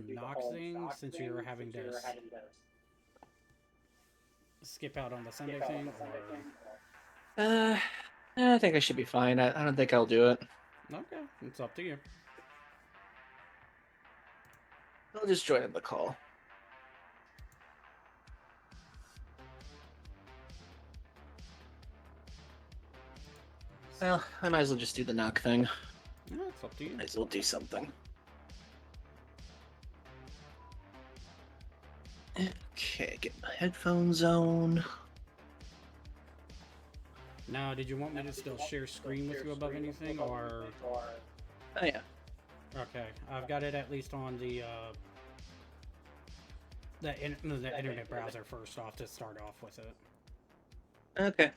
knock thing since you're having to skip out on the Sunday thing, or? Uh, I think I should be fine. I don't think I'll do it. Okay, it's up to you. I'll just join in the call. Well, I might as well just do the knock thing. No, it's up to you. Might as well do something. Okay, get my headphones on. Now, did you want me to still share screen with you above anything, or? Oh yeah. Okay, I've got it at least on the internet browser first off to start off with it. Okay.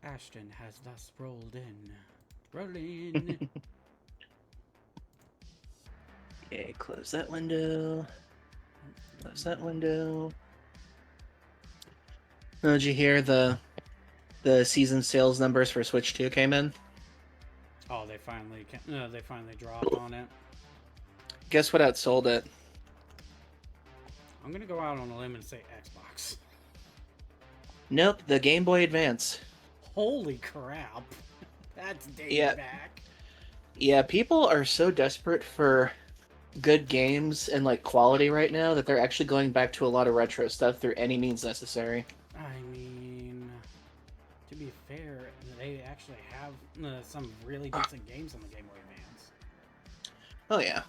Ashton has thus rolled in. Rolling. Okay, close that window. Close that window. Oh, did you hear the season sales numbers for Switch 2 came in? Oh, they finally dropped on it. Guess what outsold it? I'm gonna go out on a limb and say Xbox. Nope, the Game Boy Advance. Holy crap. That's dating back. Yeah, people are so desperate for good games and like quality right now that they're actually going back to a lot of retro stuff through any means necessary. I mean, to be fair, they actually have some really decent games on the Game Boy Advance. Oh yeah.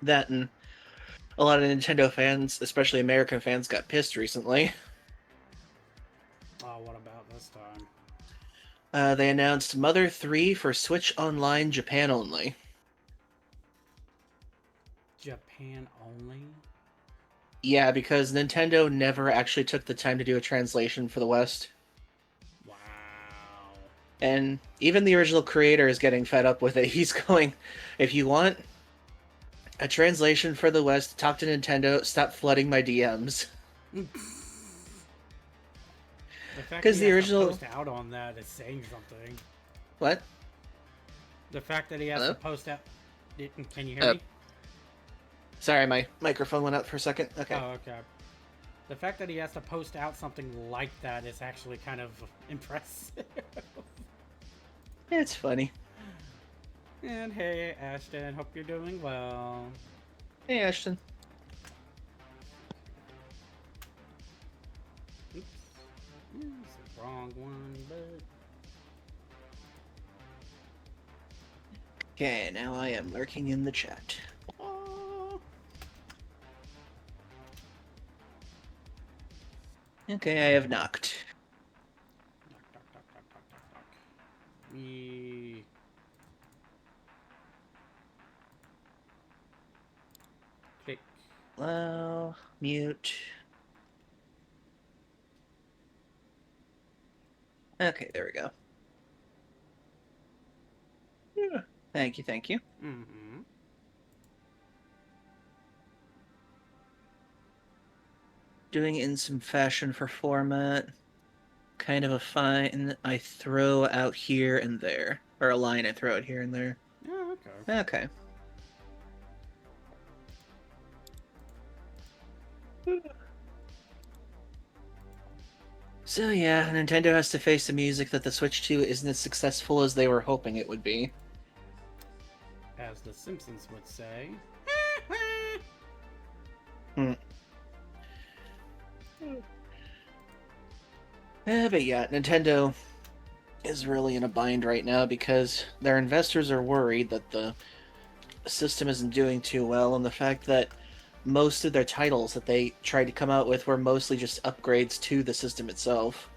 That and a lot of Nintendo fans, especially American fans, got pissed recently. Oh, what about this time? They announced Mother 3 for Switch Online Japan only. Japan only? Yeah, because Nintendo never actually took the time to do a translation for the West. Wow. And even the original creator is getting fed up with it. He's going, if you want a translation for the West, talk to Nintendo, stop flooding my DMs. Because the original post out on that is saying something. What? The fact that he has to post out. Can you hear me? Sorry, my microphone went out for a second. Okay. Oh, okay. The fact that he has to post out something like that is actually kind of impressive. It's funny. And hey, Ashton, hope you're doing well. Hey, Ashton. Oops. It's the wrong one, but... Okay, now I am lurking in the chat. Oh. Okay, I have knocked. Knock. Me. Click. Allow. Mute. Okay, there we go. Yeah. Thank you. Mm-hmm. Doing in some fashion for format. Kind of a fine I throw out here and there. Or a line I throw out here and there. Oh, okay. Okay. So yeah, Nintendo has to face the music that the Switch 2 isn't as successful as they were hoping it would be. As the Simpsons would say. But yeah, Nintendo is really in a bind right now because their investors are worried that the system isn't doing too well, and the fact that most of their titles that they tried to come out with were mostly just upgrades to the system itself.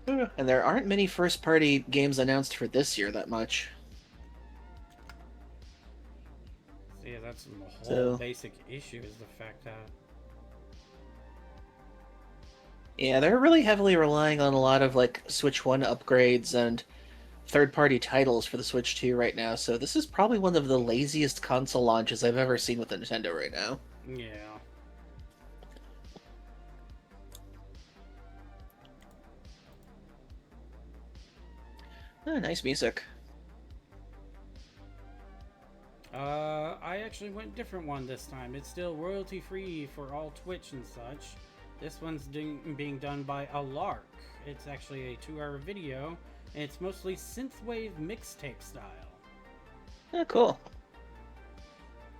And there aren't many first-party games announced for this year that much. So yeah, that's the whole basic issue is the fact that... Yeah, they're really heavily relying on a lot of like Switch 1 upgrades and third-party titles for the Switch 2 right now, so this is probably one of the laziest console launches I've ever seen with Nintendo right now. Yeah. Oh, nice music. I actually went a different one this time. It's still royalty free for all Twitch and such. This one's being done by a Lark. It's actually a 2-hour video, and it's mostly synthwave mixtape style. Oh, cool.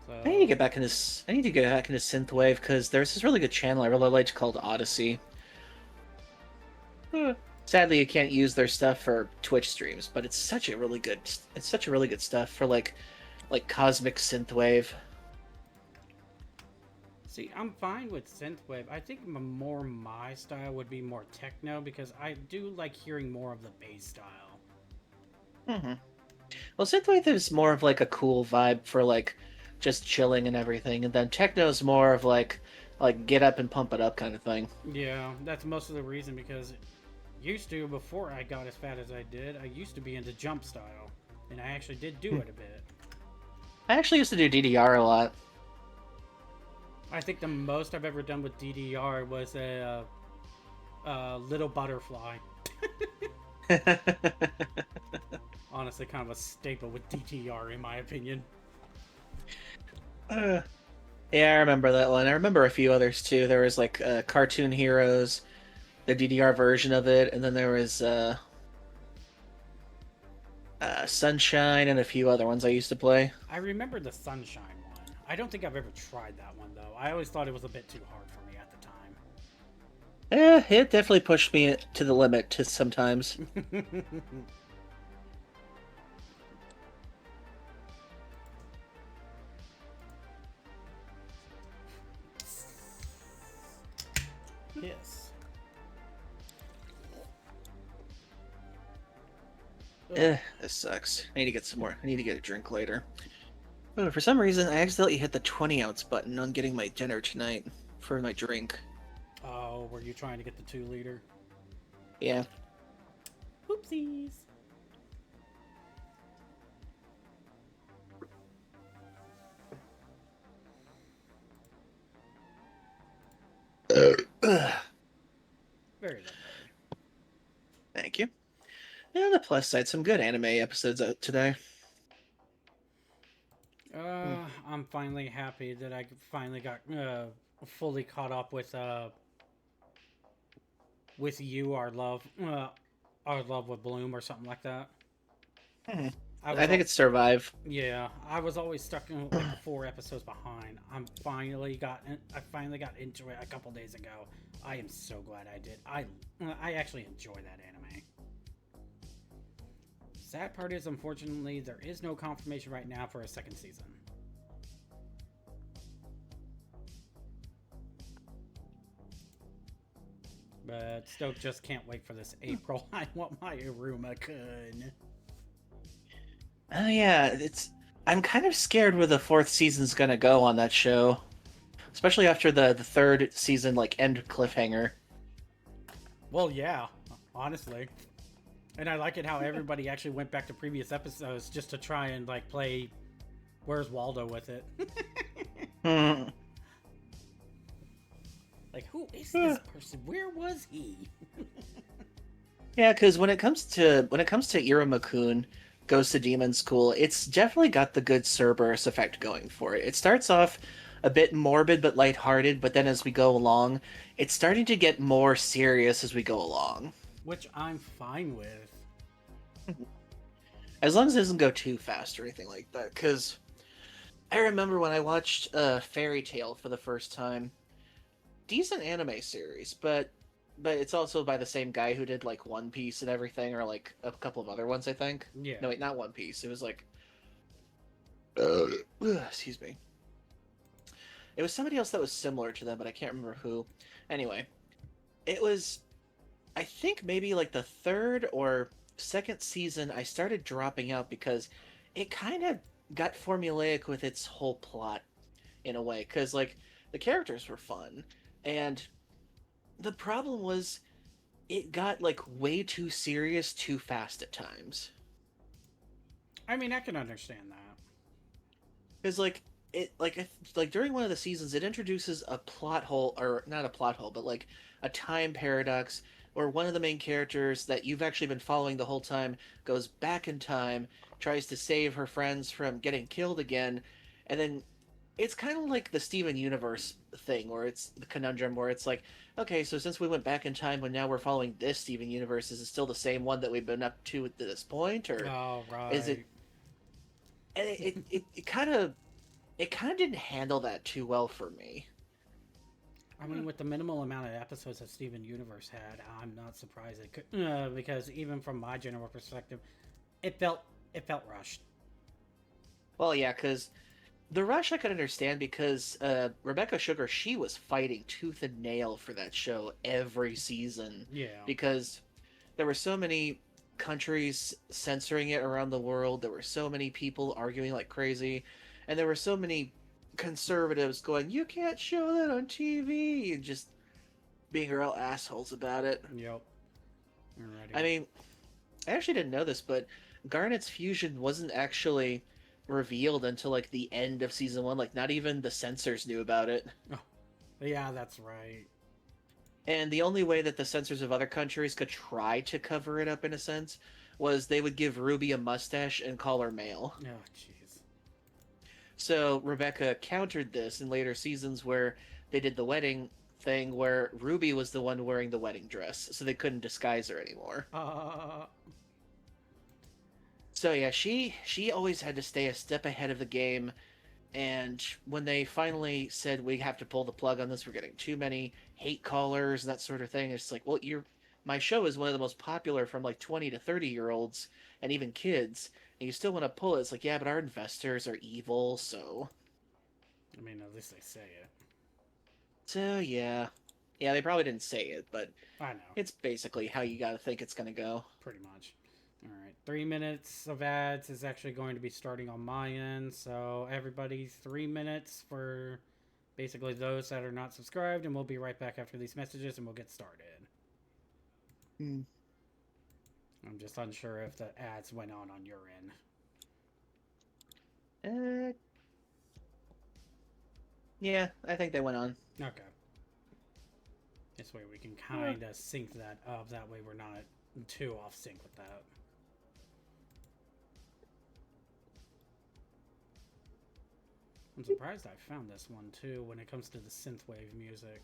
So I need to get back into synthwave because there's this really good channel I really liked called Odyssey. Sadly, you can't use their stuff for Twitch streams, but it's such a really good stuff for like cosmic synthwave. see, I'm fine with synthwave. I think more my style would be more techno because I do like hearing more of the bass style. Mm-hmm. Well, synthwave is more of like a cool vibe for like just chilling and everything, and then techno's more of like get up and pump it up kind of thing. Yeah, that's most of the reason because used to, before I got as fat as I did, I used to be into jump style, and I actually did do it a bit. I actually used to do DDR a lot. I think the most I've ever done with DDR was a little butterfly. Honestly, kind of a staple with DDR in my opinion. Yeah, I remember that one. I remember a few others too. There was like Cartoon Heroes, the DDR version of it, and then there was Sunshine and a few other ones I used to play. I remember the Sunshine one. I don't think I've ever tried that one though. I always thought it was a bit too hard for me at the time. It definitely pushed me to the limit to sometimes. Yes. This sucks. I need to get some more. I need to get a drink later. Oh, for some reason, I accidentally hit the 20-ounce button on getting my dinner tonight for my drink. Oh, were you trying to get the 2-liter? Yeah. Oopsies. Very lovely. Thank you. And on the plus side, some good anime episodes out today. I'm finally happy that I finally got fully caught up with you, our love with Bloom or something like that. Mm-hmm. I think it's Survive. Yeah, I was always stuck in like 4 episodes behind. I finally got into it a couple days ago. I am so glad I did. I actually enjoy that anime. Sad part is, unfortunately, there is no confirmation right now for a second season. But still just can't wait for this April. I want my Iruma-kun. Oh yeah, I'm kind of scared where the 4th season's gonna go on that show. Especially after the 3rd season, like, end cliffhanger. Well, yeah, honestly. And I like it how everybody actually went back to previous episodes just to try and, like, play Where's Waldo with it. Like, who is this person? Where was he? Yeah, because when it comes to Iruma-kun Goes to Demon School, it's definitely got the good Cerberus effect going for it. It starts off a bit morbid but lighthearted, but then as we go along, it's starting to get more serious as we go along. Which I'm fine with. As long as it doesn't go too fast or anything like that, because I remember when I watched Fairy Tail for the first time. Decent anime series, but it's also by the same guy who did like One Piece and everything, or like a couple of other ones, I think. Yeah. No, wait, not One Piece. It was like, excuse me. It was somebody else that was similar to them, but I can't remember who. Anyway, it was, I think maybe like the 3rd or 2nd season. I started dropping out because it kind of got formulaic with its whole plot in a way, because like the characters were fun. And the problem was it got like way too serious too fast at times. I mean, I can understand that. Because like during one of the seasons, it introduces a plot hole, or not a plot hole, but like a time paradox where one of the main characters that you've actually been following the whole time goes back in time, tries to save her friends from getting killed again, and then it's kind of like the Steven Universe thing, where it's the conundrum where it's like, okay, so since we went back in time, when now we're following this Steven Universe, is it still the same one that we've been up to at this point, or Oh, is it? right. And it kind of didn't handle that too well for me. I mean, with the minimal amount of episodes that Steven Universe had, I'm not surprised it could, because even from my general perspective, it felt rushed. Well, yeah, because the rush I could understand because Rebecca Sugar, she was fighting tooth and nail for that show every season Yeah. because there were so many countries censoring it around the world. There were so many people arguing like crazy, and there were so many conservatives going, "You can't show that on TV," and just being real assholes about it. Yep. Alrighty. I mean, I actually didn't know this, but Garnet's fusion wasn't actually revealed until like the end of season one. Like, not even the censors knew about it. Oh, yeah, that's right. And the only way that the censors of other countries could try to cover it up in a sense was they would give Ruby a mustache and call her male. Oh, jeez. So Rebecca countered this in later seasons where they did the wedding thing where Ruby was the one wearing the wedding dress, so they couldn't disguise her anymore. Uh, So yeah, she always had to stay a step ahead of the game, and when they finally said we have to pull the plug on this, we're getting too many hate callers and that sort of thing, it's like, well, my show is one of the most popular from like 20 to 30-year-olds and even kids, and you still want to pull it. It's like, yeah, but our investors are evil, so I mean, at least they say it. yeah. Yeah, they probably didn't say it, but I know. it's basically how you gotta think it's gonna go. Pretty much. Alright. 3 minutes of ads is actually going to be starting on my end. So, everybody, 3 minutes for basically those that are not subscribed. And we'll be right back after these messages and we'll get started. Hmm. I'm just unsure if the ads went on your end. Uh, yeah, I think they went on. Okay. This way we can kind of sync that up. That way we're not too off sync with that. I'm surprised I found this one too when it comes to the synthwave music.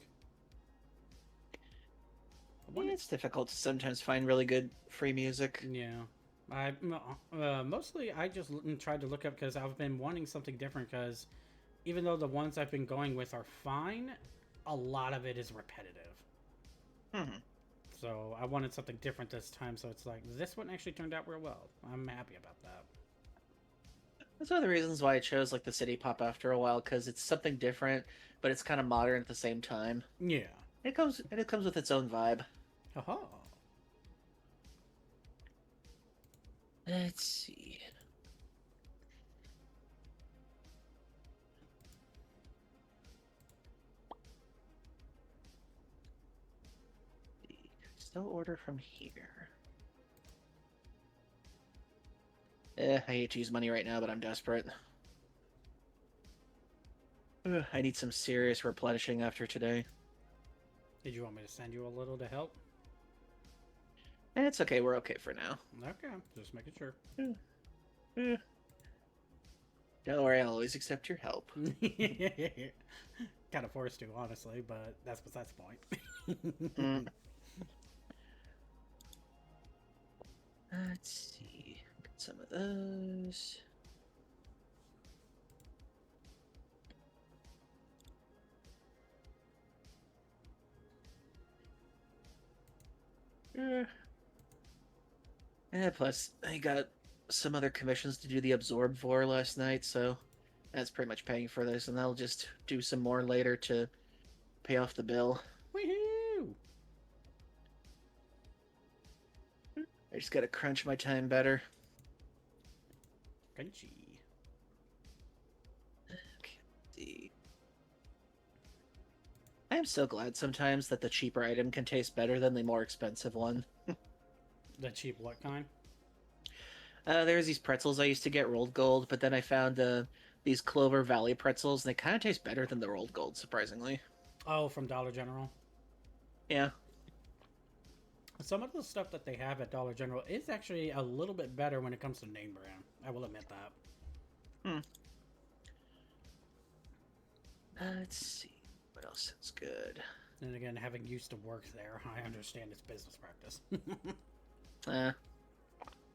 Yeah, it's difficult to sometimes find really good free music. Yeah. Mostly I just tried to look up because I've been wanting something different because even though the ones I've been going with are fine, a lot of it is repetitive. Hmm. So I wanted something different this time, so it's like, this one actually turned out real well. I'm happy about that. That's one of the reasons why I chose like the city pop after a while, because it's something different, but it's kind of modern at the same time. Yeah. It comes with its own vibe. Haha. Let's see. Still order from here. I hate to use money right now, but I'm desperate. I need some serious replenishing after today. Did you want me to send you a little to help? It's okay, we're okay for now. Okay, just making sure. Eh, Don't worry, I'll always accept your help. Kind of forced to, honestly, but that's besides the point. Mm. Let's see. Get some of those. Plus, I got some other commissions to do the absorb for last night, so that's pretty much paying for this, and I'll just do some more later to pay off the bill. Woohoo! I just gotta crunch my time better. Crunchy. Okay, let's see. I am so glad sometimes that the cheaper item can taste better than the more expensive one. The cheap what kind? There's these pretzels I used to get rolled gold, but then I found these Clover Valley pretzels, and they kind of taste better than the rolled gold, surprisingly. Oh, from Dollar General. Yeah. Some of the stuff that they have at Dollar General is actually a little bit better when it comes to name brand. I will admit that. Hmm. Let's see. What else sounds good? And again, having used to work there, I understand its business practice.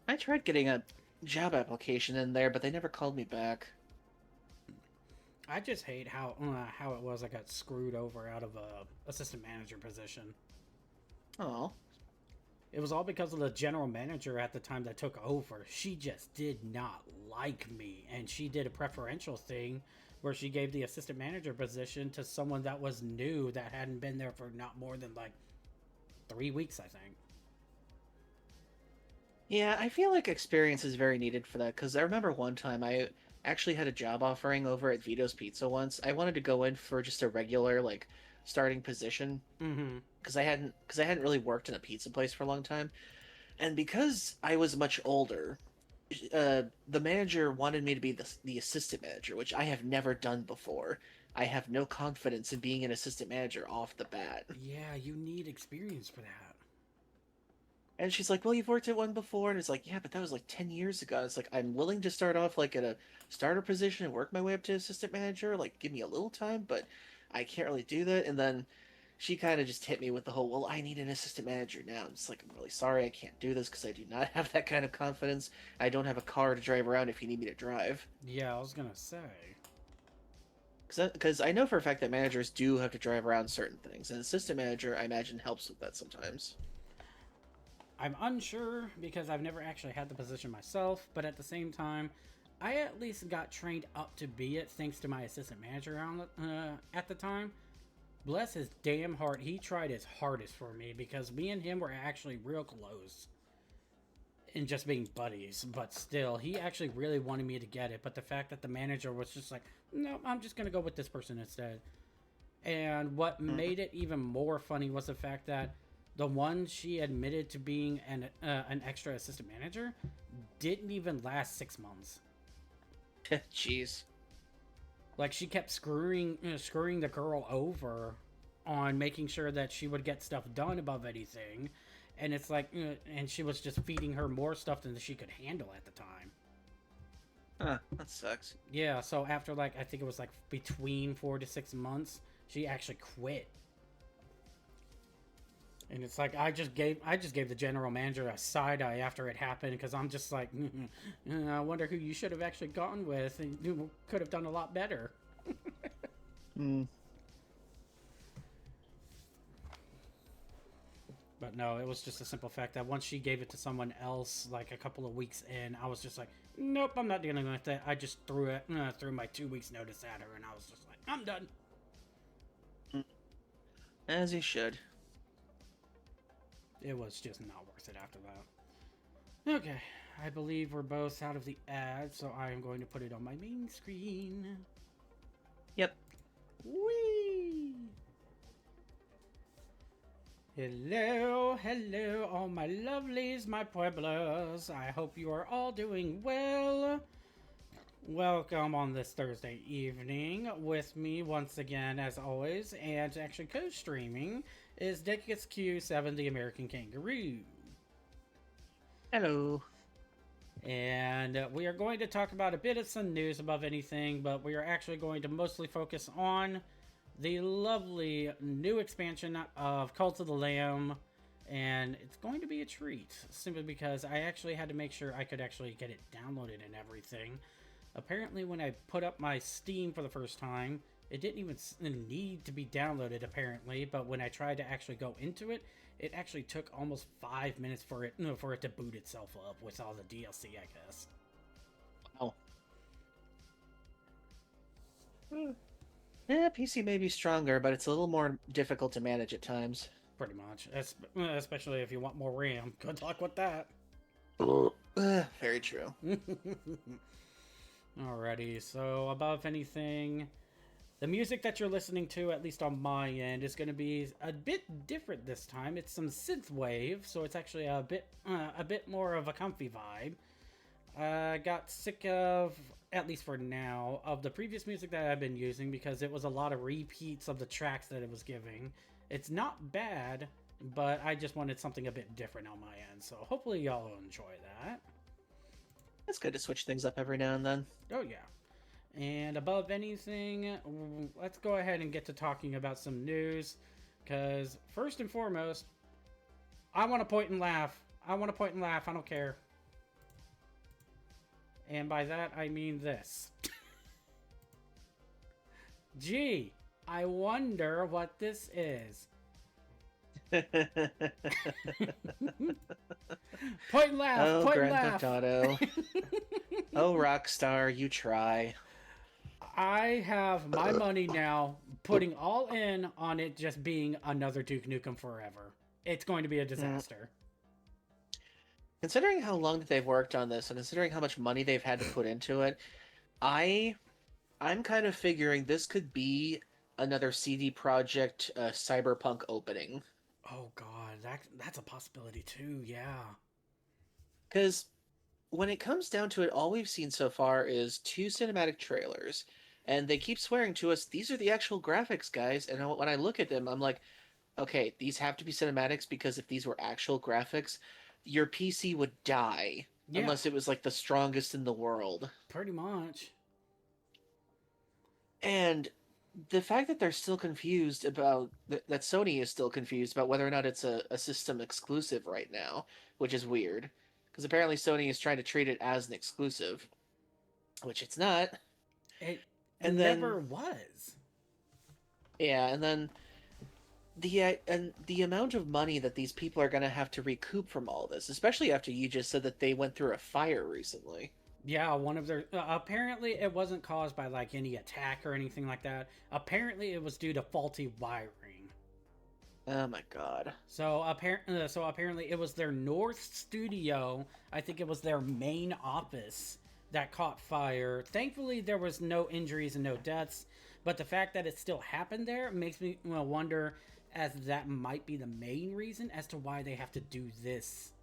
I tried getting a job application in there, but they never called me back. I just hate how it was I got screwed over out of a assistant manager position. Oh. It was all because of the general manager at the time that took over. She just did not like me, and she did a preferential thing where she gave the assistant manager position to someone that was new that hadn't been there for not more than like 3 weeks, I think. Yeah, I feel like experience is very needed for that, because I remember one time I actually had a job offering over at Vito's Pizza once. I wanted to go in for just a regular, like, starting position, Mm-hmm. because I hadn't really worked in a pizza place for a long time. And because I was much older, the manager wanted me to be the assistant manager, which I have never done before. I have no confidence in being an assistant manager off the bat. Yeah, you need experience for that. And she's like, "Well, you've worked at one before," and it's like, "Yeah, but that was like 10 years ago." It's like, I'm willing to start off like at a starter position and work my way up to assistant manager. Like, give me a little time, but I can't really do that. And then she kind of just hit me with the whole, "Well, I need an assistant manager now." I'm just like, "I'm really sorry, I can't do this because I do not have that kind of confidence. I don't have a car to drive around if you need me to drive." Yeah, I was gonna say. Because I know for a fact that managers do have to drive around certain things, and assistant manager, I imagine, helps with that sometimes. I'm unsure because I've never actually had the position myself, but at the same time, I at least got trained up to be it thanks to my assistant manager at the time. Bless his damn heart, he tried his hardest for me because me and him were actually real close in just being buddies, but still, he actually really wanted me to get it. But the fact that the manager was just like, "No, I'm just gonna go with this person instead." And what made it even more funny was the fact that the one she admitted to being an extra assistant manager didn't even last 6 months. Jeez. Like, she kept screwing the girl over on making sure that she would get stuff done above anything, and it's like, and she was just feeding her more stuff than she could handle at the time. Huh, that sucks. Yeah, so after like I think it was like between 4 to 6 months, she actually quit. And it's like I just gave the general manager a side eye after it happened because I'm just like, I wonder who you should have actually gone with, and you could have done a lot better. Hmm. But no, it was just a simple fact that once she gave it to someone else, like a couple of weeks in, I was just like, nope, I'm not dealing with that. I just threw my 2 weeks notice at her, and I was just like, I'm done. As you should. It was just not worth it after that. Okay, I believe we're both out of the ad, so I am going to put it on my main screen. Yep. Whee! Hello, hello, all my lovelies, my pueblos. I hope you are all doing well. Welcome on this Thursday evening. With me once again, as always, and actually co-streaming, is DECUSQ7, the American Kangaroo. Hello. And we are going to talk about a bit of some news above anything, but we are actually going to mostly focus on the lovely new expansion of Cult of the Lamb, and it's going to be a treat, simply because I actually had to make sure I could actually get it downloaded and everything. Apparently, when I put up my Steam for the first time, it didn't even need to be downloaded, apparently, but when I tried to actually go into it, it actually took almost 5 minutes for it to boot itself up with all the DLC, I guess. Oh. Yeah, PC may be stronger, but it's a little more difficult to manage at times. Pretty much. Especially if you want more RAM. Good luck with that. Very true. Alrighty, so above anything, the music that you're listening to, at least on my end, is going to be a bit different this time. It's some synthwave, so it's actually a bit more of a comfy vibe. I got sick of, at least for now, of the previous music that I've been using because it was a lot of repeats of the tracks that it was giving. It's not bad, but I just wanted something a bit different on my end. So hopefully y'all will enjoy that. It's good to switch things up every now and then. Oh yeah. And above anything, let's go ahead and get to talking about some news. Because first and foremost, I want to point and laugh. I want to point and laugh. I don't care. And by that, I mean this. Gee, I wonder what this is. Point and laugh. Oh, Point and Grand laugh. Theft Auto. Oh, Rockstar, you try. I have my money now putting all in on it just being another Duke Nukem Forever. It's going to be a disaster. Considering how long that they've worked on this, and considering how much money they've had to put into it, I'm kind of figuring this could be another CD Projekt Cyberpunk opening. Oh god, that's a possibility too. Yeah. Because when it comes down to it, all we've seen so far is 2 cinematic trailers, and they keep swearing to us these are the actual graphics, guys. And when I look at them, I'm like, okay, these have to be cinematics because if these were actual graphics, your PC would die Yeah, unless it was like the strongest in the world. pretty much. And the fact that they're still confused about that Sony is still confused about whether or not it's a system exclusive right now, which is weird. Because apparently Sony is trying to treat it as an exclusive, which it's not. It And never then, was. yeah, and then the amount of money that these people are going to have to recoup from all this, especially after you just said that they went through a fire recently. Yeah, one of their apparently it wasn't caused by like any attack or anything like that. Apparently it was due to faulty wiring. Oh my god. So apparently it was their North studio. I think it was their main office that caught fire. Thankfully there was no injuries and no deaths, but the fact that it still happened there makes me wonder as that might be the main reason as to why they have to do this.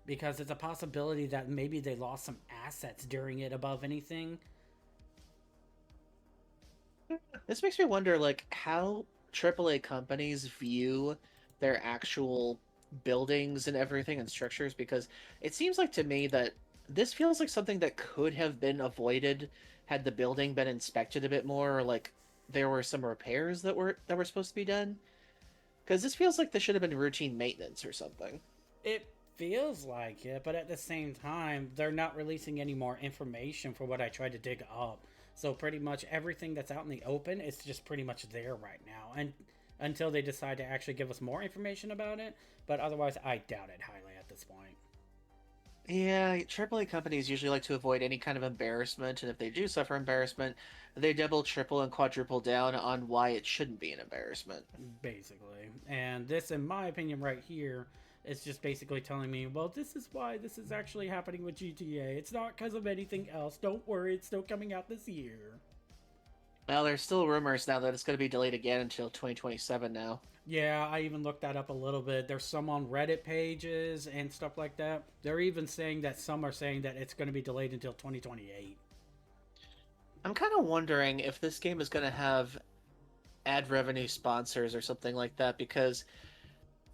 Because it's a possibility that maybe they lost some assets during it above anything. This makes me wonder, like, how AAA companies view their actual buildings and everything and structures, because it seems like to me that this feels like something that could have been avoided had the building been inspected a bit more, or like there were some repairs that were supposed to be done. Because this feels like this should have been routine maintenance or something. It feels like it, but at the same time, they're not releasing any more information for what I tried to dig up. So pretty much everything that's out in the open is just pretty much there right now. And until they decide to actually give us more information about it, but otherwise I doubt it highly at this point. Yeah, AAA companies usually like to avoid any kind of embarrassment, and if they do suffer embarrassment, they double, triple, and quadruple down on why it shouldn't be an embarrassment. Basically. And this, in my opinion, right here, is just basically telling me, well, this is why this is actually happening with GTA. It's not because of anything else. Don't worry, it's still coming out this year. Well, there's still rumors now that it's going to be delayed again until 2027 now. Yeah, I even looked that up a little bit. There's some on Reddit pages and stuff like that. They're even saying that some are saying that it's going to be delayed until 2028. I'm kind of wondering if this game is going to have ad revenue sponsors or something like that, because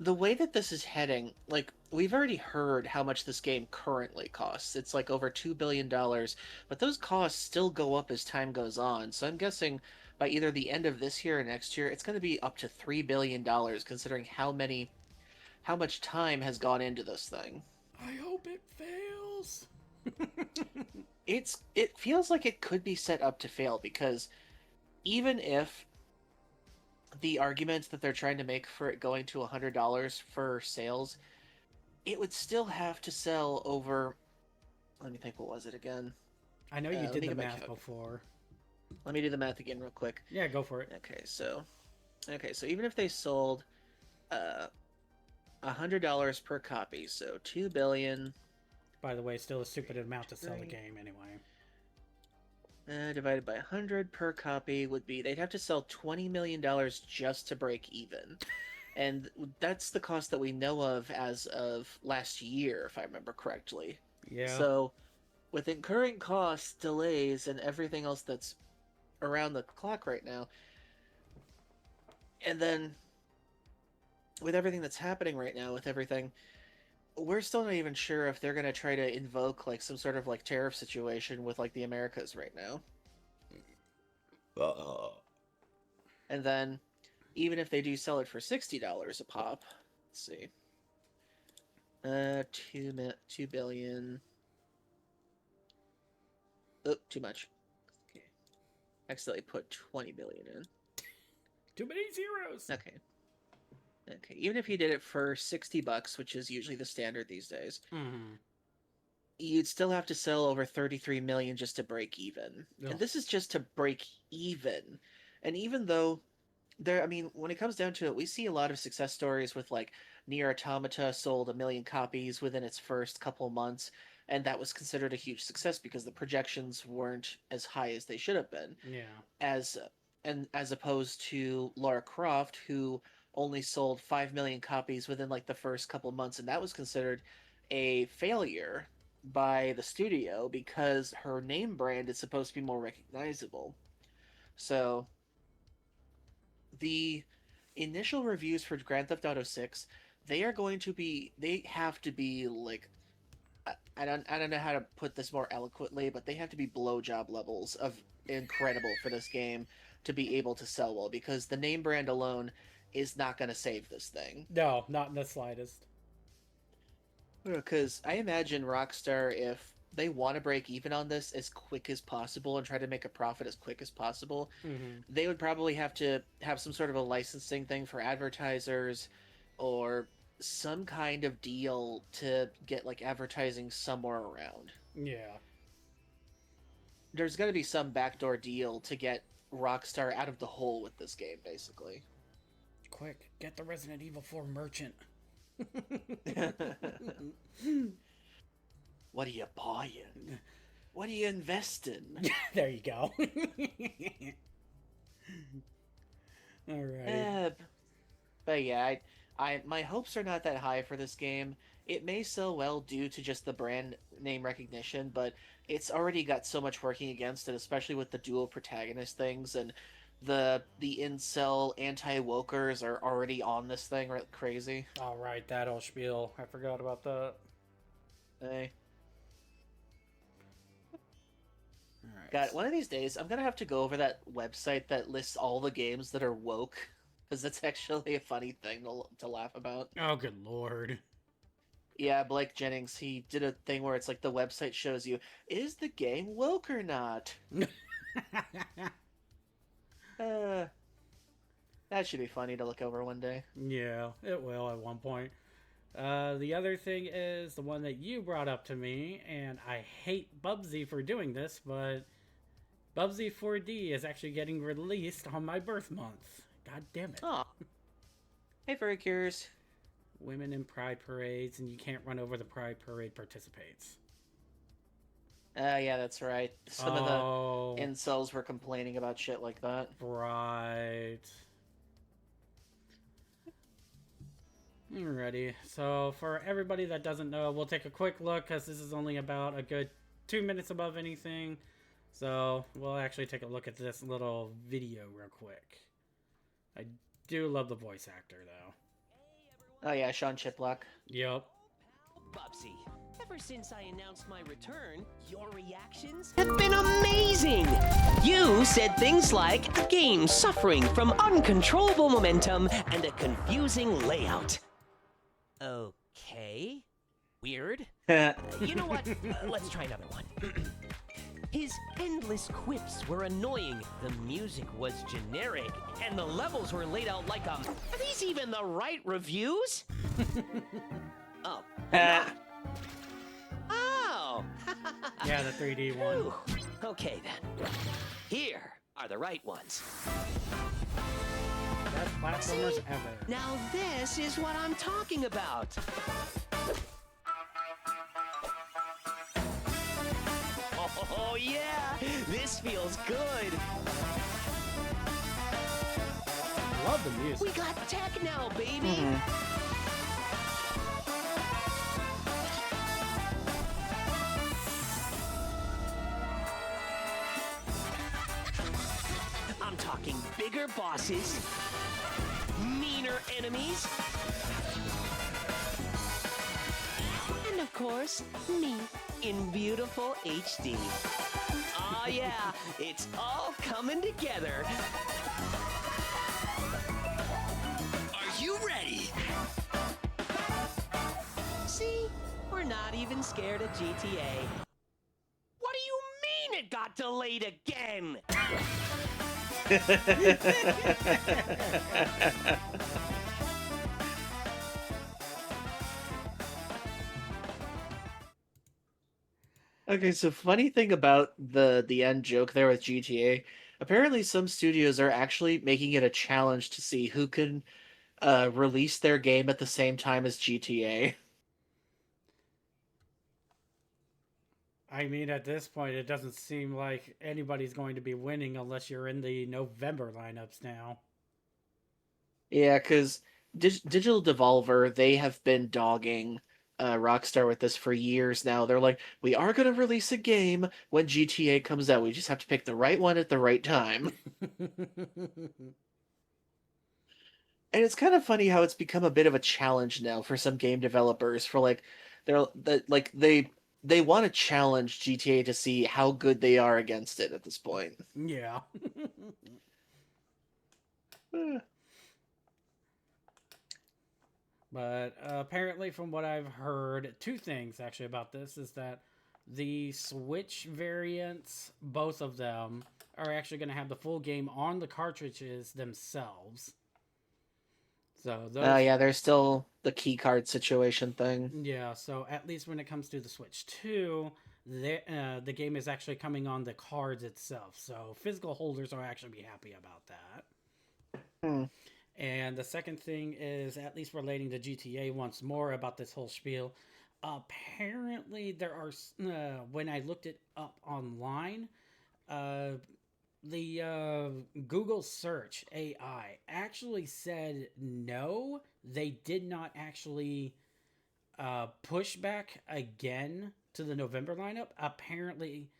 the way that this is heading, like, we've already heard how much this game currently costs. It's like over $2 billion, but those costs still go up as time goes on. So I'm guessing by either the end of this year or next year, it's going to be up to $3 billion, considering how much time has gone into this thing. I hope it fails. It feels like it could be set up to fail, because even if the arguments that they're trying to make for it going to $100 for sales, it would still have to sell over. Let me think. What was it again? I know you Let did me the get my math before. Let me do the math again real quick. Yeah, go for it. Okay, so even if they sold $100 per copy, so 2 billion By the way, still a stupid amount to sell the game anyway. Divided by 100 per copy would be, they'd have to sell $20 million just to break even. And that's the cost that we know of as of last year, if I remember correctly. Yeah. So, with incurring costs, delays, and everything else that's around the clock right now, and then with everything that's happening right now, with everything, we're still not even sure if they're going to try to invoke like some sort of like tariff situation with like the Americas right now. And then, even if they do sell it for $60 a pop, let's see, 2 billion. Oh, too much. Okay, accidentally put 20 billion in. Too many zeros. Okay. Okay, even if you did it for $60, which is usually the standard these days, you'd still have to sell over 33 million just to break even. Ugh. And this is just to break even. And even though I mean, when it comes down to it, we see a lot of success stories with like Nier Automata sold 1 million copies within its first couple months, and that was considered a huge success because the projections weren't as high as they should have been. Yeah. As opposed to Lara Croft, who only sold 5 million copies within like the first couple months, and that was considered a failure by the studio because her name brand is supposed to be more recognizable. So the initial reviews for Grand Theft Auto 6, they have to be like, I don't know how to put this more eloquently, but they have to be blowjob levels of incredible for this game to be able to sell well, because the name brand alone is not going to save this thing. No, not in the slightest. Because I imagine Rockstar, if they want to break even on this as quick as possible and try to make a profit as quick as possible, they would probably have to have some sort of a licensing thing for advertisers or some kind of deal to get like advertising somewhere around. Yeah. There's got to be some backdoor deal to get Rockstar out of the hole with this game, basically. Quick, get the Resident Evil 4 merchant. What are you buying? What are you investing? There you go. Alright. But yeah, my hopes are not that high for this game. It may sell well due to just the brand name recognition, but it's already got so much working against it, especially with the dual protagonist things, and the incel anti-wokers are already on this thing like crazy. Alright, that old spiel. I forgot about that. Hey. Alright. God, one of these days, I'm gonna have to go over that website that lists all the games that are woke, because that's actually a funny thing to laugh about. Oh, good lord. Yeah, Blake Jennings, he did a thing where it's like the website shows you, is the game woke or not? That should be funny to look over one day. Yeah, it will at one point. The other thing is the one that you brought up to me, and I hate Bubsy for doing this, but Bubsy 4D is actually getting released on my birth month. God damn it. Oh. Hey, Furry Cures. Women in pride parades, and you can't run over the pride parade participates. Yeah, that's right. Some of the incels were complaining about shit like that. Right. Alrighty, so for everybody that doesn't know, we'll take a quick look, because this is only about a good 2 minutes above anything. So we'll actually take a look at this little video real quick. I do love the voice actor, though. Oh yeah, Sean Chiplock. Yep. Bubsy, ever since I announced my return, your reactions have been amazing! You said things like, the game suffering from uncontrollable momentum and a confusing layout. Okay. Weird. You know what? Let's try another one. His endless quips were annoying, the music was generic, and the levels were laid out like Are these even the right reviews? Oh. Oh! Yeah, the 3D one. Whew. Okay then. Here are the right ones. Best platformers ever. Now this is what I'm talking about. Oh yeah, this feels good. Love the music. We got tech now, baby. I'm talking bigger bosses, meaner enemies, course, me in beautiful HD. Oh yeah, it's all coming together. Are you ready? See, we're not even scared of GTA. What do you mean it got delayed again? Okay, so funny thing about the end joke there with GTA, apparently some studios are actually making it a challenge to see who can release their game at the same time as GTA. I mean, at this point, it doesn't seem like anybody's going to be winning unless you're in the November lineups now. Yeah, because Digital Devolver, they have been dogging Rockstar with this for years now. They're like, we are going to release a game when GTA comes out. We just have to pick the right one at the right time. And it's kind of funny how it's become a bit of a challenge now for some game developers for they want to challenge GTA to see how good they are against it at this point. Yeah. But apparently, from what I've heard, two things actually about this is that the Switch variants, both of them, are actually going to have the full game on the cartridges themselves. So those, Yeah, there's still the key card situation thing. yeah. So at least when it comes to the Switch 2, the game is actually coming on the cards itself. So physical holders will actually be happy about that. Hmm. And the second thing is, at least relating to GTA once more about this whole spiel, apparently there are, when I looked it up online, the Google search AI actually said no, they did not actually push back again to the November lineup. Apparently,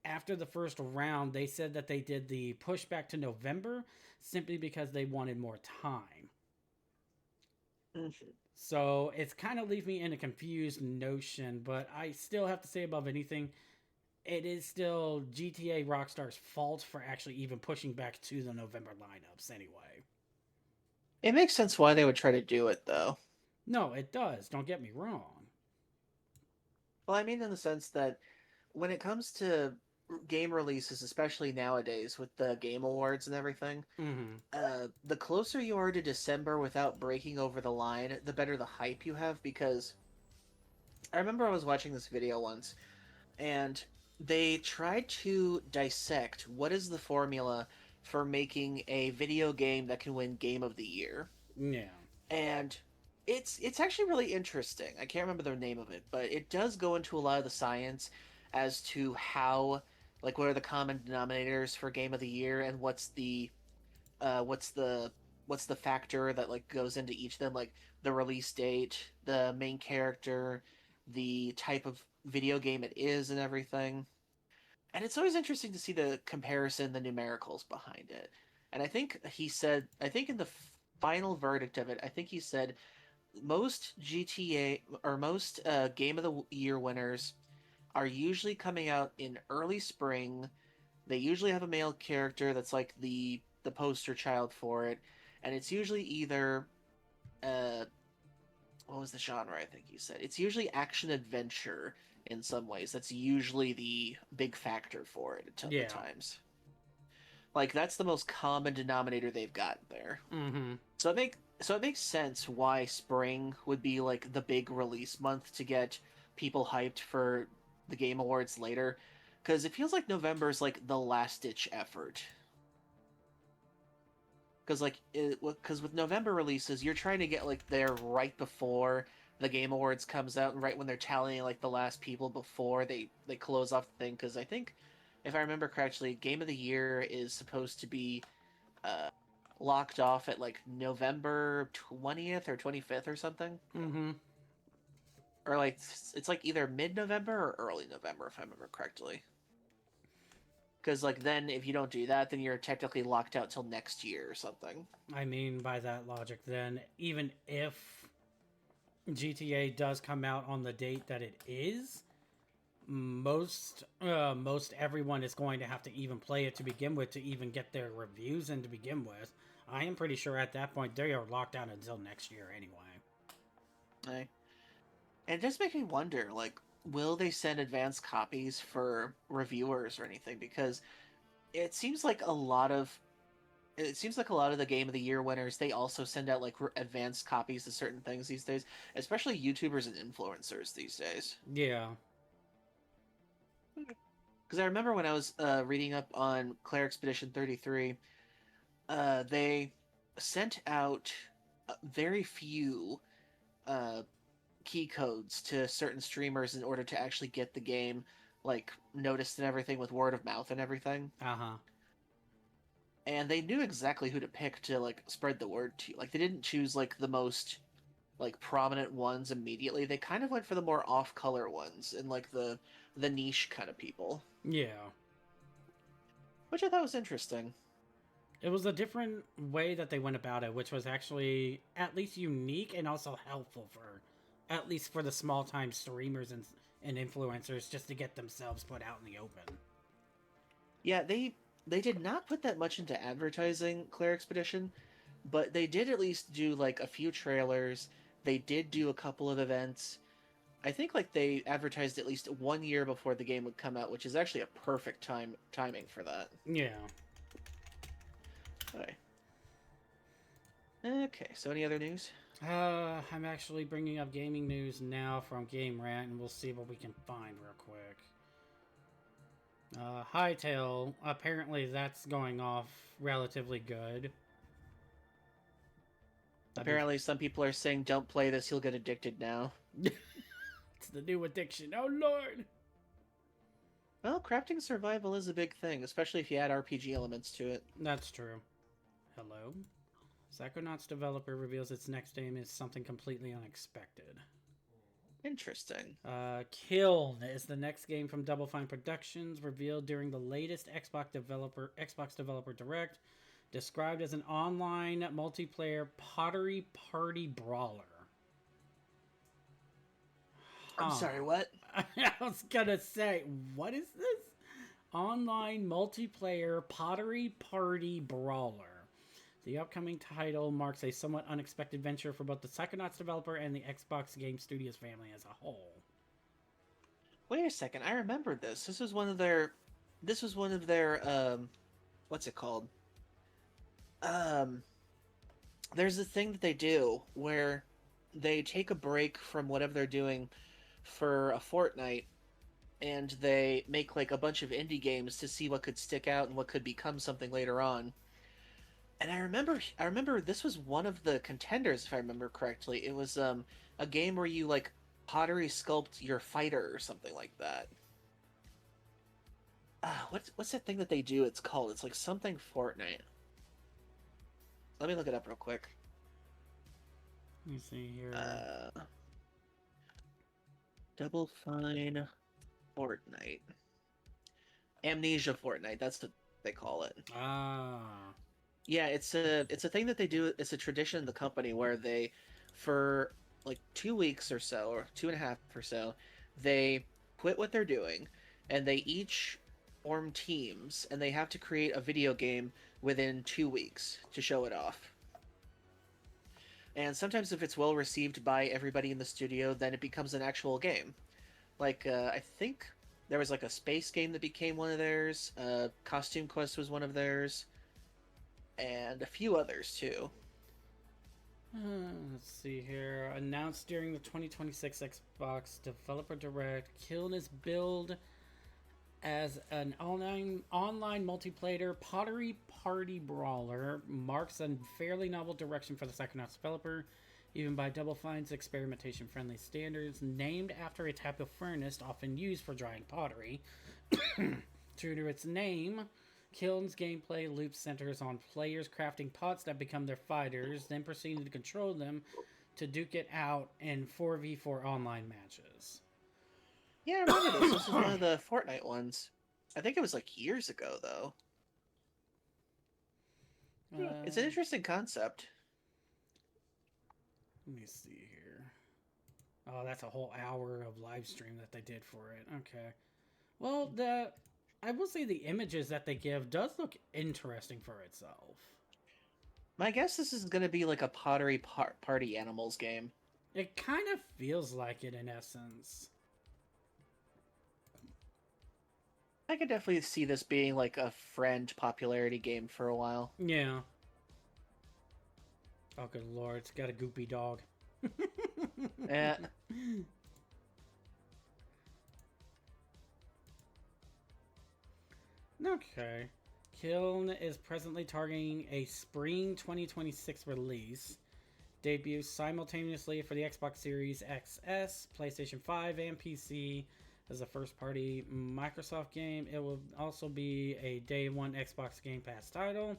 after the first round, they said that they did the pushback to November simply because they wanted more time. Mm-hmm. So it's kind of leaves me in a confused notion, but I still have to say above anything, it is still GTA Rockstar's fault for actually even pushing back to the November lineups anyway. It makes sense why they would try to do it, though. No, it does. Don't get me wrong. Well, I mean, in the sense that when it comes to game releases, especially nowadays with the Game Awards and everything, Mm-hmm. the closer you are to December without breaking over the line, the better the hype you have. Because I remember I was watching this video once, and they tried to dissect what is the formula for making a video game that can win Game of the Year. Yeah. And it's actually really interesting. I can't remember the name of it, but it does go into a lot of the science as to how, like, what are the common denominators for Game of the Year, and uh what's the what's the factor that like goes into each of them, like the release date, the main character, the type of video game it is, and everything. And it's always interesting to see the comparison, the numericals behind it. And I think in the final verdict of it, I think he said most GTA or most Game of the Year winners are usually coming out in early spring. They usually have a male character that's like the poster child for it, and it's usually either uh what was the genre I think you said? It's usually action adventure in some ways. That's usually the big factor for it at the Yeah. times. Like that's the most common denominator they've got there. Mm-hmm. So it makes sense why spring would be like the big release month to get people hyped for the Game Awards later, because it feels like November is like the last ditch effort. Because with November releases, you're trying to get like there right before the Game Awards comes out, and right when they're tallying like the last people before they close off the thing. Because I think, if I remember correctly, Game of the Year is supposed to be uh, locked off at like November 20th or 25th or something, Mm-hmm. or like it's like either mid-November or early November if I remember correctly. Because like then if you don't do that, then you're technically locked out till next year or something. I mean, by that logic, then, even if GTA does come out on the date that it is, most everyone is going to have to even play it to begin with to even get their reviews in to begin with. I am pretty sure at that point they are locked down until next year anyway. Right. And it does make me wonder, like, will they send advanced copies for reviewers or anything? Because it seems like a lot of the Game of the Year winners, they also send out like advanced copies of certain things these days, especially YouTubers and influencers these days. Yeah. Because I remember when I was reading up on Claire Expedition 33, they sent out very few uh, key codes to certain streamers in order to actually get the game like noticed and everything with word of mouth and everything. Uh-huh. And they knew exactly who to pick to like spread the word to. Like they didn't choose like the most like prominent ones immediately. They kind of went for the more off-color ones and like the niche kind of people. Yeah. Which I thought was interesting. It was a different way that they went about it, which was actually at least unique and also helpful for, at least for the small-time streamers and influencers, just to get themselves put out in the open. Yeah, they did not put that much into advertising Claire Expedition, but they did at least do like a few trailers. They did do a couple of events. I think like they advertised at least 1 year before the game would come out, which is actually a perfect timing for that. Yeah. Okay. Okay, so any other news? I'm actually bringing up gaming news now from Game Rant, and we'll see what we can find real quick. Hightail, apparently that's going off relatively good. Apparently some people are saying don't play this, you'll get addicted now. It's the new addiction. Oh lord! Well, crafting survival is a big thing, especially if you add RPG elements to it. That's true. Hello? Psychonauts developer reveals its next game is something completely unexpected. Interesting. Kiln is the next game from Double Fine Productions, revealed during the latest Xbox Developer Direct, described as an online multiplayer pottery party brawler. I'm sorry, what? I was gonna say, what is this? Online multiplayer pottery party brawler. The upcoming title marks a somewhat unexpected venture for both the Psychonauts developer and the Xbox Game Studios family as a whole. Wait a second, I remembered this. This was one of their what's it called? There's a thing that they do where they take a break from whatever they're doing for a fortnight, and they make like a bunch of indie games to see what could stick out and what could become something later on. And I remember this was one of the contenders, if I remember correctly. It was a game where you like pottery sculpt your fighter or something like that. What's that thing that they do? It's called. It's like something Fortnite. Let me look it up real quick. Let me see here. Double Fine Fortnite. Amnesia Fortnite. That's what they call it. Ah. Yeah, it's a thing that they do. It's a tradition in the company where they, for like 2 weeks or so, or 2.5 or so, they quit what they're doing, and they each form teams, and they have to create a video game within 2 weeks to show it off. And sometimes if it's well received by everybody in the studio, then it becomes an actual game. Like, I think there was like a space game that became one of theirs, Costume Quest was one of theirs, and a few others too. Let's see here. Announced during the 2026 Xbox Developer Direct, Kiln is billed as an online multiplayer pottery party brawler, marks a fairly novel direction for the Psychonauts developer, even by Double Fine's experimentation-friendly standards, named after a type of furnace often used for drying pottery. True to its name, Kiln's gameplay loop centers on players crafting pots that become their fighters, then proceeding to control them to duke it out in 4v4 online matches. Yeah, I remember this. This was one of the Fortnite ones. I think it was like years ago, though. It's an interesting concept. Let me see here. Oh, that's a whole hour of live stream that they did for it. Okay. Well, I will say the images that they give does look interesting for itself. My guess this is going to be like a pottery party animals game. It kind of feels like it in essence. I could definitely see this being like a friend popularity game for a while. Yeah. Oh, good lord, it's got a goopy dog. Eh. Okay. Kiln is presently targeting a spring 2026 release. Debuts simultaneously for the Xbox Series XS, PlayStation 5, and PC as a first-party Microsoft game. It will also be a Day 1 Xbox Game Pass title,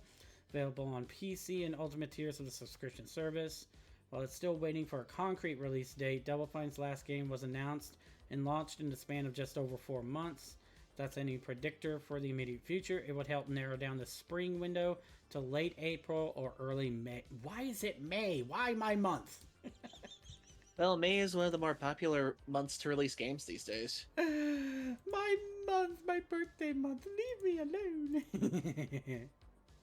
available on PC and Ultimate tiers of the subscription service. While it's still waiting for a concrete release date, Double Fine's last game was announced and launched in the span of just over 4 months. If that's any predictor for the immediate future, it would help narrow down the spring window to late April or early May. Why is it May? Why my month? Well, May is one of the more popular months to release games these days. My month, my birthday month. Leave me alone.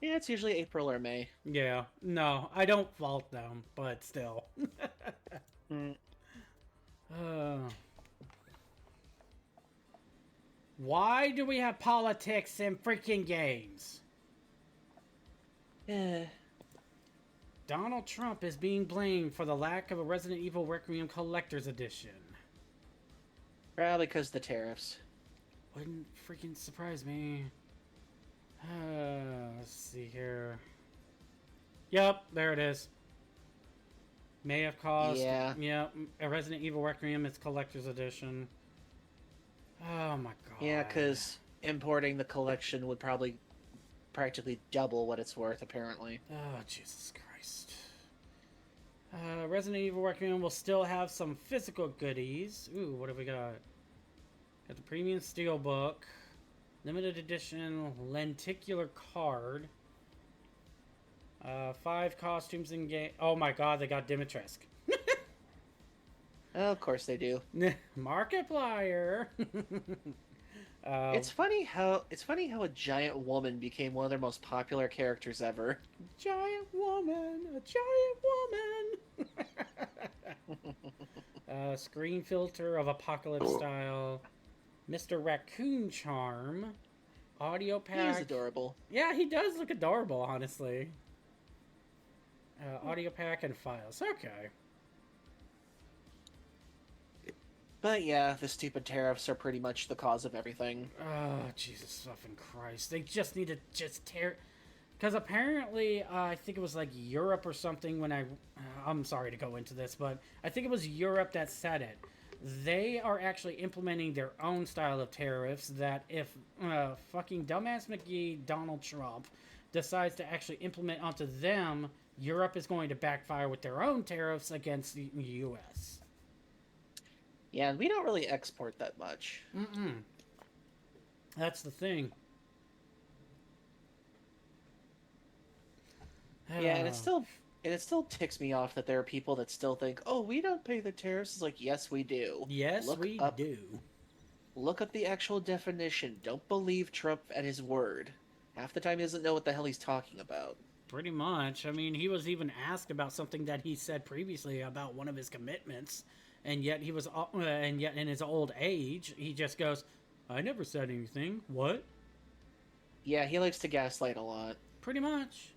Yeah, it's usually April or May. Yeah, no, I don't fault them, but still. Mm. Why do we have politics in freaking games? Eh. Donald Trump is being blamed for the lack of a Resident Evil Requiem Collector's Edition. Probably because of the tariffs. Wouldn't freaking surprise me. Let's see here. Yep, there it is. May have cost. Yeah. Yep, a Resident Evil Requiem, it's Collector's Edition. Oh my god. Yeah, because importing the collection would probably practically double what it's worth, apparently. Oh, Jesus Christ. Resident Evil Requiem will still have some physical goodies. Ooh, what have we got? Got the premium steelbook, limited edition lenticular card, 5 costumes in game. Oh my god, they got Dimitrescu. Oh, of course they do. Markiplier. It's funny how a giant woman became one of their most popular characters ever. Giant woman, a giant woman. Screen filter of apocalypse style. Mr. Raccoon Charm. Audio pack. He's adorable. Yeah, he does look adorable, honestly. Audio pack and files. Okay. But yeah, the stupid tariffs are pretty much the cause of everything. Oh, Jesus fucking Christ. They just need to just tear... Because apparently, I think it was like Europe or something when I'm sorry to go into this, but I think it was Europe that said it. They are actually implementing their own style of tariffs that if fucking dumbass McGee Donald Trump decides to actually implement onto them, Europe is going to backfire with their own tariffs against the U.S. Yeah, and we don't really export that much. Mm-mm. That's the thing. Yeah, and it still ticks me off that there are people that still think, "Oh, we don't pay the tariffs." It's like, yes, we do. Yes, we do. Look up the actual definition. Don't believe Trump at his word. Half the time he doesn't know what the hell he's talking about. Pretty much. I mean, he was even asked about something that he said previously about one of his commitments, and yet and yet in his old age, he just goes, "I never said anything." What? Yeah, he likes to gaslight a lot. Pretty much.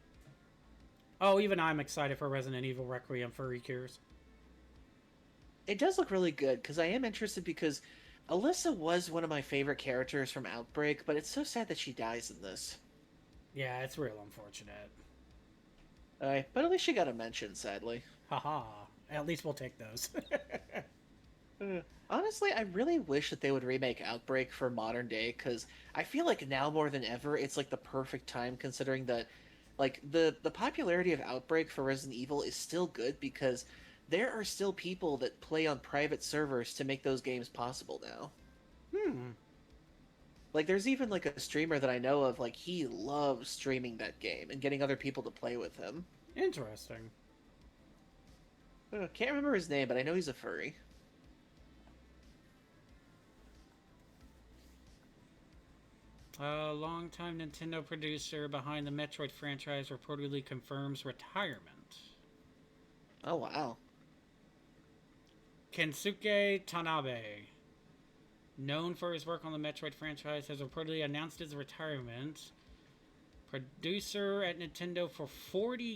Oh, even I'm excited for Resident Evil Requiem Furry Cures. It does look really good, because I am interested because Alyssa was one of my favorite characters from Outbreak, but it's so sad that she dies in this. Yeah, it's real unfortunate. But at least she got a mention, sadly. Haha. At least we'll take those. Honestly, I really wish that they would remake Outbreak for modern day, because I feel like now more than ever, it's like the perfect time, considering that like the popularity of Outbreak for Resident Evil is still good because there are still people that play on private servers to make those games possible now. Like there's even like a streamer that I know of, like he loves streaming that game and getting other people to play with him. Interesting. Can't remember his name, but I know he's a furry. A longtime Nintendo producer behind the Metroid franchise reportedly confirms retirement. Oh, wow. Kensuke Tanabe, known for his work on the Metroid franchise, has reportedly announced his retirement. Producer at Nintendo for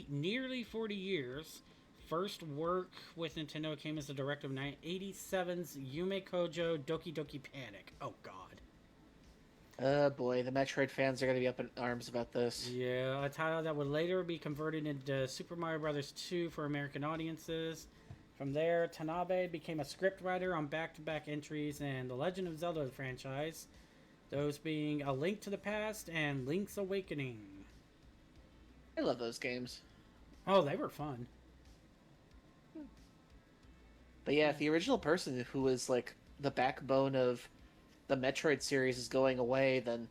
nearly 40 years. First work with Nintendo came as the director of 1987's Yume Kojo Doki Doki Panic. Oh, God. Oh, boy. The Metroid fans are going to be up in arms about this. Yeah, a title that would later be converted into Super Mario Bros. 2 for American audiences. From there, Tanabe became a scriptwriter on back-to-back entries in the Legend of Zelda franchise, those being A Link to the Past and Link's Awakening. I love those games. Oh, they were fun. But yeah, if the original person who was like the backbone of the Metroid series is going away, then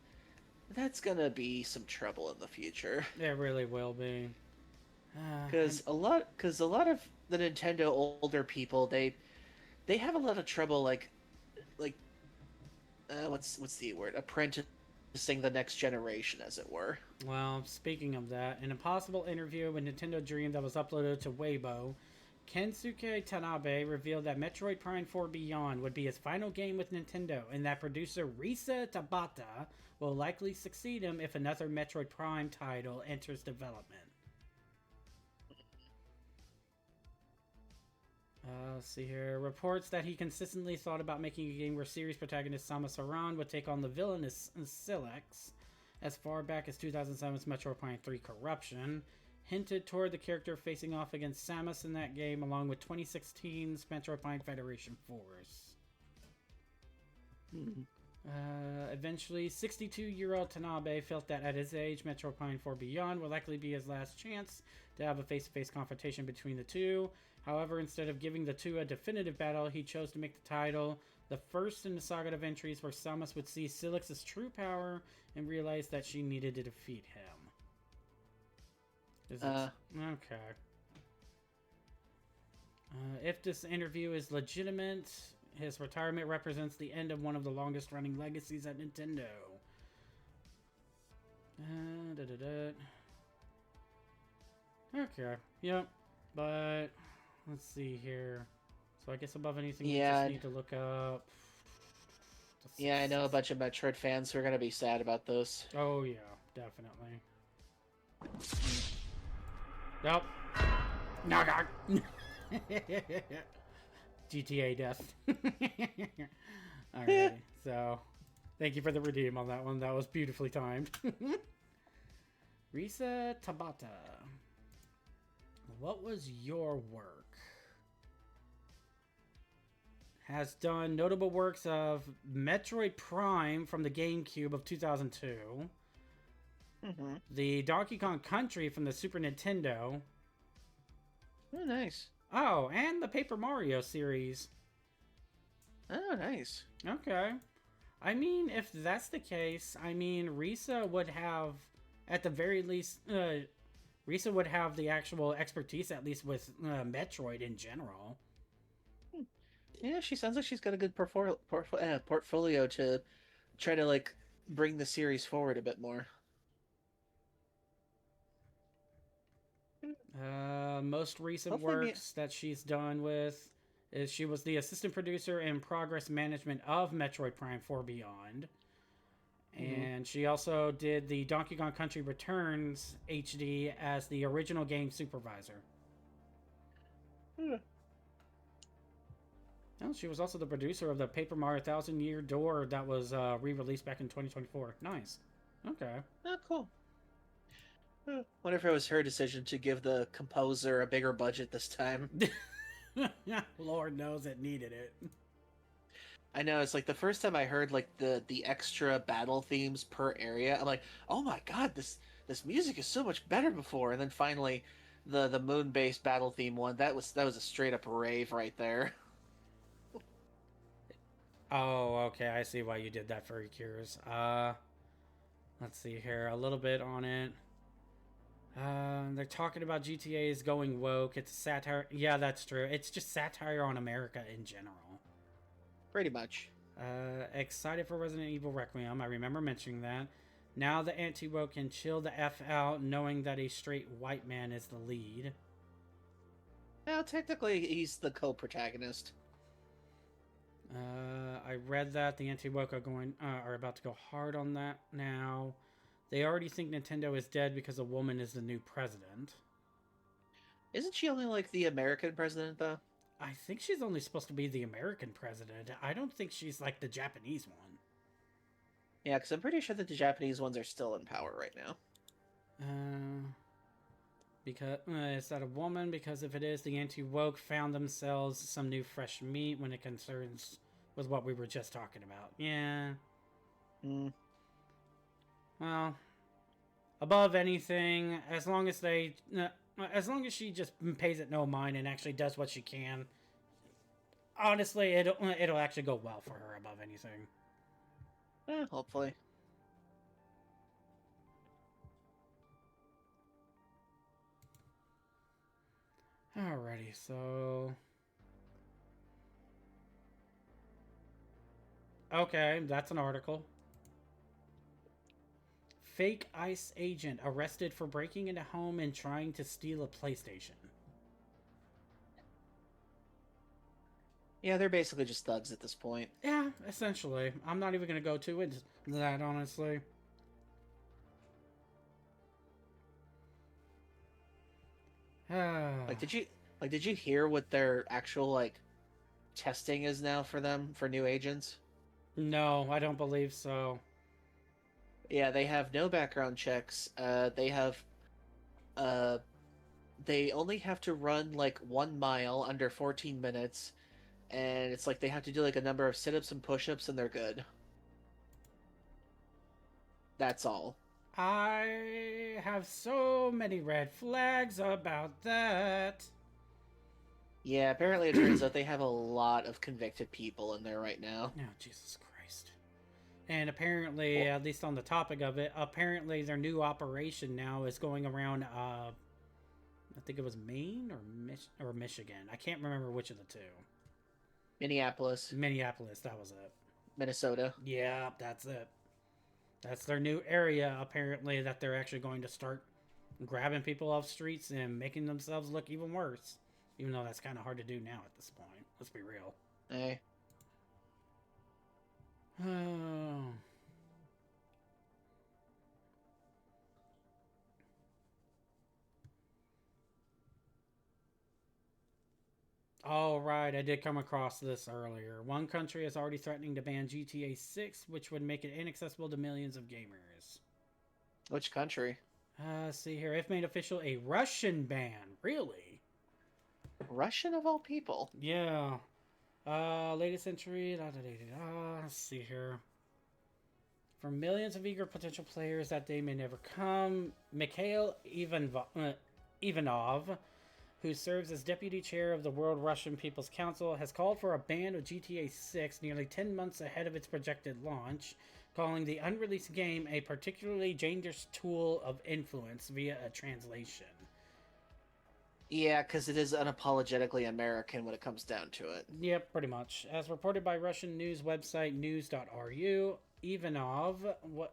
that's gonna be some trouble in the future. It really will be. Because a lot of the Nintendo older people, they have a lot of trouble like what's the word, apprenticing the next generation, as it were. Well, speaking of that, in a possible interview with Nintendo Dream that was uploaded to Weibo, Kensuke Tanabe revealed that Metroid Prime 4 Beyond would be his final game with Nintendo, and that producer Risa Tabata will likely succeed him if another Metroid Prime title enters development. Let's see here. Reports that he consistently thought about making a game where series protagonist Samus Aran would take on the villainous Silex as far back as 2007's Metroid Prime 3 Corruption hinted toward the character facing off against Samus in that game, along with 2016's Metroid Prime Federation Force. Eventually, 62-year-old Tanabe felt that at his age, Metroid Prime 4 Beyond would likely be his last chance to have a face-to-face confrontation between the two. However, instead of giving the two a definitive battle, he chose to make the title the first in the saga of entries where Samus would see Silix's true power and realize that she needed to defeat him. Okay. If this interview is legitimate, his retirement represents the end of one of the longest running legacies at Nintendo. Okay, yep, but let's see here. So I guess above anything, we just need to look up. Yeah, I know a bunch of Metroid fans who are going to be sad about this. Oh, yeah, definitely. Nope. No. GTA death. Alright, so thank you for the redeem on that one. That was beautifully timed. Risa Tabata, what was your work? Has done notable works of Metroid Prime from the GameCube of 2002, the Donkey Kong Country from the Super Nintendo. Oh, nice. Oh, and the Paper Mario series. Oh, nice. Okay. I mean, if that's the case, I mean, Risa would have, at the very least, Risa would have the actual expertise, at least with Metroid in general. Yeah, she sounds like she's got a good portfolio to try to, like, bring the series forward a bit more. Most recent works that she's done with is she was the assistant producer and progress management of Metroid Prime 4 Beyond. And she also did the Donkey Kong Country Returns HD as the original game supervisor. Oh, she was also the producer of the Paper Mario 1000 Year Door that was re-released back in 2024. Nice. Okay. Oh, cool. Wonder if it was her decision to give the composer a bigger budget this time. Lord knows it needed it. I know, it's like the first time I heard like the extra battle themes per area, I'm like, oh my god, this music is so much better before. And then finally, the moon-based battle theme one, that was a straight up rave right there. Oh, okay, I see why you did that for Cures. Let's see here, a little bit on it. They're talking about GTA is going woke. It's satire. Yeah, that's true. It's just satire on America in general. Pretty much. Excited for Resident Evil Requiem. I remember mentioning that. Now the anti-woke can chill the F out knowing that a straight white man is the lead. Well, technically, he's the co-protagonist. I read that the anti-woke are about to go hard on that now. They already think Nintendo is dead because a woman is the new president. Isn't she only like the American president, though? I think she's only supposed to be the American president. I don't think she's like the Japanese one. Yeah, because I'm pretty sure that the Japanese ones are still in power right now. Because is that a woman? Because if it is, the anti-woke found themselves some new fresh meat when it concerns with what we were just talking about. Yeah. Well, above anything, as long as she just pays it no mind and actually does what she can, honestly, it'll actually go well for her above anything. Hopefully. Alrighty, so... Okay, that's an article. Fake ICE agent arrested for breaking into home and trying to steal a PlayStation. Yeah, they're basically just thugs at this point. Yeah, essentially. I'm not even going to go to it that, honestly. Did you hear what their actual testing is now for them for new agents? No, I don't believe so. Yeah, they have no background checks. They only have to run 1 mile under 14 minutes, and it's they have to do a number of sit-ups and push-ups, and they're good. That's all. I have so many red flags about that. Yeah, apparently it turns out they have a lot of convicted people in there right now. Oh, Jesus Christ. And apparently, at least on the topic of it, apparently their new operation now is going around, I think it was Maine or Michigan. I can't remember which of the two. Minneapolis, that was it. Minnesota. Yeah, that's it. That's their new area, apparently, that they're actually going to start grabbing people off streets and making themselves look even worse. Even though that's kind of hard to do now at this point. Let's be real. Hey. Oh. All right, I did come across this earlier. One country is already threatening to ban GTA 6, which would make it inaccessible to millions of gamers. Which country? See here. If made official, a Russian ban. Really? Russian of all people. Yeah. Latest entry. Let's see here. For millions of eager potential players, that day may never come. Mikhail Ivanov, who serves as deputy chair of the World Russian People's Council, has called for a ban of GTA 6 nearly 10 months ahead of its projected launch, calling the unreleased game a particularly dangerous tool of influence via a translation. Yeah, because it is unapologetically American when it comes down to it. Yep, pretty much. As reported by Russian news website news.ru, Ivanov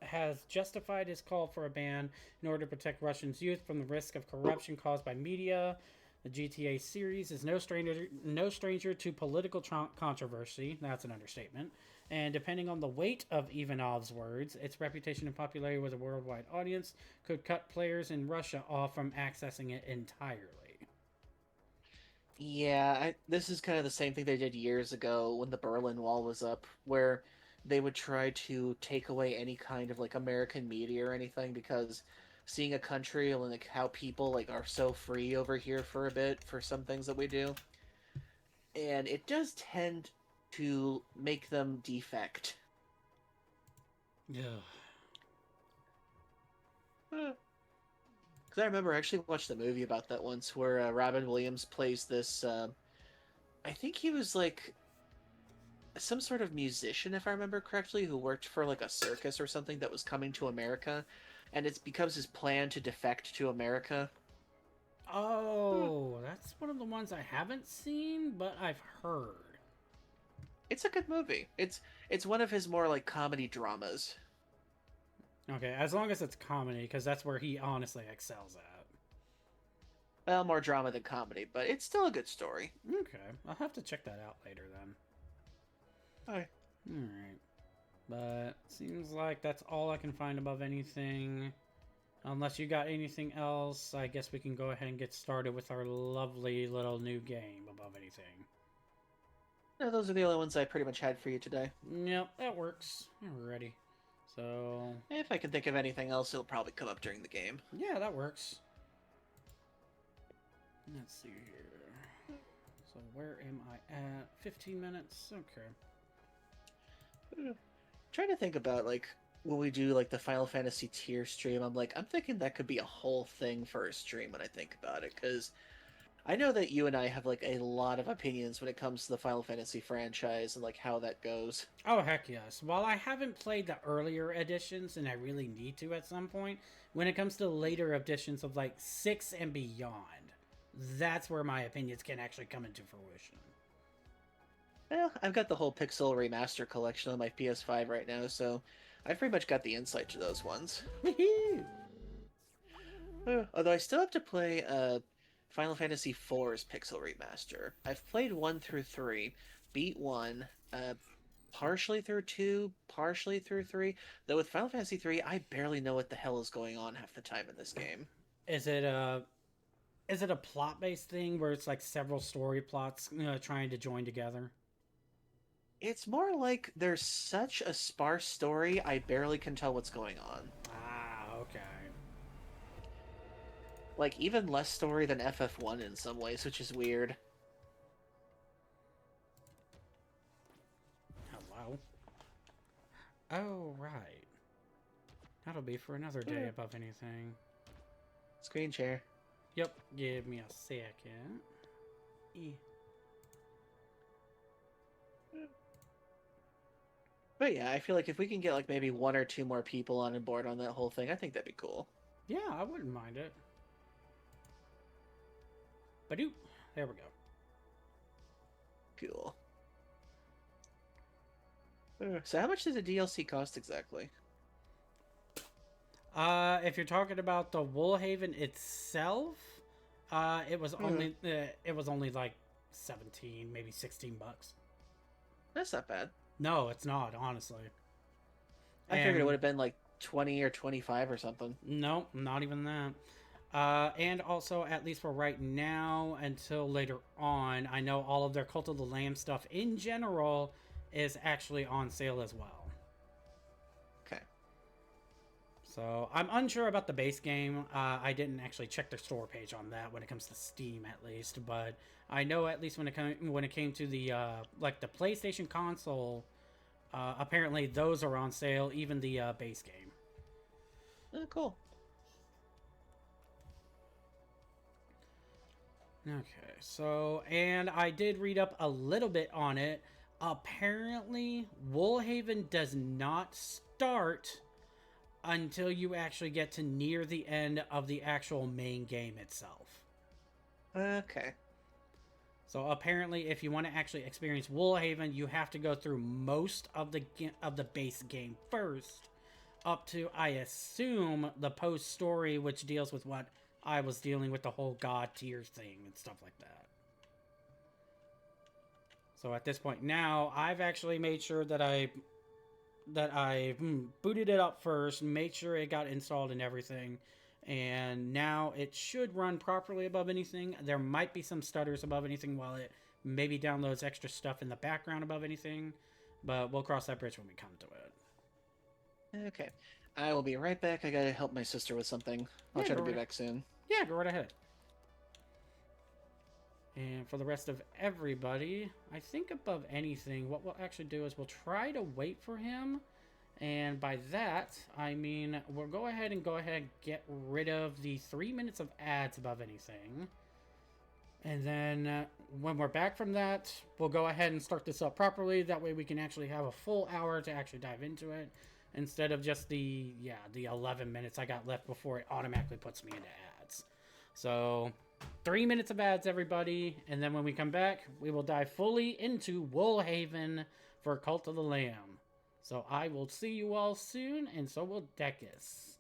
has justified his call for a ban in order to protect Russians' youth from the risk of corruption caused by media. The GTA series is no stranger to political controversy. That's an understatement. And depending on the weight of Ivanov's words, its reputation and popularity with a worldwide audience could cut players in Russia off from accessing it entirely. Yeah, this is kind of the same thing they did years ago when the Berlin Wall was up, where they would try to take away any kind of American media or anything, because seeing a country and how people are so free over here for a bit for some things that we do, and it does tend to make them defect. Yeah. Because I remember I actually watched a movie about that once, where Robin Williams plays this. I think he was some sort of musician, if I remember correctly, who worked for a circus or something that was coming to America, and it becomes his plan to defect to America. Oh, that's one of the ones I haven't seen, but I've heard. It's a good movie. It's one of his more like comedy dramas. Okay, as long as it's comedy, because that's where he honestly excels at. Well, more drama than comedy, but it's still a good story. Okay, I'll have to check that out later then. Okay. Alright. But seems like that's all I can find above anything. Unless you got anything else, I guess we can go ahead and get started with our lovely little new game above anything. No, those are the only ones I pretty much had for you today. Yep, that works. Alrighty. So, If I can think of anything else, it'll probably come up during the game. yeah, that works. Let's see here. So where am I at? 15 minutes? Okay. Trying to think about, like, when we do, like, the Final Fantasy tier stream, I'm thinking that could be a whole thing for a stream when I think about it, because I know that you and I have, like, a lot of opinions when it comes to the Final Fantasy franchise and, like, how that goes. Oh, heck yes. While I haven't played the earlier editions, and I really need to at some point, when it comes to later editions of, like, 6 and beyond, that's where my opinions can actually come into fruition. Well, I've got the whole Pixel Remaster collection on my PS5 right now, so I've pretty much got the insight to those ones. Although I still have to play Final Fantasy IV's Pixel Remaster. I've played 1 through 3, beat 1, partially through 2, partially through 3. Though with Final Fantasy 3, I barely know what the hell is going on half the time in this game. Is it a plot-based thing where it's like several story plots trying to join together? It's more like there's such a sparse story, I barely can tell what's going on. Ah, okay. Like, even less story than FF1 in some ways, which is weird. Hello? Oh, right. That'll be for another day above anything. Screen share. Yep, give me a second. But yeah, I feel like if we can get like maybe 1 or 2 more people on board on that whole thing, I think that'd be cool. Yeah, I wouldn't mind it. Badoo. There we go. Cool. So how much did the DLC cost exactly? If you're talking about the WOOLHAVEN itself, it was only like 17, maybe 16 bucks. That's not bad. No, it's not, honestly. I figured it would have been like 20 or 25 or something. No, not even that. And also, at least for right now, until later on, I know all of their Cult of the Lamb stuff in general is actually on sale as well. Okay. So, I'm unsure about the base game. I didn't actually check their store page on that when it comes to Steam, at least. But I know at least when it came to the like the PlayStation console, apparently those are on sale, even the base game. Oh, cool. Okay, so, and I did read up a little bit on it. Apparently, WOOLHAVEN does not start until you actually get to near the end of the actual main game itself. Okay. So apparently, if you want to actually experience WOOLHAVEN, you have to go through most of the base game first, up to, I assume, the post-story, which deals with what I was dealing with, the whole god tier thing and stuff like that. So at this point now, I've actually made sure that I booted it up first, made sure it got installed and everything, and now it should run properly above anything. There might be some stutters above anything while it maybe downloads extra stuff in the background above anything, but we'll cross that bridge when we come to it. Okay. I will be right back. I gotta help my sister with something. I'll Yeah, try to go be right- back soon. Yeah, go right ahead. And for the rest of everybody, I think above anything, what we'll actually do is we'll try to wait for him. And by that, I mean, we'll go ahead and get rid of the 3 minutes of ads above anything. And then when we're back from that, we'll go ahead and start this up properly. That way we can actually have a full hour to actually dive into it. Instead of just the 11 minutes I got left before it automatically puts me into ads. So, 3 minutes of ads, everybody. And then when we come back, we will dive fully into WOOLHAVEN for Cult of the Lamb. So I will see you all soon, and so will Decus.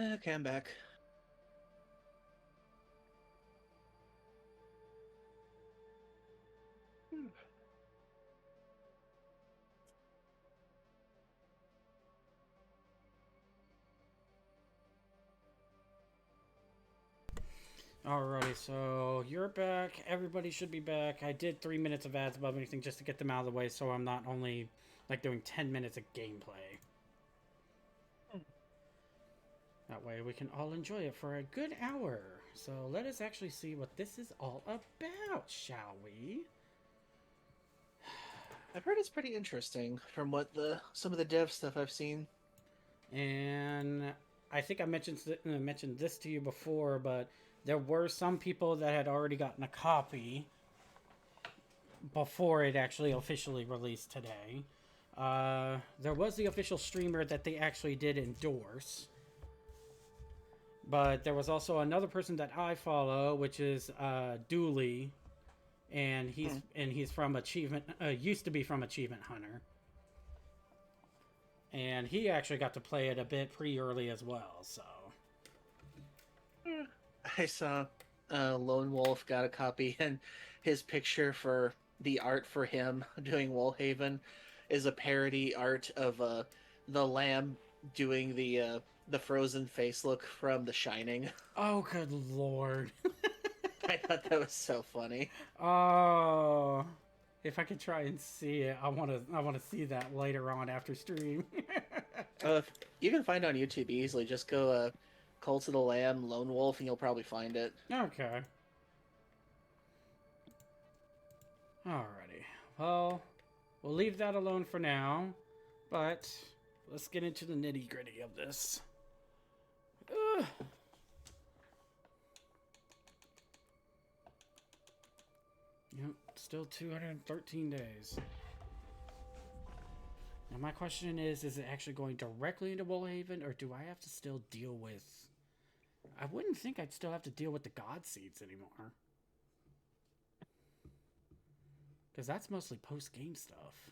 Okay, I'm back. Alrighty, so you're back. Everybody should be back. I did 3 minutes of ads above anything just to get them out of the way, so I'm not only like doing 10 minutes of gameplay. That way we can all enjoy it for a good hour. So let us actually see what this is all about, shall we? I've heard it's pretty interesting from what some of the dev stuff I've seen. And I think I mentioned this to you before, but there were some people that had already gotten a copy before it actually officially released today. There was the official streamer that they actually did endorse. But there was also another person that I follow, which is Dooley, and he's from Achievement, used to be from Achievement Hunter, and he actually got to play it a bit pretty early as well. So I saw Lone Wolf got a copy, and his picture for the art for him doing Woolhaven is a parody art of the lamb doing the frozen face look from The Shining. oh, good lord. I thought that was so funny. Oh, if I could try and see it, I want to see that later on after stream. You can find it on YouTube easily. Just go Cult of the Lamb, Lone Wolf, and you'll probably find it. Okay. Alrighty. Well, we'll leave that alone for now, but let's get into the nitty-gritty of this. Ugh. Yep, still 213 days. Now my question is it actually going directly into Woolhaven, or do I have to still deal with... I wouldn't think I'd still have to deal with the God Seeds anymore. Because that's mostly post-game stuff.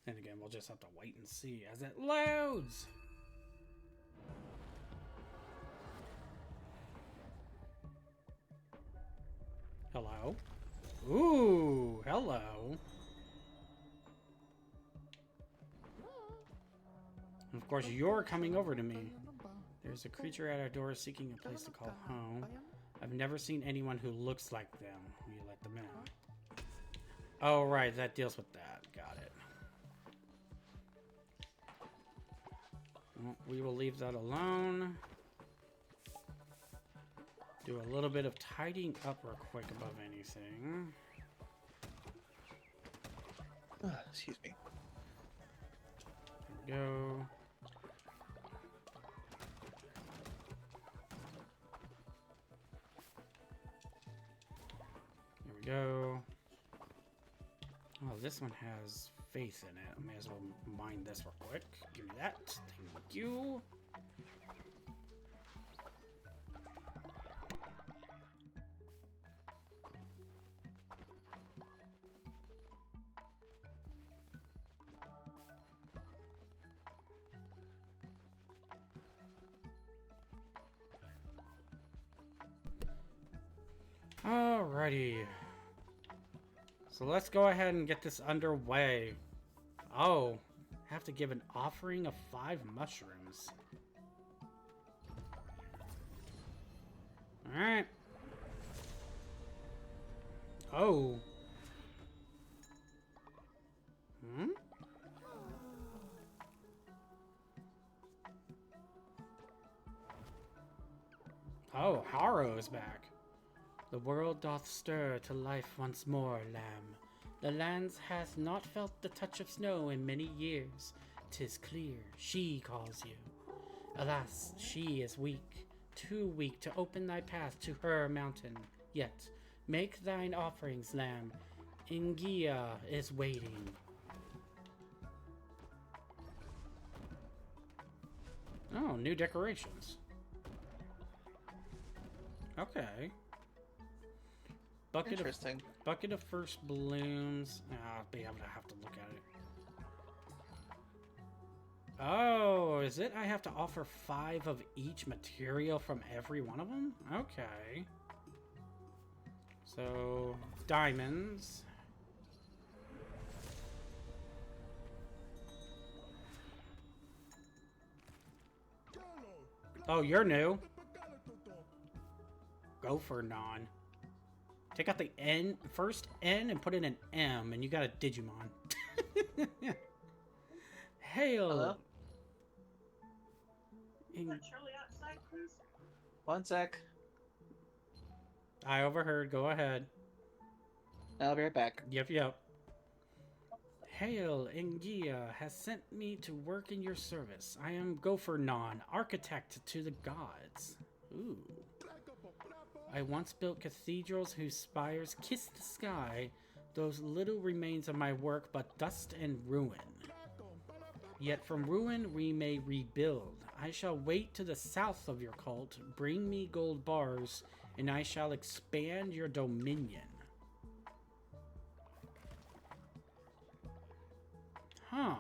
And again, we'll just have to wait and see as it loads. Hello? Ooh, hello. And of course, you're coming over to me. There's a creature at our door seeking a place to call home. I've never seen anyone who looks like them. Will you let them in? Oh, right, that deals with that. Got it. Well, we will leave that alone. Do a little bit of tidying up real quick above anything. Excuse me. There we go. There we go. Oh, this one has faith in it. I may as well mine this real quick. Give me that. Thank you. Alrighty. So let's go ahead and get this underway. Oh, have to give an offering of 5 mushrooms. Alright. Oh. Hmm? Oh, Haro is back. The world doth stir to life once more, lamb. The lands hath not felt the touch of snow in many years. 'Tis clear, she calls you. Alas, she is weak, too weak to open thy path to her mountain. Yet, make thine offerings, lamb. Ingia is waiting. Oh, new decorations. Okay. Interesting. Bucket of first blooms. I'll be able to have to look at it. Oh, is it? I have to offer 5 of each material from every one of them? Okay. So, diamonds. Oh, you're new. Go for non. Take out the N, first N, and put in an M, and you got a Digimon. Hail! Hello? Is that Charlie outside, please? One sec. I overheard. Go ahead. I'll be right back. Yep. Hail, Ingia has sent me to work in your service. I am Gophernon, architect to the gods. Ooh. I once built cathedrals whose spires kiss the sky. Those little remains of my work but dust and ruin. Yet from ruin we may rebuild. I shall wait to the south of your cult, bring me gold bars, and I shall expand your dominion. Huh.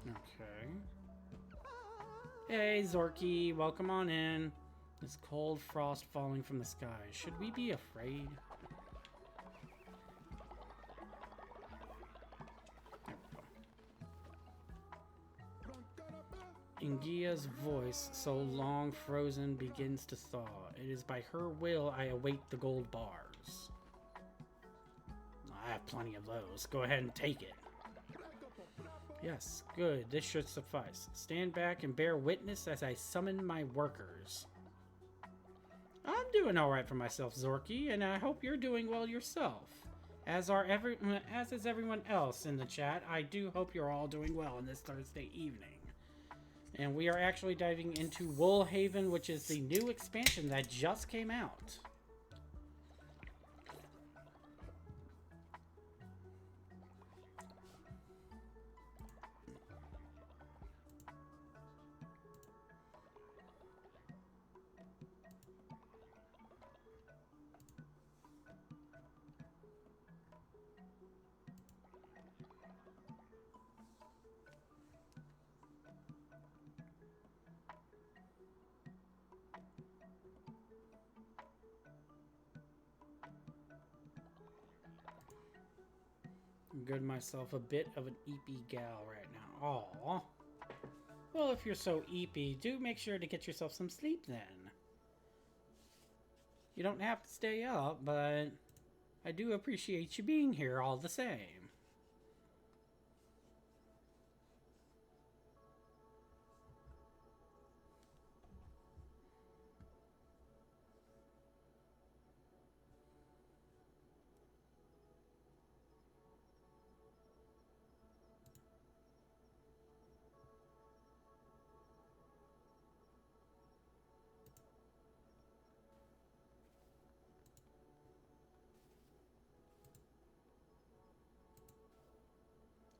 Okay. Hey, Zorky, welcome on in. This cold frost falling from the sky. Should we be afraid? Ingia's voice, so long frozen, begins to thaw. It is by her will I await the gold bars. I have plenty of those. Go ahead and take it. Yes, good. This should suffice. Stand back and bear witness as I summon my workers. I'm doing alright for myself, Zorky, and I hope you're doing well yourself. As is everyone else in the chat, I do hope you're all doing well on this Thursday evening. And we are actually diving into WOOLHAVEN, which is the new expansion that just came out. Good myself a bit of an eepy gal right now. Aw. Well, if you're so eepy, do make sure to get yourself some sleep then. You don't have to stay up, but I do appreciate you being here all the same.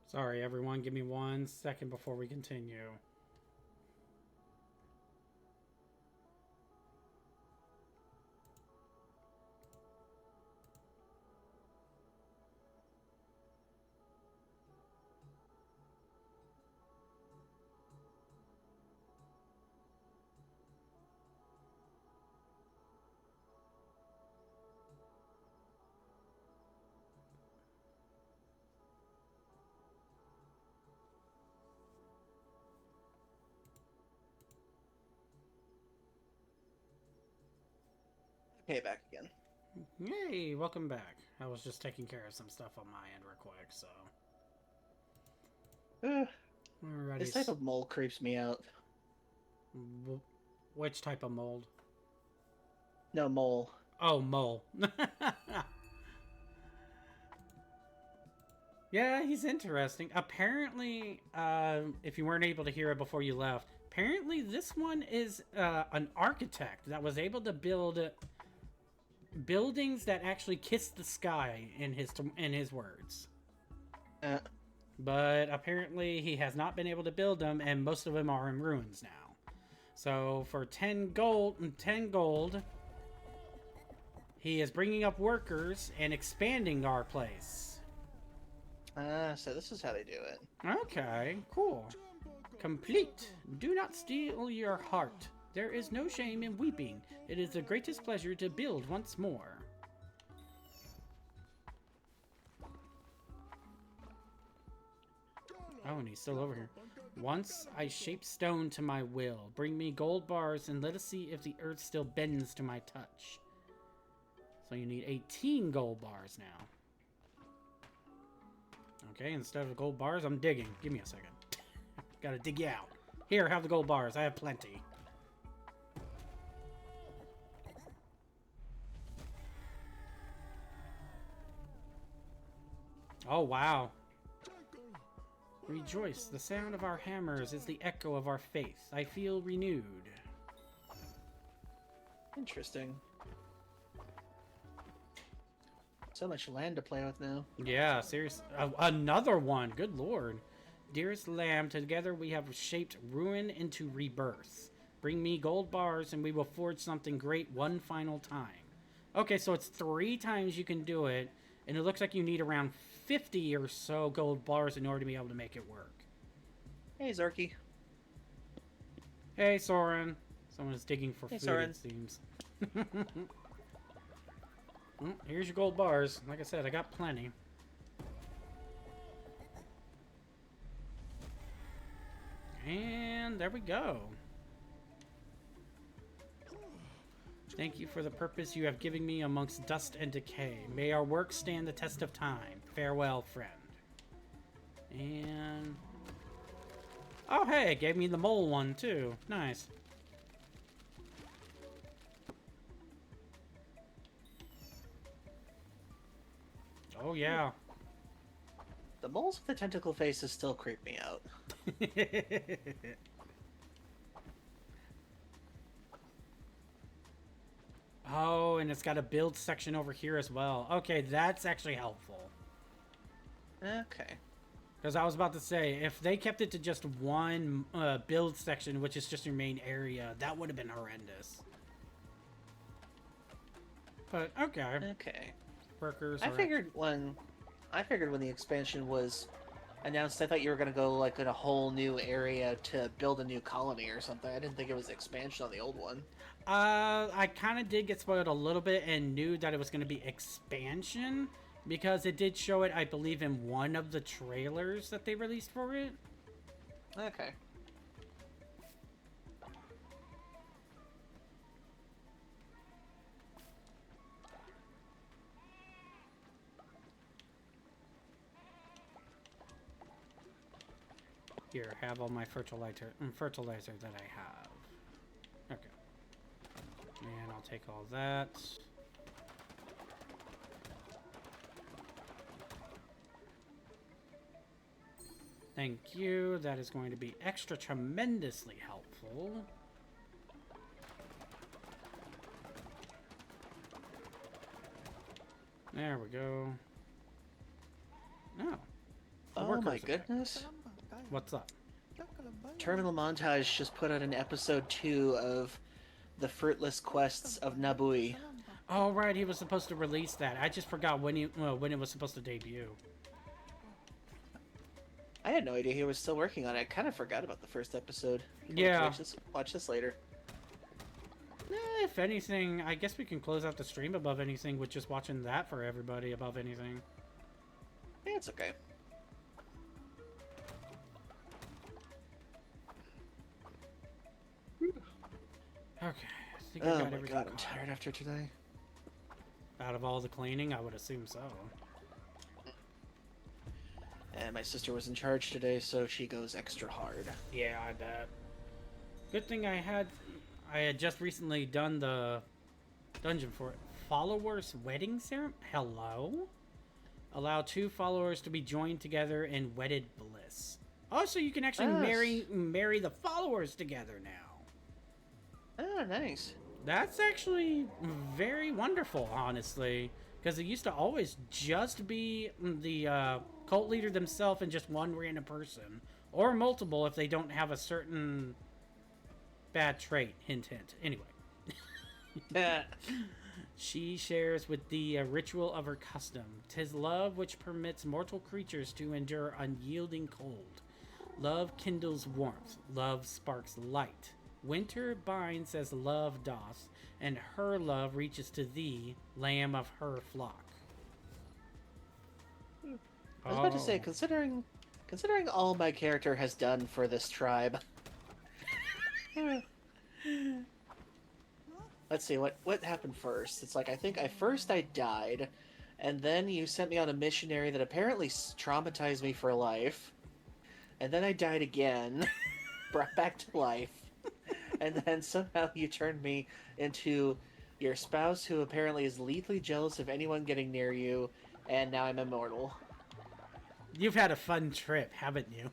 Sorry, everyone. Give me 1 second before we continue. Okay, back again. Yay, welcome back. I was just taking care of some stuff on my end real quick, so. Alrighty. This type of mole creeps me out. Which type of mold? No, mole. Oh, mole. Yeah, he's interesting. Apparently, if you weren't able to hear it before you left, apparently this one is an architect that was able to build buildings that actually kiss the sky, in his words. But apparently he has not been able to build them, and most of them are in ruins now. So for 10 gold, he is bringing up workers and expanding our place. So this is how they do it. Okay, cool. Complete. Do not steal your heart. There is no shame in weeping. It is the greatest pleasure to build once more. Oh, and he's still over here. Once I shape stone to my will. Bring me gold bars and let us see if the earth still bends to my touch. So you need 18 gold bars now. Okay, instead of gold bars, I'm digging. Give me a second. Gotta dig you out. Here, have the gold bars. I have plenty. Oh, wow. Rejoice. The sound of our hammers is the echo of our faith. I feel renewed. Interesting. So much land to play with now. Yeah, seriously. Another one. Good lord. Dearest Lamb, together we have shaped ruin into rebirth. Bring me gold bars and we will forge something great one final time. Okay, so it's 3 times you can do it, and it looks like you need around 50 or so gold bars in order to be able to make it work. Hey, Zorky. Hey, Soren. Someone is digging for Hey, food, Soren. it seems. Well, here's your gold bars. Like I said, I got plenty. And there we go. Thank you for the purpose you have given me amongst dust and decay. May our work stand the test of time. Farewell, friend. And... oh, hey, it gave me the mole one, too. Nice. Oh, yeah. The moles with the tentacle faces still creep me out. Oh, and it's got a build section over here as well. Okay, that's actually helpful. Okay. Because I was about to say, if they kept it to just one build section, which is just your main area, that would have been horrendous. But, okay. Okay. Workers I are- figured when the expansion was announced, I thought you were gonna go like in a whole new area to build a new colony or something. I didn't think it was expansion on the old one. I kind of did get spoiled a little bit and knew that it was going to be expansion because it did show it, I believe, in one of the trailers that they released for it. Okay. Here, have all my fertilizer that I have. Okay. And I'll take all that. Thank you. That is going to be extra tremendously helpful. There we go. Oh. The Oh workers my are there. goodness. What's up? Terminal Montage just put out an episode 2 of the Fruitless Quests of Nabui. Oh, right, he was supposed to release that. I just forgot when it was supposed to debut. I had no idea he was still working on it. I kind of forgot about the first episode. Yeah. Watch this later. If anything, I guess we can close out the stream above anything with just watching that for everybody above anything. Yeah, it's okay. Okay, I think I Oh got my everything god, I'm caught. tired after today. Out of all the cleaning, I would assume so. And my sister was in charge today, so she goes extra hard. Yeah, I bet. Good thing I had just recently done the dungeon for it. Followers wedding ceremony? Hello? Allow 2 followers to be joined together in wedded bliss. Oh, so you can actually marry the followers together now. Oh, nice. That's actually very wonderful, honestly. Because it used to always just be the cult leader themselves and just one random person. Or multiple if they don't have a certain bad trait. Hint, hint. Anyway. She shares with the ritual of her custom. 'Tis love which permits mortal creatures to endure unyielding cold. Love kindles warmth. Love sparks light. Winter binds as love doth, and her love reaches to thee, lamb of her flock. I was about to say, considering all my character has done for this tribe. Let's see what happened first. It's like I think I died, And then you sent me on a missionary that apparently traumatized me for life. And then I died again, brought back to life. And then somehow you turned me into your spouse who apparently is lethally jealous of anyone getting near you. And now I'm immortal. You've had a fun trip, haven't you?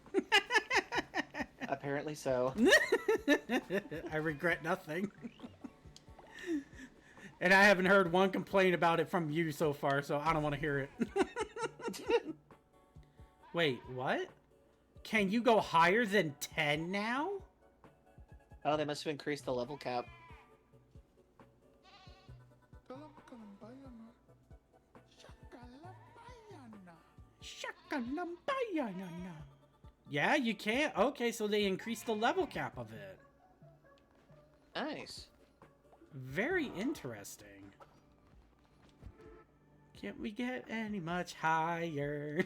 Apparently so. I regret nothing. And I haven't heard one complaint about it from you so far, so I don't want to hear it. Wait, what? Can you go higher than 10 now? Oh, they must have increased the level cap. Yeah, you can. Okay, so they increased the level cap of it. Nice. Very interesting. Can't we get any much higher?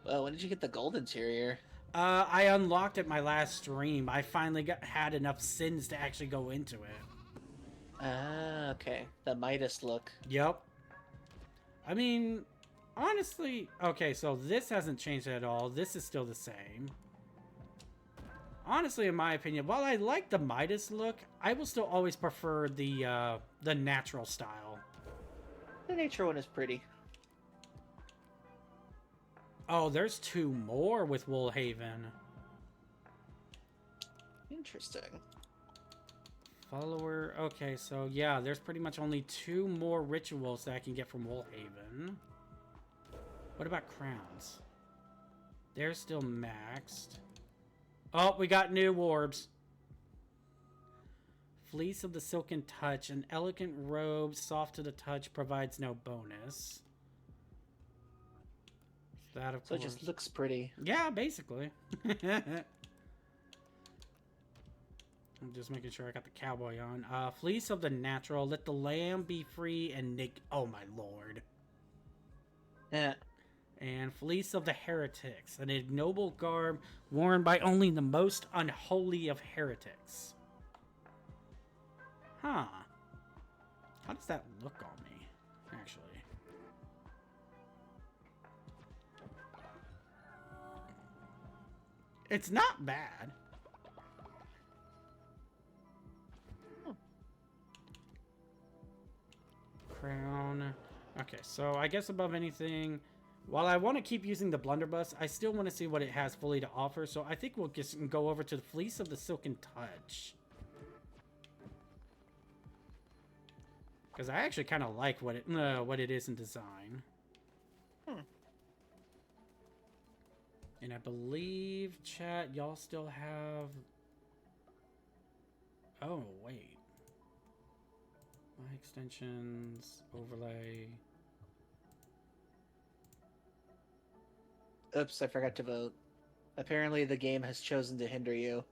Well, when did you get the gold interior? I unlocked it my last stream. I finally had enough sins to actually go into it. Ah, okay. The Midas look. Yep. I mean, honestly, okay, so this hasn't changed at all. This is still the same. Honestly, in my opinion, while I like the Midas look, I will still always prefer the natural style. The nature one is pretty. Oh, there's 2 more with Woolhaven. Interesting. Follower. Okay, so yeah, there's pretty much only 2 more rituals that I can get from Woolhaven. What about crowns? They're still maxed. Oh, we got new orbs. Fleece of the Silken Touch. An elegant robe, soft to the touch, provides no bonus. That, of So course. it just looks pretty. Yeah, basically. I'm just making sure I got the cowboy on. Fleece of the Natural. Let the lamb be free and Nick. Oh, my lord. Yeah. And Fleece of the Heretics. An ignoble garb worn by only the most unholy of heretics. Huh. How does that look on me, actually? It's not bad. Crown. Okay, so I guess above anything, while I want to keep using the blunderbuss, I still want to see what it has fully to offer, so I think we'll just go over to the Fleece of the Silken Touch. Because I actually kind of like what it is in design. And I believe, chat, y'all still have... Oh, wait. My extensions, overlay... Oops, I forgot to vote. Apparently the game has chosen to hinder you.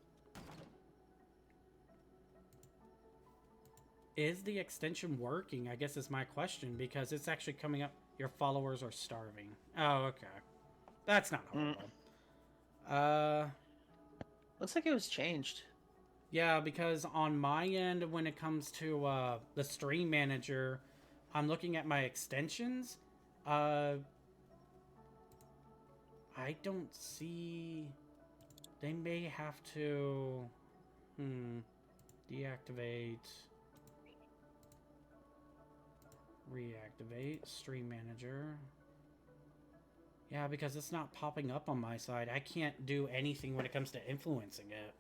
Is the extension working? I guess is my question, because it's actually coming up. Your followers are starving. Oh, okay. That's not horrible. Looks like it was changed. Yeah, because on my end, when it comes to the stream manager, I'm looking at my extensions. I don't see... They may have to... Deactivate... Reactivate stream manager. Yeah, because it's not popping up on my side. I can't do anything when it comes to influencing it.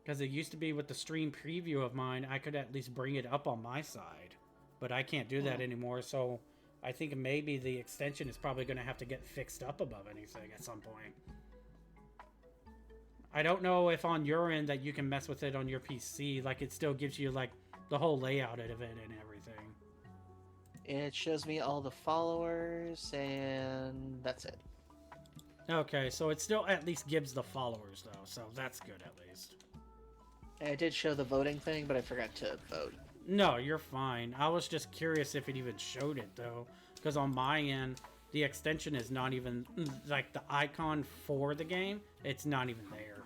Because it used to be with the stream preview of mine, I could at least bring it up on my side. But I can't do that anymore, so I think maybe the extension is probably going to have to get fixed up above anything at some point. I don't know if on your end that you can mess with it on your PC, like it still gives you like the whole layout of it and everything. It shows me all the followers, and that's it. Okay, so it still at least gives the followers, though, so that's good at least. I did show the voting thing, but I forgot to vote. No, you're fine. I was just curious if it even showed it, though, because on my end, the extension is not even, like, the icon for the game, it's not even there.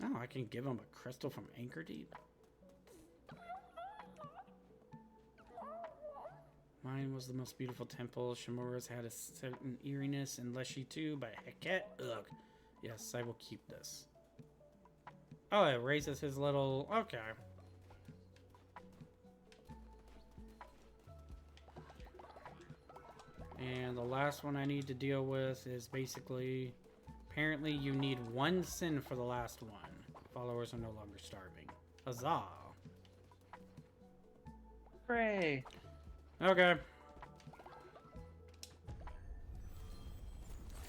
Oh, I can give him a crystal from Anchor Deep. Mine was the most beautiful temple. Shimura's had a certain eeriness, and Leshy too, but Heket, ugh. Yes, I will keep this. Oh, it raises his little... Okay. And the last one I need to deal with is basically... Apparently you need 1 sin for the last one. Followers are no longer starving. Huzzah! Hooray! Okay.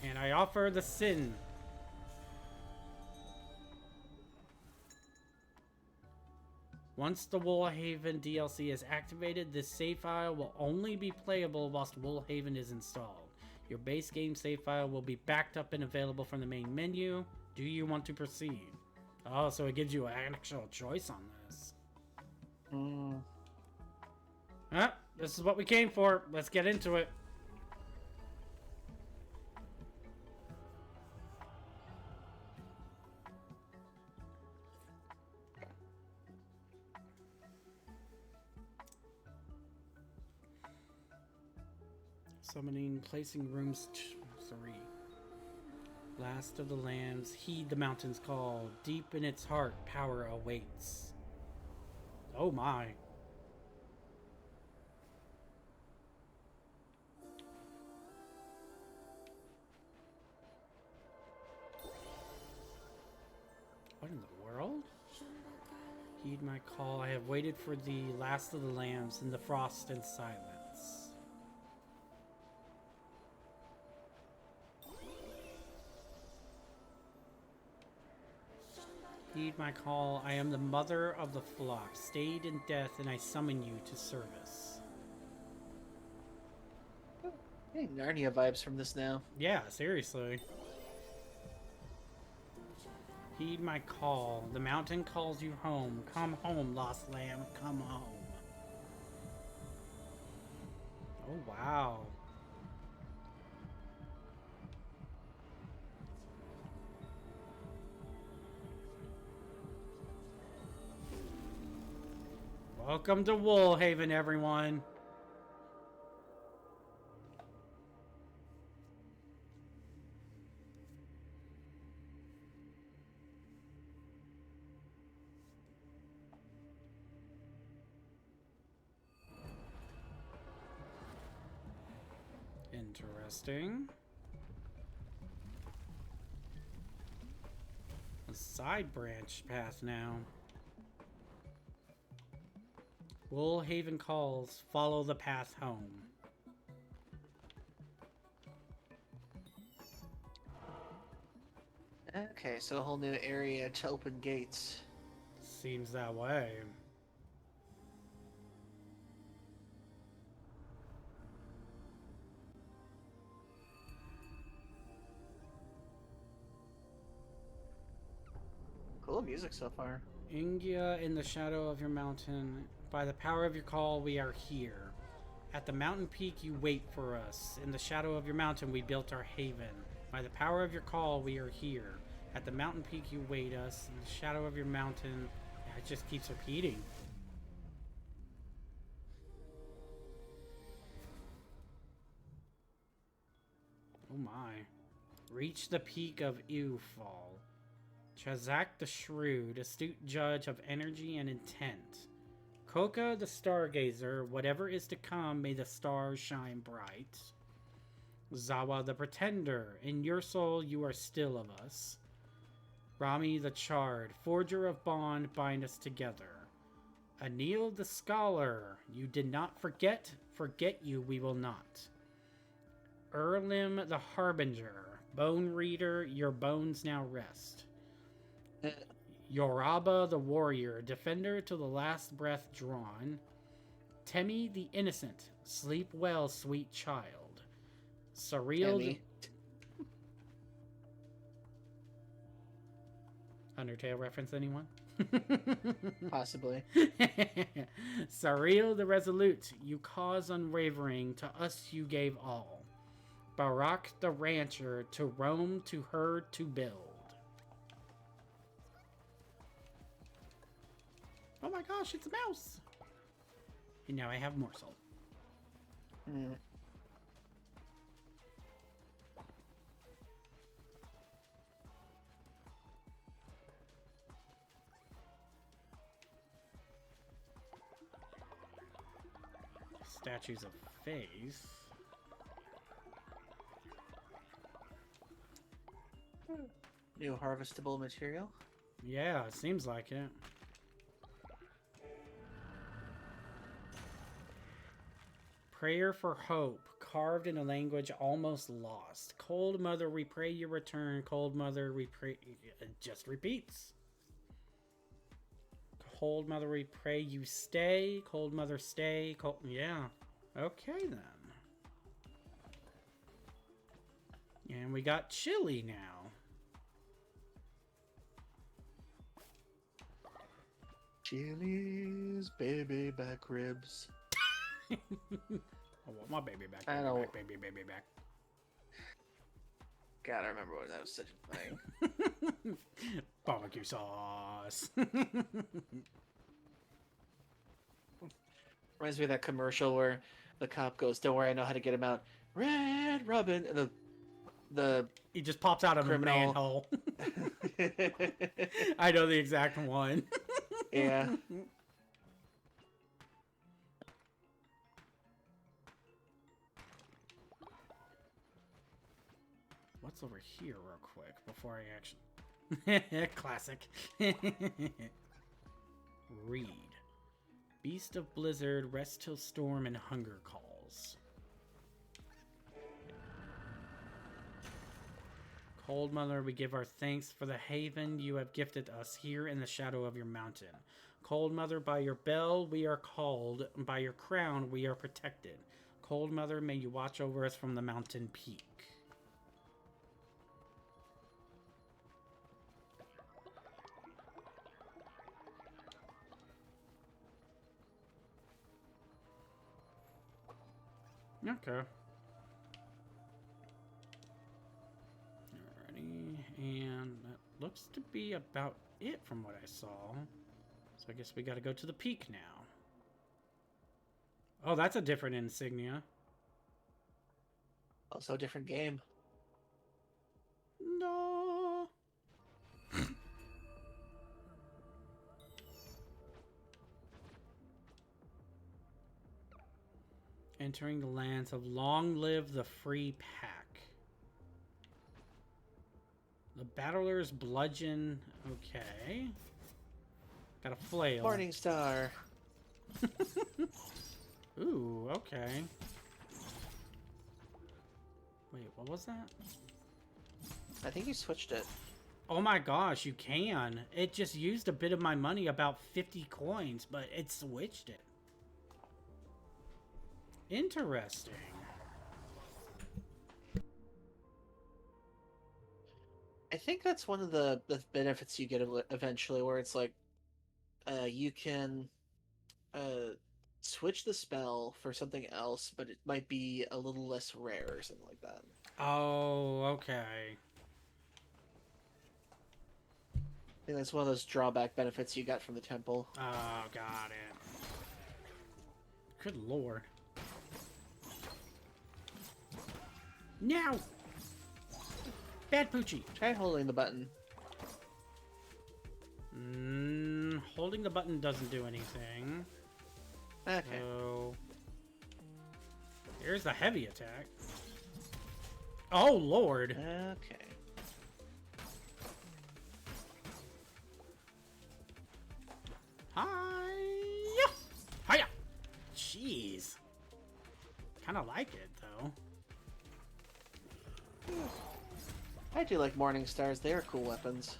And I offer the sin. Once the Woolhaven DLC is activated, this save file will only be playable whilst Woolhaven is installed. Your base game save file will be backed up and available from the main menu. Do you want to proceed? Oh, so it gives you an actual choice on this. Ah, this is what we came for. Let's get into it. Summoning, placing rooms 3. Last of the lands, heed the mountain's call. Deep in its heart, power awaits. Oh my. What in the world? Heed my call. I have waited for the last of the lambs in the frost and silence. Heed my call. I am the mother of the flock, stayed in death, and I summon you to service. Hey, Narnia vibes from this now. Yeah, seriously. Heed my call. The mountain calls you home. Come home, lost lamb. Come home. Oh, wow. Welcome to Woolhaven, everyone. Interesting. A side branch path now. Woolhaven calls, follow the path home. Okay, so a whole new area to open gates. Seems that way. Cool music so far. Ingia in the shadow of your mountain. By the power of your call, we are here. At the mountain peak, you wait for us. In the shadow of your mountain, we built our haven. By the power of your call, we are here. At the mountain peak, you wait us. In the shadow of your mountain, it just keeps repeating. Oh my. Reach the peak of Ewfall. Chazak the Shrewd, astute judge of energy and intent. Koka the Stargazer, whatever is to come, may the stars shine bright. Zawa the Pretender, in your soul you are still of us. Rami the Charred, forger of bond, bind us together. Anil the Scholar, you did not forget, forget you we will not. Erlim the Harbinger, bone reader, your bones now rest. Yoraba the Warrior, defender to the last breath drawn. Temi the Innocent, sleep well, sweet child. Surreal the... Undertale reference, anyone? Possibly. Surreal the Resolute, you cause unwavering, to us you gave all. Barak the Rancher, to roam, to herd, to build. Oh my gosh, it's a mouse! And now I have morsel. Hmm. Statues of face. New harvestable material. Yeah, it seems like it. Prayer for hope, carved in a language almost lost. Cold Mother, we pray you return. Cold Mother, we pray... It just repeats. Cold Mother, we pray you stay. Cold Mother, stay. Cold... Yeah. Okay, then. And we got chili now. Chili's baby back ribs. I want my baby back. I Baby know. back, baby back. God, I remember when that was such a thing. Barbecue sauce. Reminds me of that commercial where the cop goes, "Don't worry, I know how to get him out." Red Robin, and the He just pops out of a criminal. manhole. I know the exact one. Yeah. What's over here real quick before I actually... Classic. Read. Beast of Blizzard, Rest Till Storm, and Hunger Calls. Cold Mother, we give our thanks for the haven you have gifted us here in the shadow of your mountain. Cold Mother, by your bell we are called, by your crown we are protected. Cold Mother, may you watch over us from the mountain peak. Okay. Alrighty, and that looks to be about it from what I saw. So I guess we gotta go to the peak now. Oh, that's a different insignia. Also a different game. No. Entering the lands of Long Live the Free Pack. The Battler's Bludgeon. Okay. Got a flail. Morning Star. Ooh, okay. Wait, what was that? I think you switched it. Oh my gosh, you can. It just used a bit of my money, about 50 coins, but it switched it. Interesting. I think that's one of the benefits you get eventually, where it's like, you can switch the spell for something else, but it might be a little less rare or something like that. Oh, okay. I think that's one of those drawback benefits you got from the temple. Oh, got it. Good lord. Now! Bad Poochie! Try holding the button. Holding the button doesn't do anything. Okay. So... here's the heavy attack. Oh, lord! Okay. Hiya! Hiya! Jeez. Kinda like it, though. I do like Morning Stars. They are cool weapons.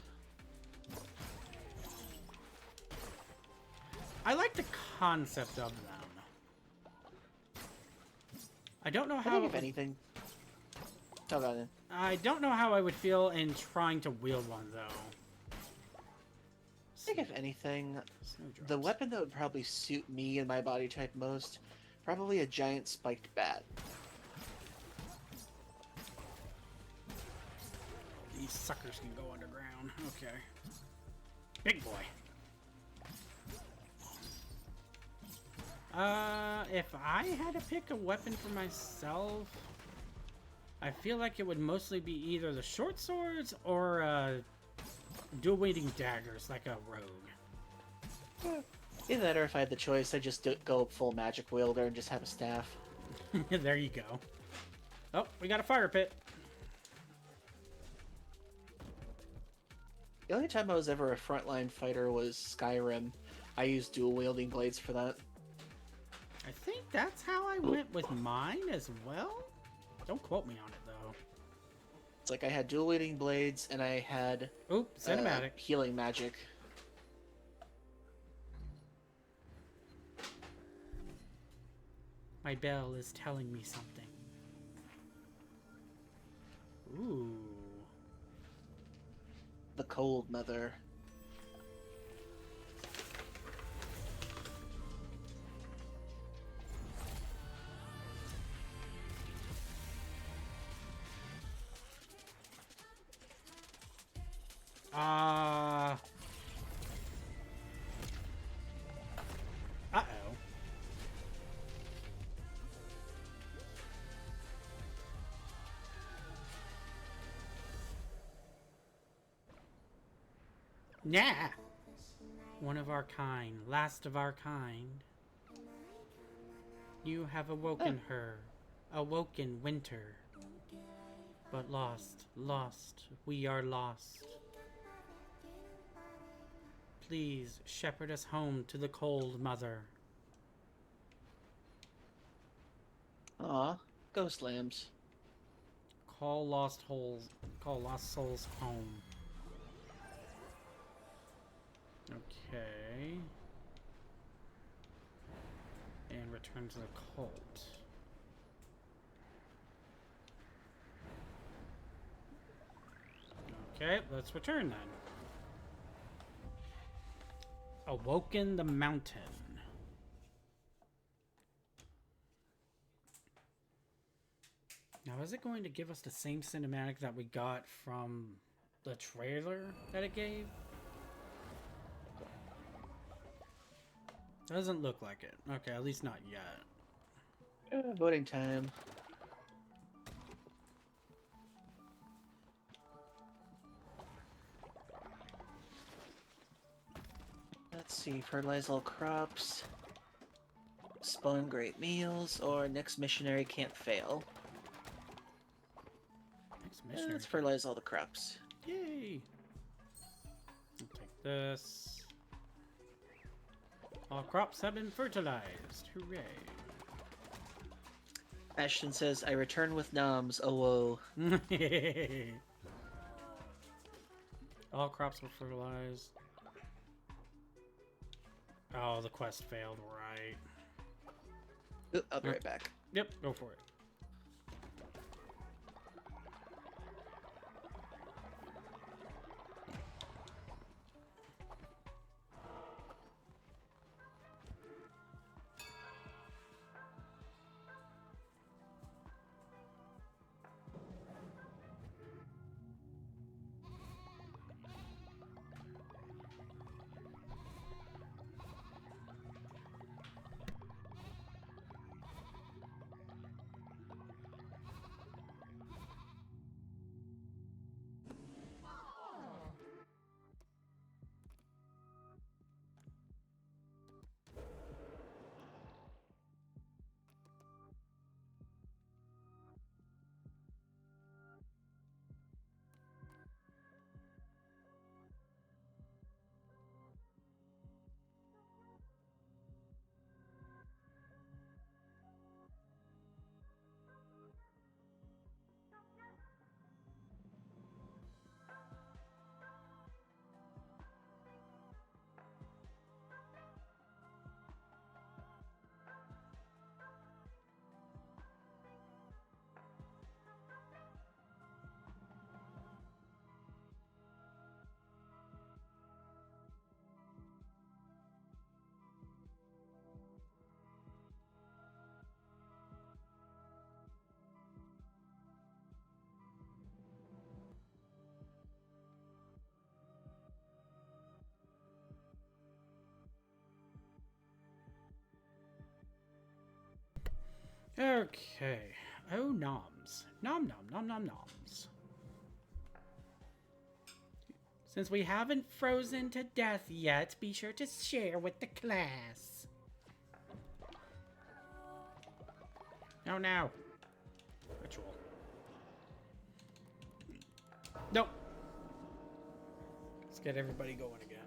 I like the concept of them. I don't know I how... think if anything... Oh, got it. I don't know how I would feel in trying to wield one, though. I think if anything, Snowdrops. the weapon that would probably suit me and my body type most, probably a giant spiked bat. These suckers can go underground. Okay. Big boy. If I had to pick a weapon for myself, I feel like it would mostly be either the short swords or dual-wielding daggers, like a rogue. Either that or if I had the choice, I'd just go full magic wielder and just have a staff. There you go. Oh, we got a fire pit. The only time I was ever a frontline fighter was Skyrim. I used dual-wielding blades for that. I think that's how I went with mine as well. Don't quote me on it, though. It's like I had dual-wielding blades and I had... Oop, cinematic. Healing magic. My bell is telling me something. Ooh. The Cold Mother. Uh-oh. Nah! One of our kind, last of our kind. You have awoken her, awoken winter. But lost, lost, we are lost. Please shepherd us home to the Cold Mother. Aw, ghost lambs. Call lost souls home. Okay. And return to the cult. Okay, let's return then. Awoken the Mountain. Now, is it going to give us the same cinematic that we got from the trailer that it gave? Doesn't look like it. Okay, at least not yet. Voting time. Let's see, fertilize all crops, spawn great meals, or next missionary can't fail. Next missionary. Let's fertilize all the crops. Yay! I'll take this. All crops have been fertilized. Hooray. Ashton says, I return with noms, oh whoa. All crops were fertilized. Oh, the quest failed, right. Oop, I'll be right back. Yep, go for it. Okay. Oh, noms. Nom nom nom nom noms. Since we haven't frozen to death yet, be sure to share with the class. No, now. Ritual. Nope. Let's get everybody going again.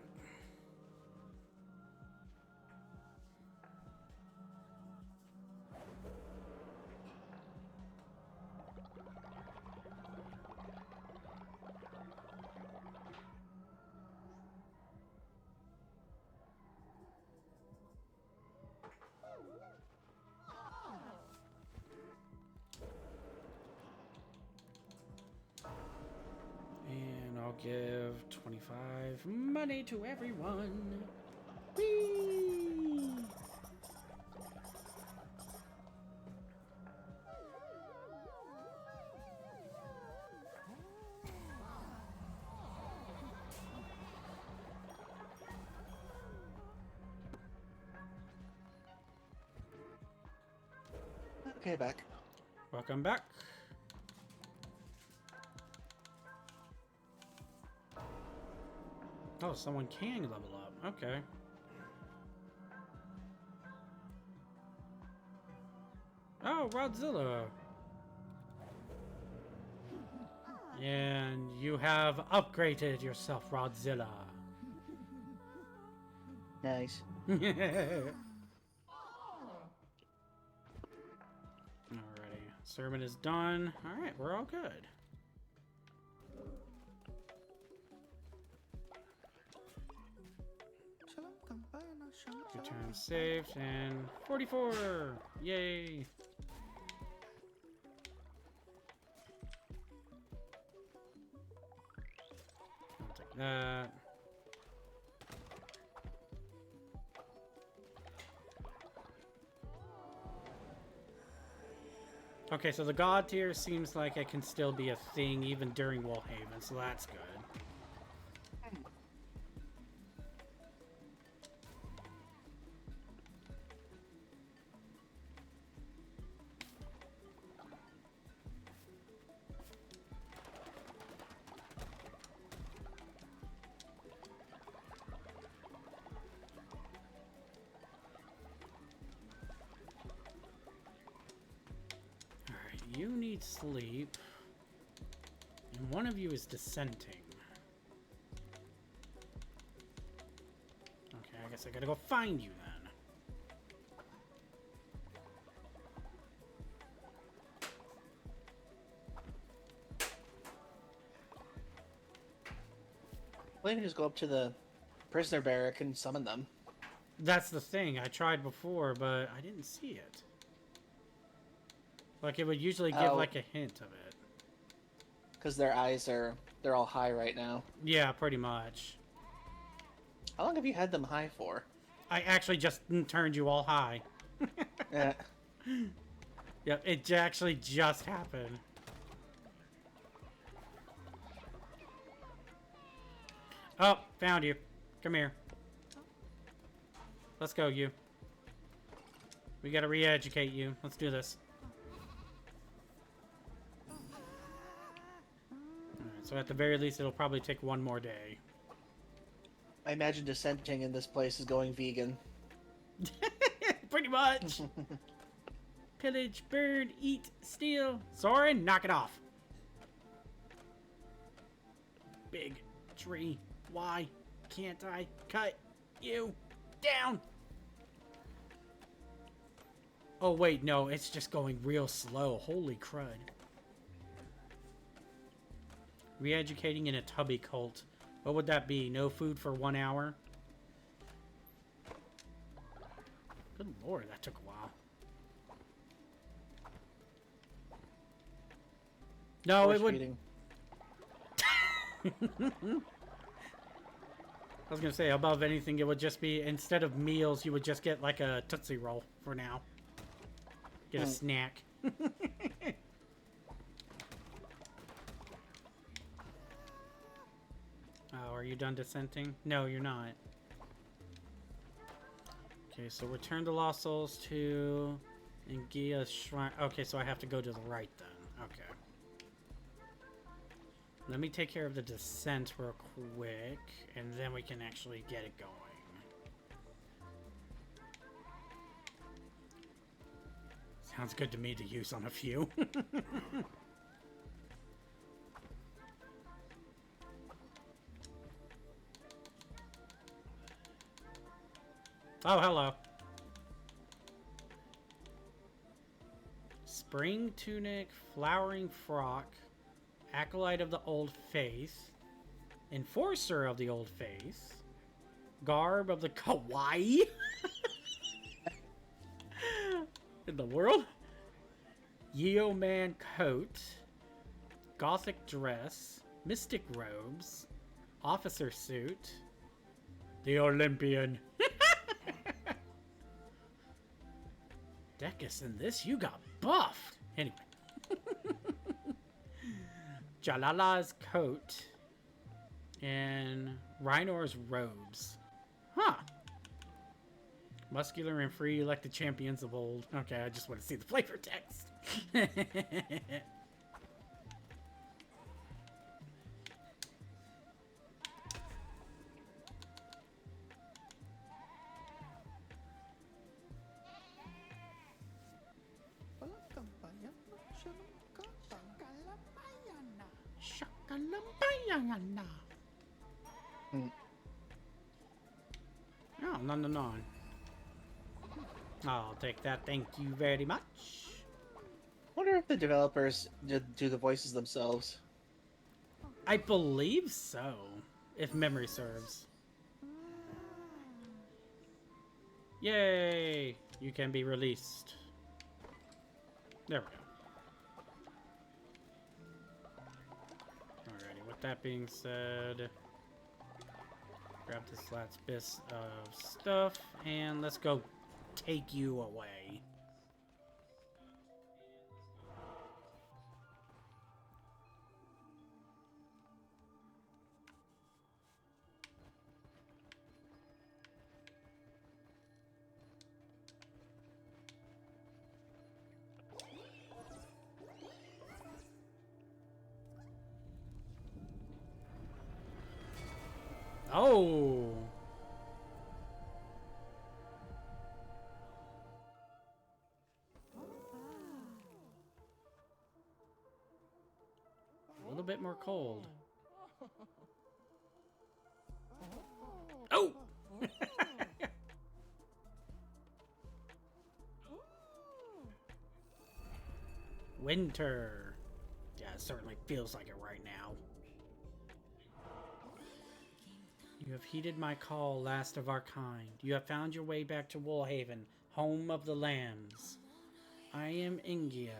And I'll give 25 money to everyone. Whee! Okay, back. Welcome back. Oh, someone can level up. Okay. Oh, Rodzilla. And you have upgraded yourself, Rodzilla. Nice. Alrighty. Sermon is done. Alright, we're all good. Return saved and 44. Yay. I'll take that. Okay, so the god tier seems like it can still be a thing even during Woolhaven, so that's good. You need sleep, and one of you is dissenting. Okay, I guess I gotta go find you then. Well, you can just go up to the prisoner barrack and summon them. That's the thing. I tried before, but I didn't see it. Like, it would usually give, like, a hint of it. Because their eyes they're all high right now. Yeah, pretty much. How long have you had them high for? I actually just turned you all high. Yeah. Yep, it actually just happened. Oh, found you. Come here. Let's go, you. We gotta re-educate you. Let's do this. Alright, so at the very least, it'll probably take one more day. I imagine dissenting in this place is going vegan. Pretty much. Pillage, burn, eat, steal. Soren, knock it off. Big tree. Why can't I cut you down? Oh, wait, no, it's just going real slow. Holy crud. Re-educating in a tubby cult. What would that be? No food for 1 hour? Good lord, that took a while. No, it would... I was gonna say, above anything, it would just be, instead of meals, you would just get like a Tootsie Roll for now. Get a snack. Oh, are you done dissenting? No, you're not. Okay, so return the lost souls to And Gia Shrine. Okay, so I have to go to the right then. Okay. Let me take care of the descent real quick, and then we can actually get it going. Sounds good to me to use on a few. Oh, hello. Spring tunic, flowering frock, acolyte of the old faith, enforcer of the old faith, garb of the kawaii in the world, Yeoman coat, gothic dress, mystic robes, officer suit, the Olympian. Decus, in this you got buffed. Anyway. Jalala's coat and Rhinor's robes. Huh. Muscular and free like the champions of old. Okay, I just want to see the flavor text. Oh, no. I'll take that. Thank you very much. Wonder if the developers do the voices themselves. I believe so, if memory serves. Yay! You can be released. There we go. Alrighty, with that being said, grab this last bit of stuff, and let's go take you away. Oh! A little bit more cold. Oh! Winter. Yeah, it certainly feels like it right now. You have heeded my call, last of our kind. You have found your way back to Woolhaven, home of the lambs. I am Ingia.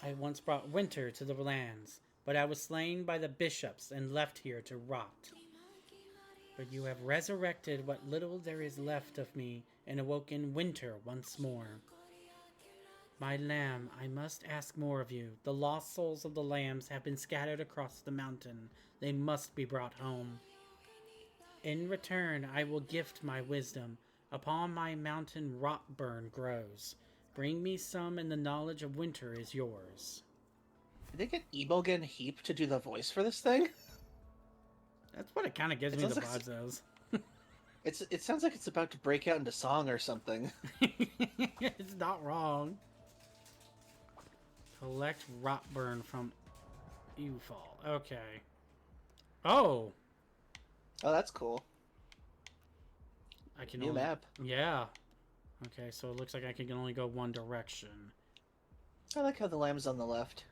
I once brought winter to the lands, but I was slain by the bishops and left here to rot. But you have resurrected what little there is left of me and awoken winter once more. My lamb, I must ask more of you. The lost souls of the lambs have been scattered across the mountain. They must be brought home. In return, I will gift my wisdom. Upon my mountain rotburn grows. Bring me some, and the knowledge of winter is yours. Did they get Imogen Heap to do the voice for this thing? That's what it kind of gives me the vibes as. It sounds like it's about to break out into song or something. It's not wrong. Collect rotburn from Ufall. Okay. Oh! Oh, that's cool. I can New map. Yeah. Okay, so it looks like I can only go one direction. I like how the lamb's on the left.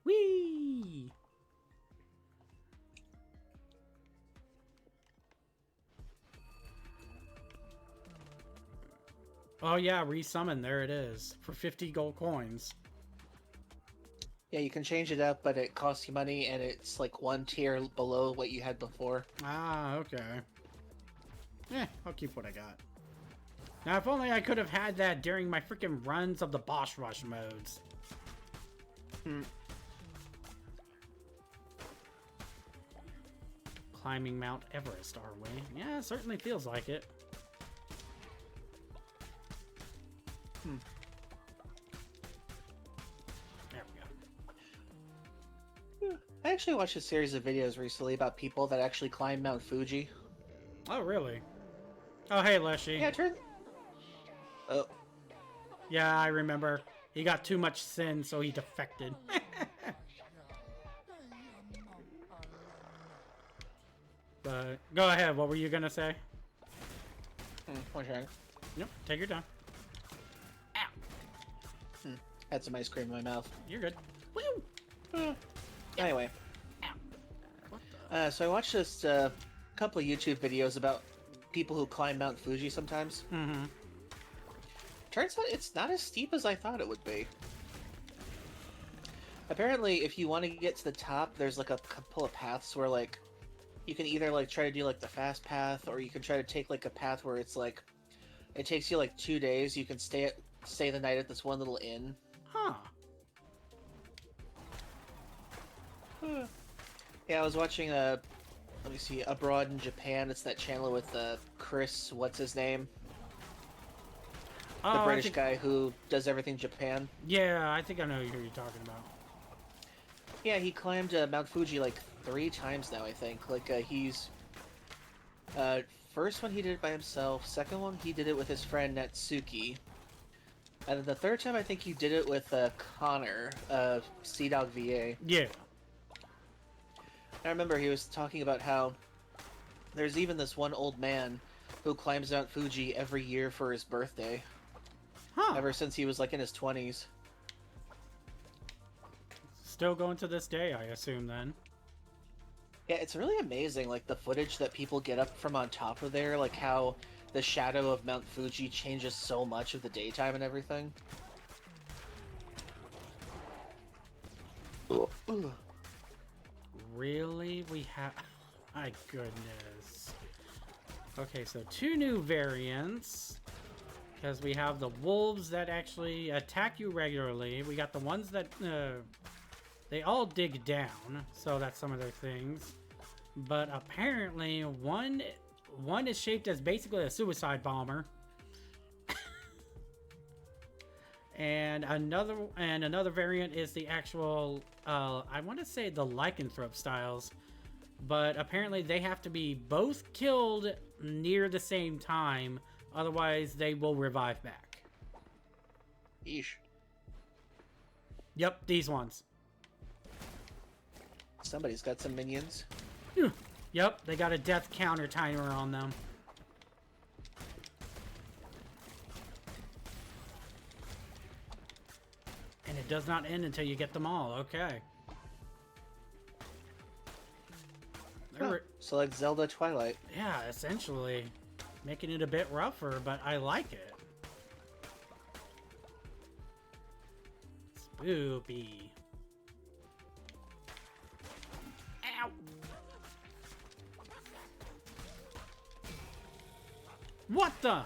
Whee! Oh yeah, resummon. There it is. For 50 gold coins. Yeah, you can change it up, but it costs you money, and it's like one tier below what you had before. Ah, okay. I'll keep what I got. Now, if only I could have had that during my freaking runs of the boss rush modes. Climbing Mount Everest, are we? Yeah, it certainly feels like it. There we go. I actually watched a series of videos recently about people that actually climb Mount Fuji. Oh, really? Oh, hey, Leshy. Yeah, Oh. Yeah, I remember. He got too much sin, so he defected. But go ahead. What were you gonna say? One second. Yep. Take your time. Ow. Had some ice cream in my mouth. You're good. Woo. Anyway. Ow. What the? So I watched this couple of YouTube videos about people who climb Mount Fuji sometimes. Mm-hmm. Turns out it's not as steep as I thought it would be. Apparently, if you want to get to the top, there's like a couple of paths where like you can either like try to do like the fast path, or you can try to take like a path where it's like it takes you like 2 days. You can stay the night at this one little inn. Huh. Yeah, I was watching let me see, Abroad in Japan. It's that channel with Chris, what's his name? The Oh, British guy who does everything Japan. Yeah, I think I know who you're talking about. Yeah, he climbed Mount Fuji like 3 times now, I think. Like, he's... first one he did it by himself, second one he did it with his friend Natsuki. And then the third time I think he did it with Connor, Sea Dog VA. Yeah. I remember he was talking about how there's even this one old man who climbs Mount Fuji every year for his birthday. Huh. Ever since he was like in his 20s. Still going to this day, I assume, then. Yeah, it's really amazing, like, the footage that people get up from on top of there, like how the shadow of Mount Fuji changes so much of the daytime and everything. Ooh. Really? We have... My goodness. Okay, so 2 new variants. Because we have the wolves that actually attack you regularly. We got the ones that... they all dig down, so that's some of their things. But apparently, one is shaped as basically a suicide bomber. And another variant is the actual, I want to say the lycanthrope styles, but apparently they have to be both killed near the same time, otherwise they will revive back. Eesh. Yep, these ones. Somebody's got some minions. Yep, they got a death counter timer on them. And it does not end until you get them all. Okay. So like Zelda Twilight. Yeah, essentially. Making it a bit rougher, but I like it. Spoopy. Ow! What the?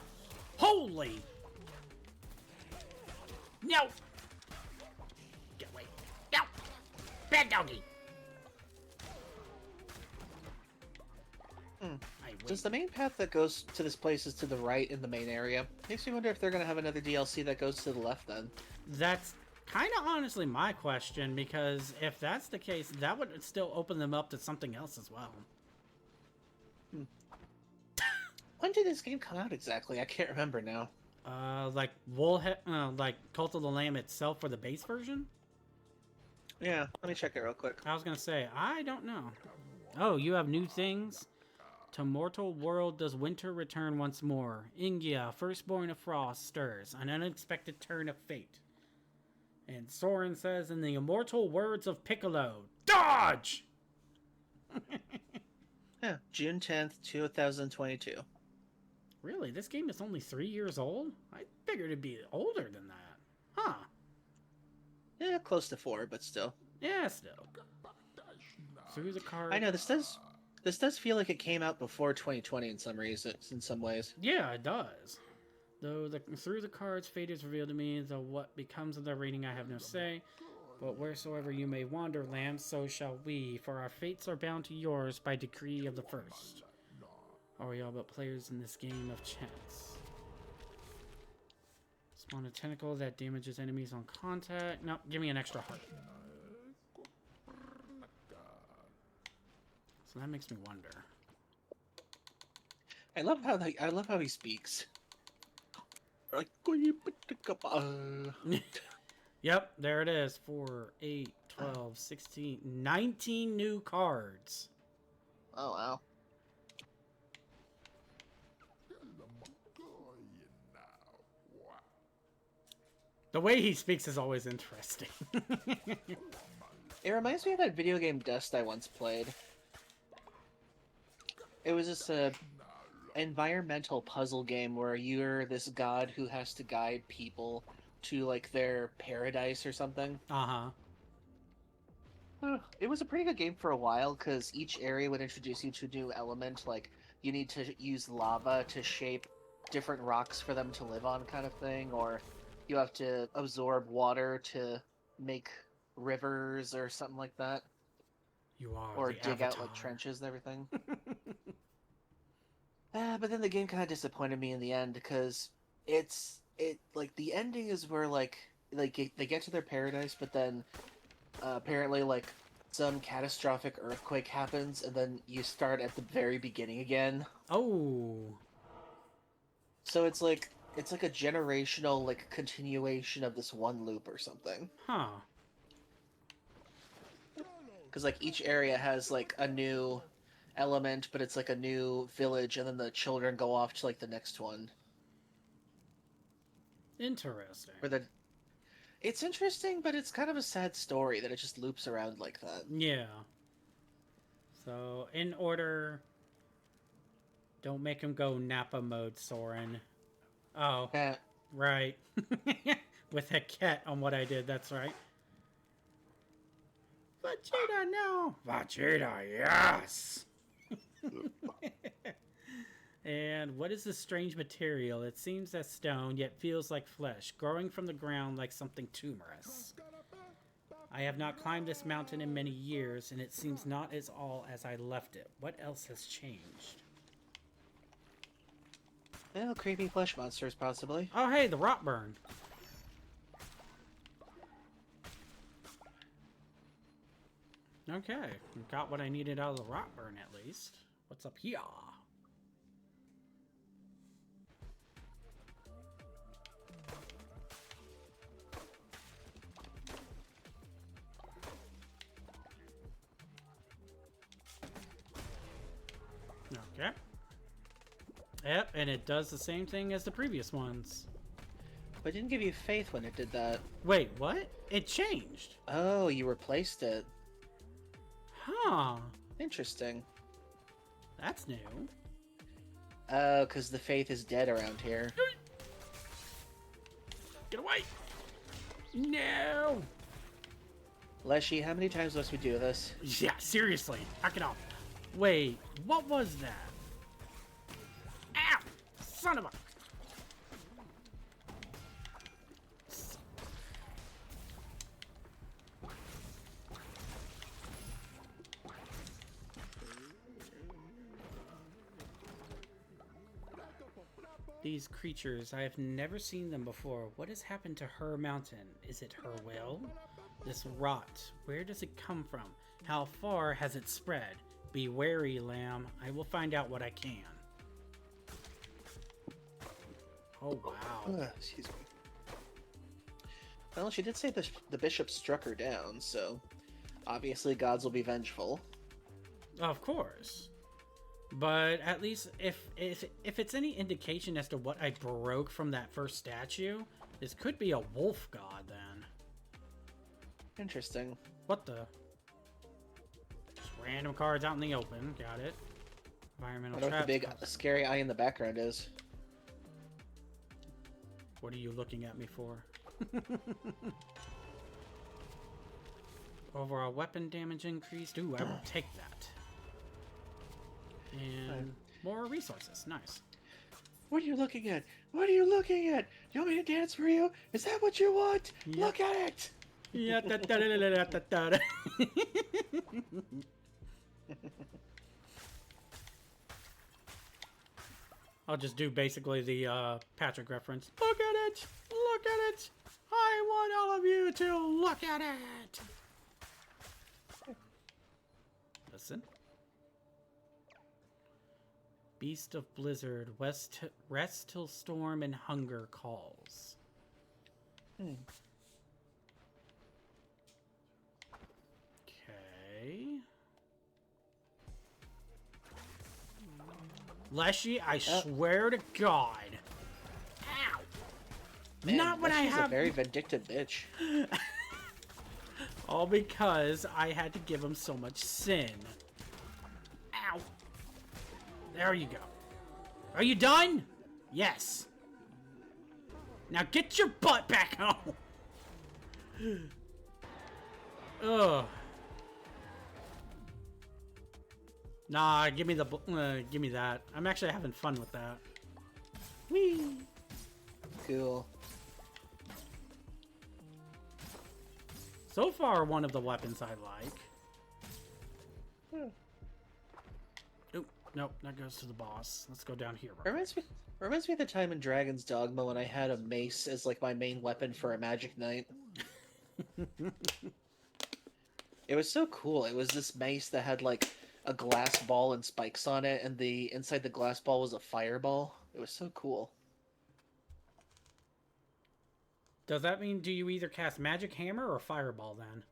Holy! No! Get away. No! Bad doggy! Does the main path that goes to this place is to the right in the main area? Makes me wonder if they're going to have another DLC that goes to the left then. That's kind of honestly my question, because if that's the case, that would still open them up to something else as well. When did this game come out exactly? I can't remember now. Like like Cult of the Lamb itself for the base version? Yeah, let me check it real quick. I was gonna say, I don't know. Oh, you have new things? To mortal world does winter return once more. Ingia, firstborn of frost, stirs, an unexpected turn of fate. And Soren says in the immortal words of Piccolo, dodge! Yeah, June 10th, 2022. Really? This game is only 3 years old? I figured it'd be older than that. Huh. Yeah, close to 4, but still. Yeah, still. Through the card. I know, this does feel like it came out before 2020 in some reasons, in some ways. Yeah, it does. Though through the cards, fate is revealed to me, though what becomes of their reading I have no say. But wheresoever you may wander, lamb, so shall we, for our fates are bound to yours by decree of the first. Are we all but players in this game of chance? Spawn a tentacle that damages enemies on contact. Nope, give me an extra heart. So that makes me wonder. I love how he speaks. Like, Yep, there it is. 4, 8, 12, 16, 19 new cards. oh wow. The way he speaks is always interesting. It reminds me of that video game Dust I once played. It was this environmental puzzle game where you're this god who has to guide people to like their paradise or something. It was a pretty good game for a while because each area would introduce you to a new element. Like you need to use lava to shape different rocks for them to live on, kind of thing, or you have to absorb water to make rivers or something like that. You are Or the dig Avatar. out like trenches and everything. But then the game kind of disappointed me in the end because like the ending is where like they get to their paradise, but then apparently like some catastrophic earthquake happens, and then you start at the very beginning again. Oh. So it's like a generational like continuation of this one loop or something. Huh. Because like each area has like a new element, but it's like a new village, and then the children go off to like the next one. Interesting. It's interesting, but it's kind of a sad story that it just loops around like that. Yeah. So, in order... Don't make him go Nappa mode, Soren. Oh, right. With a cat on what I did, that's right. Vegeta, no! Vegeta, yes! And what is this strange material? It seems as stone, yet feels like flesh, growing from the ground like something tumorous. I have not climbed this mountain in many years, and it seems not as all as I left it. What else has changed? Well, creepy flesh monsters, possibly. Oh, hey, the Rotburn. Okay, got what I needed out of the Rotburn, at least. What's up here? Okay. Yep, and it does the same thing as the previous ones. But it didn't give you faith when it did that. Wait, what? It changed. Oh, you replaced it. Huh. Interesting. That's new. Oh, because the faith is dead around here. Get away! No! Leshy, how many times must we do this? Yeah, seriously. Knock it off. Wait, what was that? Ow! Son of a... These creatures, I have never seen them before. What has happened to her mountain? Is it her will? This rot, where does it come from? How far has it spread? Be wary, lamb. I will find out what I can. Oh, wow. Excuse me. Well, she did say the bishop struck her down, so obviously gods will be vengeful. Of course. But at least if it's any indication as to what I broke from that first statue, this could be a wolf god then. Interesting. What the? Just random cards out in the open. Got it. Environmental I wonder what the traps. big scary eye in the background is. What are you looking at me for? Overall weapon damage increased. Ooh, I will take that. And more resources. Nice. What are you looking at? What are you looking at? You want me to dance for you? Is that what you want? Yep. Look at it! Yeah, da, da, da, da, da, da, da. I'll just do basically the Patrick reference. Look at it! Look at it! I want all of you to look at it! Listen. Beast of Blizzard, rest till storm and hunger calls. Okay. Leshy, I swear to God. Ow! Man, Not when I Leshy's have... a very vindictive bitch. All because I had to give him so much sin. Ow. There you go. Are you done? Yes. Now get your butt back home. Ugh. Nah, give me that. I'm actually having fun with that. Whee! Cool. So far, one of the weapons I like. Oh, nope, that goes to the boss. Let's go down here. Reminds me of the time in Dragon's Dogma when I had a mace as like my main weapon for a magic knight. It was so cool. It was this mace that had like a glass ball and spikes on it, and the inside the glass ball was a fireball. It was so cool. Does that mean do you either cast Magic Hammer or Fireball then?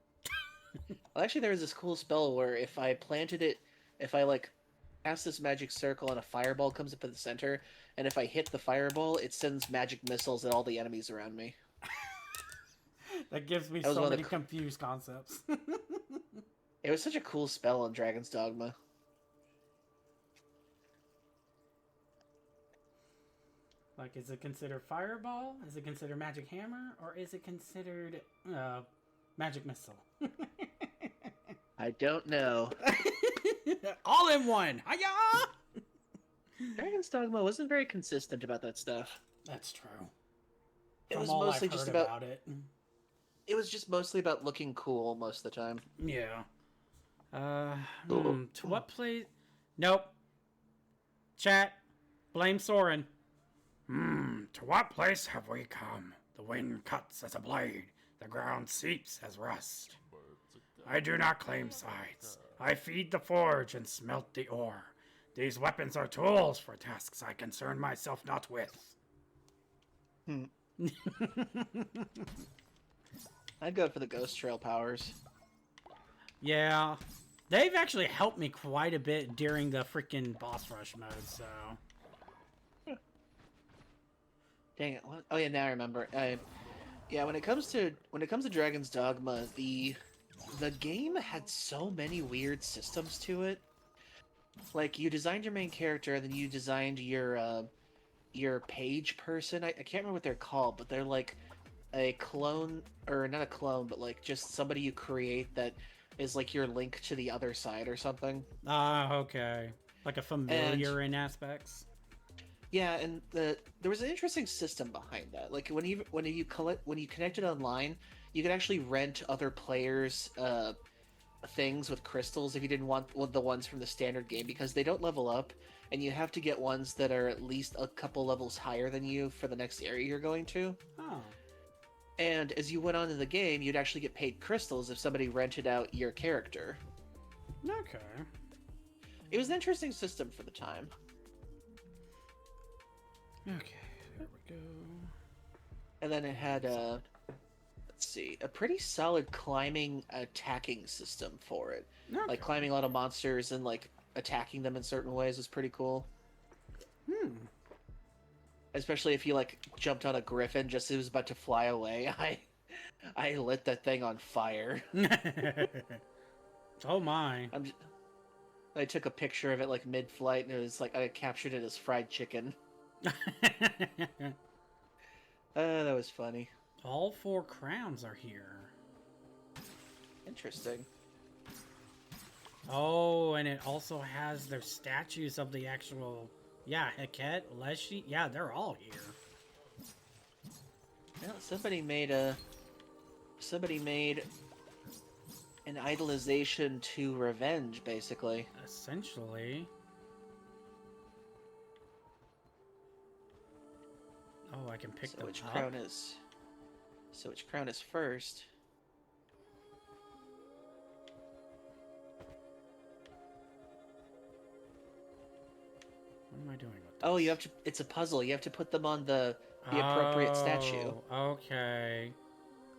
Well, actually, there was this cool spell where if I planted it, if I like cast this magic circle and a fireball comes up at the center, and if I hit the fireball, it sends magic missiles at all the enemies around me. That gives me That was so one of many the confused concepts. It was such a cool spell in Dragon's Dogma. Like, is it considered Fireball? Is it considered Magic Hammer? Or is it considered Magic Missile? I don't know. All in one! Hiya! Dragon's Dogma wasn't very consistent about that stuff. That's true. It From was all mostly I've just heard about it. It was just mostly about looking cool most of the time. Yeah. To what place? Nope. Chat. Blame Soren. To what place have we come? The wind cuts as a blade. The ground seeps as rust. I do not claim sides. I feed the forge and smelt the ore. These weapons are tools for tasks I concern myself not with. I'd go for the Ghost Trail powers. Yeah. They've actually helped me quite a bit during the freaking boss rush mode, so... Dang it! What? Oh yeah, now I remember. Yeah, when it comes to Dragon's Dogma, the game had so many weird systems to it. Like, you designed your main character, and then you designed your page person. I can't remember what they're called, but they're like a clone, or not a clone, but like just somebody you create that is like your link to the other side or something. Ah, okay. Like a familiar in aspects. Yeah, and there was an interesting system behind that. Like when you connected online, you could actually rent other players' things with crystals if you didn't want the ones from the standard game, because they don't level up, and you have to get ones that are at least a couple levels higher than you for the next area you're going to. Oh. And as you went on in the game, you'd actually get paid crystals if somebody rented out your character. Okay. It was an interesting system for the time. Okay, there we go. And then it had let's see, a pretty solid climbing attacking system for it. Okay. Like climbing a lot of monsters and like attacking them in certain ways was pretty cool. Especially if you like jumped on a griffin just as it was about to fly away. I lit that thing on fire. Oh my. I took a picture of it like mid-flight, and it was like I captured it as fried chicken. That was funny. All 4 crowns are here. Interesting. Oh, and it also has their statues of the actual... Yeah, Heket, Leshy. Yeah, they're all here. Well, somebody made an idolization to revenge, basically. Essentially. I can pick So them which up. crown is... So which crown is first? What am I doing with this? Oh, you have to... It's a puzzle. You have to put them on the appropriate statue. Okay.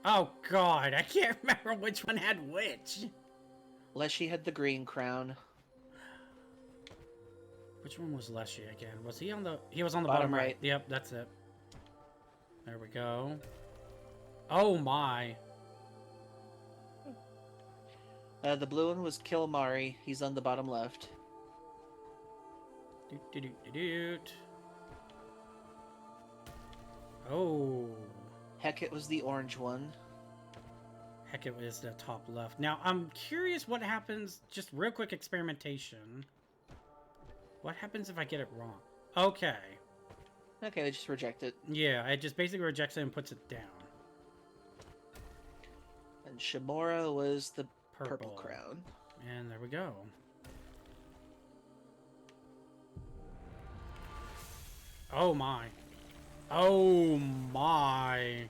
Oh god, I can't remember which one had which. Leshy had the green crown. Which one was Leshy again? Was he on the... He was on the Bottom bottom right. right. Yep, that's it. There we go. Oh my. The blue one was Kilmari. He's on the bottom left. Doot, doot, doot, doot, doot. Oh. Hecate was the orange one. Heck, it was the top left. Now, I'm curious what happens... Just real quick experimentation. What happens if I get it wrong? Okay. Okay, they just reject it. Yeah, it just basically rejects it and puts it down. And Shamora was the purple crown. And there we go. Oh my. Oh my.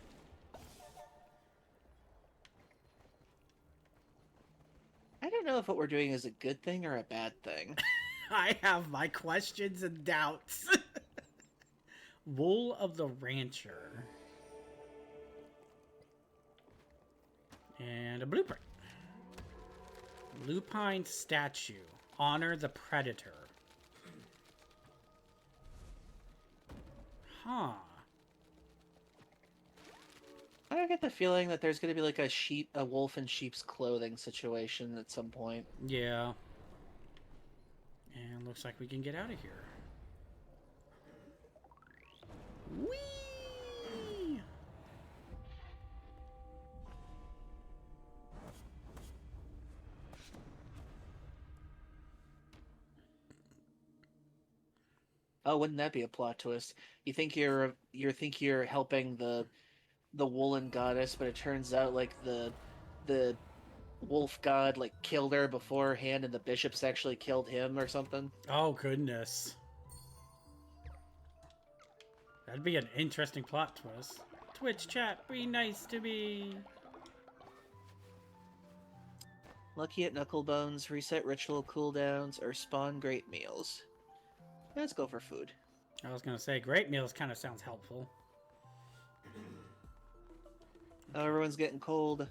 I don't know if what we're doing is a good thing or a bad thing. I have my questions and doubts. Wool of the Rancher. And a blueprint. Lupine statue. Honor the predator. Huh. I get the feeling that there's going to be like a wolf in sheep's clothing situation at some point. Yeah. And looks like we can get out of here. Whee! Oh, wouldn't that be a plot twist? You think you're helping the woolen goddess, but it turns out like the wolf god like killed her beforehand, and the bishops actually killed him or something. Oh, goodness. That'd be an interesting plot twist. Twitch chat, be nice to me. Lucky at Knucklebones, reset ritual cooldowns, or spawn great meals. Let's go for food. I was gonna say, great meals kind of sounds helpful. Oh, everyone's getting cold.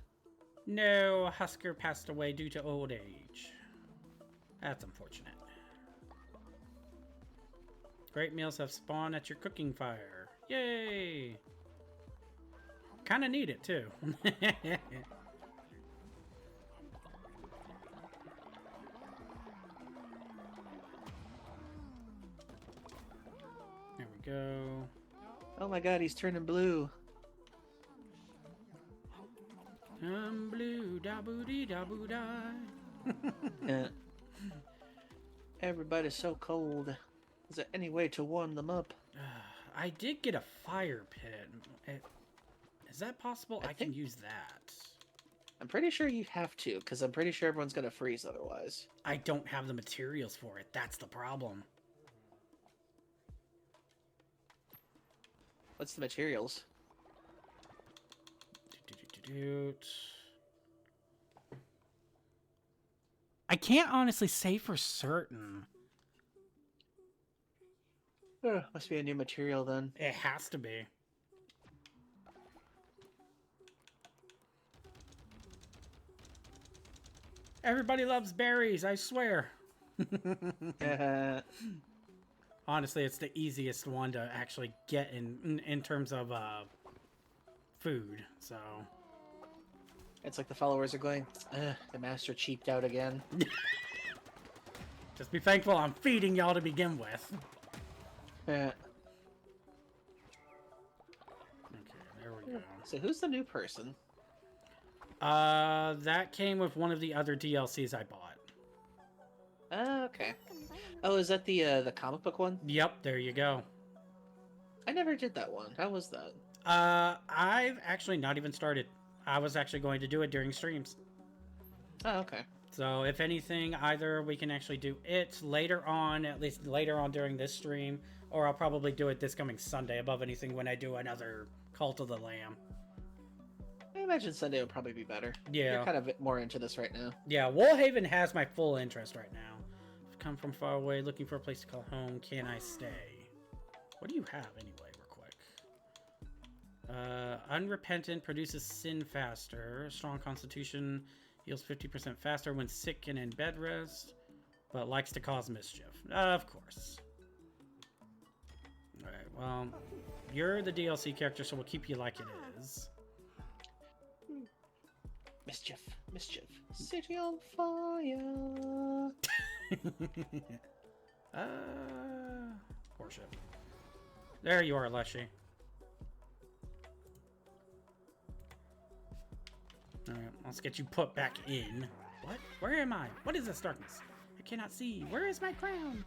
No, Husker passed away due to old age. That's unfortunate. Great meals have spawned at your cooking fire. Yay! Kinda need it, too. There we go. Oh my god, he's turning blue. I'm blue, da boo dee da boo da. Yeah. Everybody's so cold. Is there any way to warm them up? I did get a fire pit. Is that possible? I can use that. I'm pretty sure you have to, because I'm pretty sure everyone's gonna freeze otherwise. I don't have the materials for it. That's the problem. What's the materials? I can't honestly say for certain. Must be a new material then. It has to be. Everybody loves berries, I swear. Honestly, it's the easiest one to actually get in terms of food, so... It's like the followers are going, the master cheaped out again. Just be thankful I'm feeding y'all to begin with. Yeah. Okay, there we go. So who's the new person? That came with one of the other DLCs I bought. Okay. Oh, is that the comic book one? Yep, there you go. I never did that one. How was that? I've actually not even started. I was actually going to do it during streams. Oh, okay. So if anything, either we can actually do it later on, at least later on during this stream, Or I'll probably do it this coming Sunday above anything when I do another Cult of the Lamb. I imagine Sunday would probably be better. Yeah. You're kind of more into this right now. Yeah, Woolhaven has my full interest right now. I've come from far away, looking for a place to call home. Can I stay? What do you have anyway, real quick? Unrepentant produces sin faster. Strong constitution heals 50% faster when sick and in bed rest, but likes to cause mischief. Of course. Alright, well, you're the DLC character, so we'll keep you like it is. Mischief. City on fire. Worship. There you are, Leshy. Alright, let's get you put back in. What? Where am I? What is this darkness? I cannot see. Where is my crown?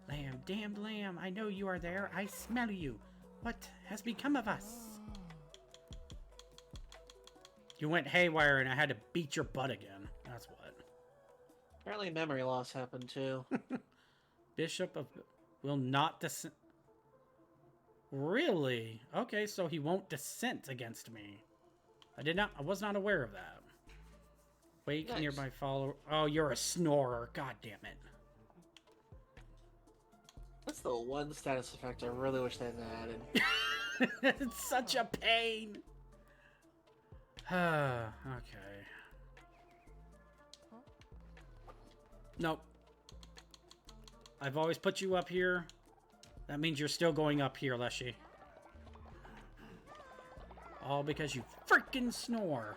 Lamb, damned lamb, I know you are there. I smell you. What has become of us? You went haywire and I had to beat your butt again. That's what. Apparently memory loss happened too. Bishop of... will not dissent... Really? Okay, so he won't dissent against me. I was not aware of that. Wake Nice. nearby follower... Oh, you're a snorer. God damn it. That's the one status effect I really wish they hadn't added. It's such a pain. Okay. Nope. I've always put you up here. That means you're still going up here, Leshy. All because you freaking snore.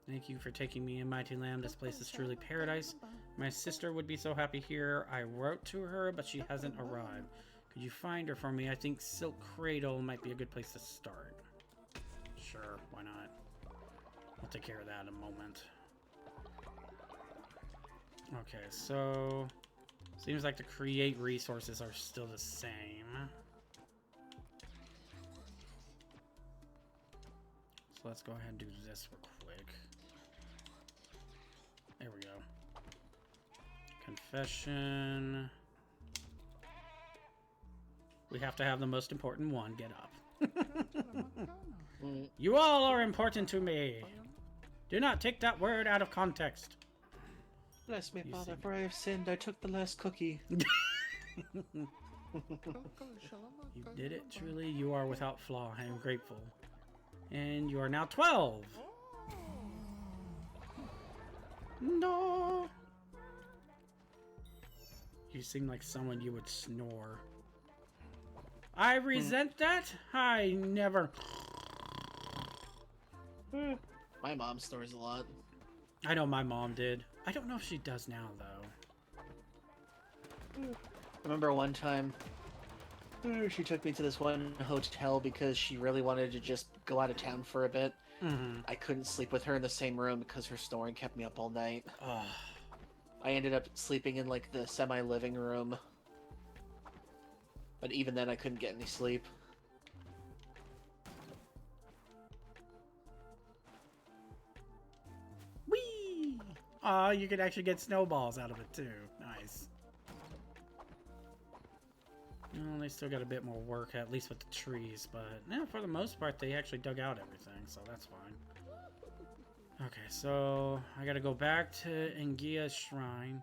Thank you for taking me in, Mighty Lamb. This place is truly paradise. My sister would be so happy here. I wrote to her, but she hasn't arrived. Could you find her for me? I think Silk Cradle might be a good place to start. Sure, why not? I'll take care of that in a moment. Okay, so... seems like the create resources are still the same. So let's go ahead and do this real quick. There we go. Confession. We have to have the most important one. Get up. You all are important to me. Do not take that word out of context. Bless me, You Father, see. for I have sinned. I took the last cookie. You did it, truly. You are without flaw. I am grateful. And you are now 12. No. You seem like someone you would snore. I resent that. I never... My mom snores a lot. I know my mom did. I don't know if she does now, though. I remember one time she took me to this one hotel because she really wanted to just go out of town for a bit. Mm-hmm. I couldn't sleep with her in the same room because her snoring kept me up all night. Oh. I ended up sleeping in like the semi-living room. But even then I couldn't get any sleep. Whee! Aw, you could actually get snowballs out of it, too. Nice. Well, they still got a bit more work, at least with the trees, but for the most part, they actually dug out everything, so that's fine. Okay, so I gotta go back to Ngia's shrine.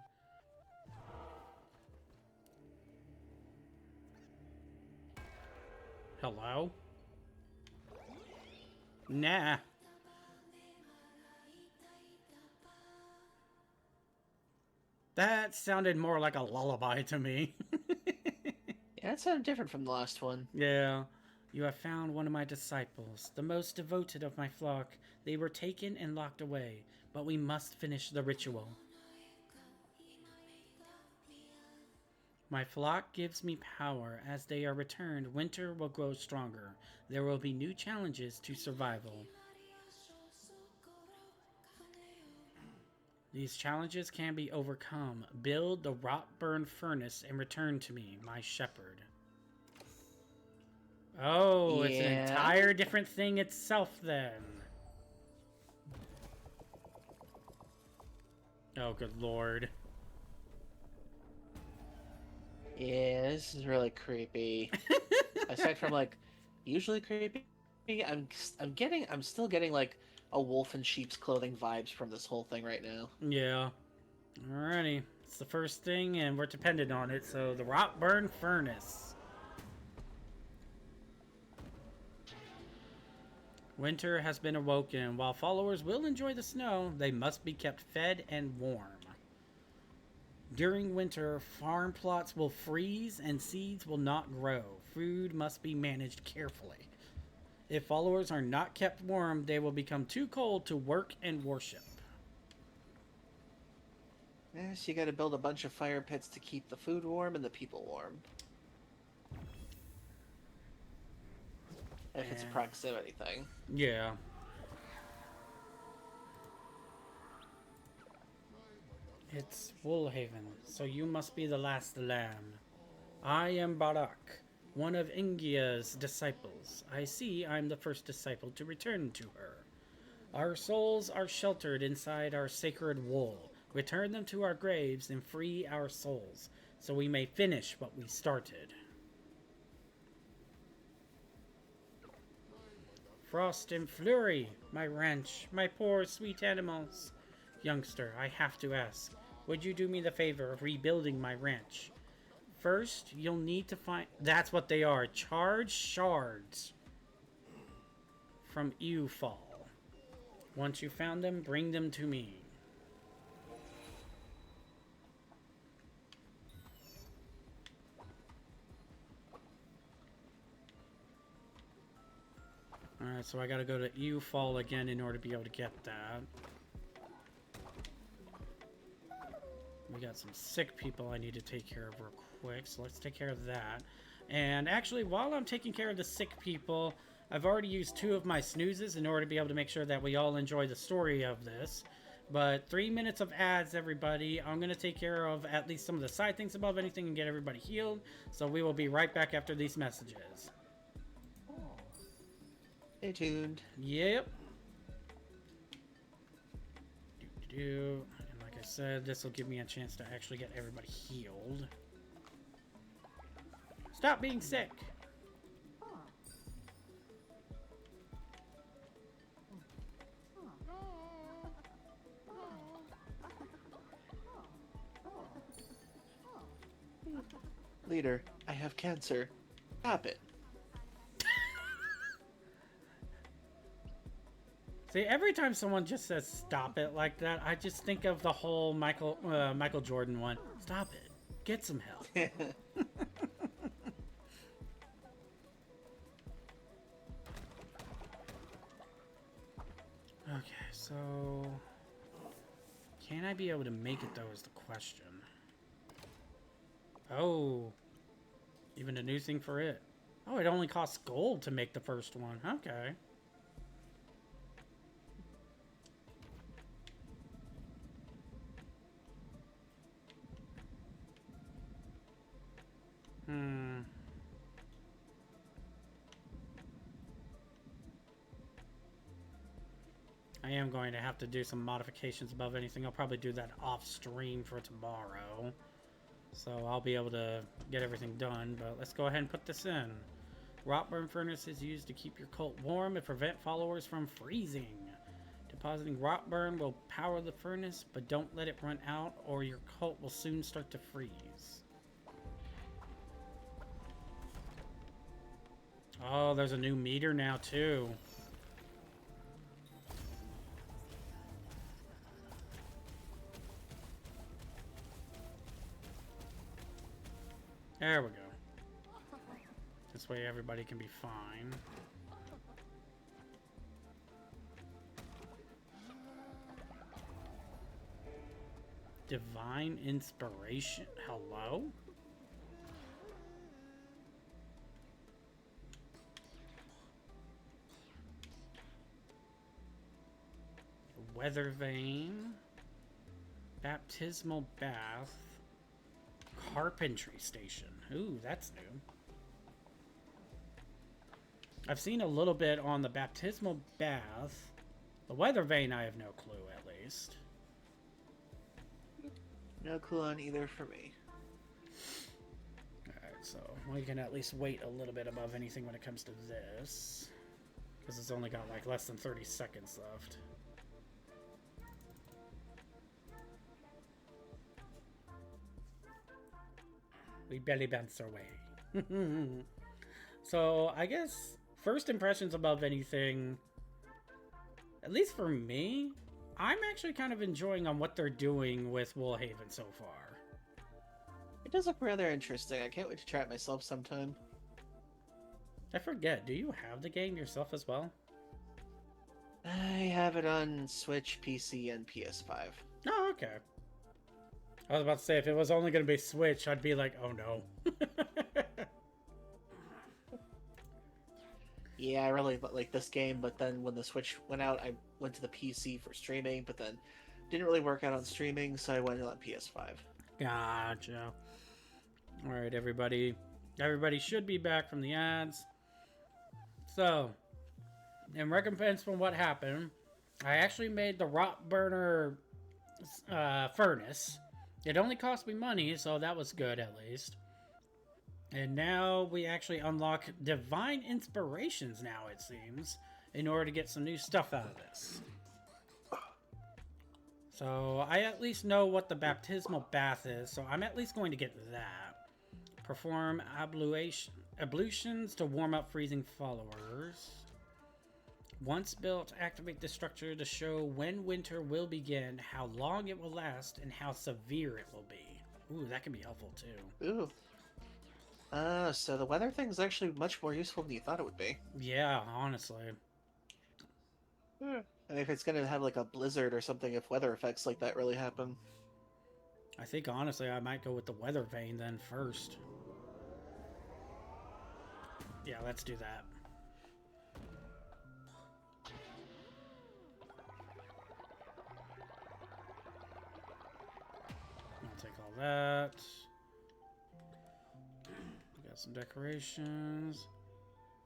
Hello? Nah. That sounded more like a lullaby to me. Yeah, that sounded different from the last one. Yeah. You have found one of my disciples, the most devoted of my flock. They were taken and locked away, but we must finish the ritual. My flock gives me power. As they are returned, winter will grow stronger. There will be new challenges to survival. These challenges can be overcome. Build the rot-burn furnace and return to me, my shepherd. Oh, it's an Yeah. entire different thing itself then. Oh, good lord. Yeah, this is really creepy. Aside from like usually creepy, I'm still getting like a wolf in sheep's clothing vibes from this whole thing right now. Yeah. Alrighty. It's the first thing, and we're dependent on it. So, the Rockburn Furnace. Winter has been awoken. While followers will enjoy the snow, they must be kept fed and warm. During winter, farm plots will freeze and seeds will not grow. Food must be managed carefully. If followers are not kept warm, they will become too cold to work and worship. Yes, you gotta build a bunch of fire pits to keep the food warm and the people warm. If it's a proximity thing. Yeah. It's Woolhaven, so you must be the last lamb. I am Barak, one of Ingia's disciples. I see I'm the first disciple to return to her. Our souls are sheltered inside our sacred wool. Return them to our graves and free our souls, so we may finish what we started. Frost and Flurry, my ranch, my poor sweet animals. Youngster, I have to ask, would you do me the favor of rebuilding my ranch? First, you'll need to find... That's what they are. Charged shards from Ewfall. Once you found them, bring them to me. Alright, so I gotta go to Ewfall again in order to be able to get that. We got some sick people I need to take care of real quick, so let's take care of that. And actually, while I'm taking care of the sick people, I've already used 2 of my snoozes in order to be able to make sure that we all enjoy the story of this. But 3 minutes of ads, everybody. I'm going to take care of at least some of the side things above anything and get everybody healed. So we will be right back after these messages. Stay tuned. Yep. And like I said, this will give me a chance to actually get everybody healed. Stop being sick. Leader, I have cancer. Stop it. See, every time someone just says "stop it" like that, I just think of the whole Michael Jordan one. Stop it. Get some help. Okay, so can I be able to make it though is the question. Oh, even a new thing for it. Oh, it only costs gold to make the first one. Okay. I am going to have to do some modifications above anything. I'll probably do that off stream for tomorrow. So I'll be able to get everything done, but let's go ahead and put this in. Rockburn Furnace is used to keep your cult warm and prevent followers from freezing. Depositing Rockburn will power the furnace, but don't let it run out or your cult will soon start to freeze. Oh, there's a new meter now too. There we go. This way everybody can be fine. Divine Inspiration? Hello? Weather Vane. Baptismal Bath. Carpentry Station. Ooh, that's new. I've seen a little bit on the Baptismal Bath. The Weather Vane, I have no clue, at least. No cooldown either for me. Alright, so we can at least wait a little bit above anything when it comes to this. Because it's only got like less than 30 seconds left. We belly bounce our way. So, I guess, first impressions above anything, at least for me, I'm actually kind of enjoying on what they're doing with Woolhaven so far. It does look rather interesting. I can't wait to try it myself sometime. I forget, do you have the game yourself as well? I have it on Switch, PC, and PS5. Oh, okay. I was about to say, if it was only going to be Switch, I'd be like, oh no. Yeah, I really like this game, but then when the Switch went out, I went to the PC for streaming, but then didn't really work out on streaming, so I went on PS5. Gotcha. Alright, everybody. Everybody should be back from the ads. So, in recompense for what happened, I actually made the rot burner furnace. It only cost me money, so that was good at least. And now we actually unlock divine inspirations now, it seems, in order to get some new stuff out of this. So I at least know what the baptismal bath is, so I'm at least going to get that. Perform ablutions to warm up freezing followers. Once built, activate the structure to show when winter will begin, how long it will last, and how severe it will be. Ooh, that can be helpful too. Ooh. So the weather thing is actually much more useful than you thought it would be. Yeah, honestly. And if it's gonna have like a blizzard or something, if weather effects like that really happen. I think honestly I might go with the weather vane then first. Yeah, let's do that. I'll take all that. We got some decorations.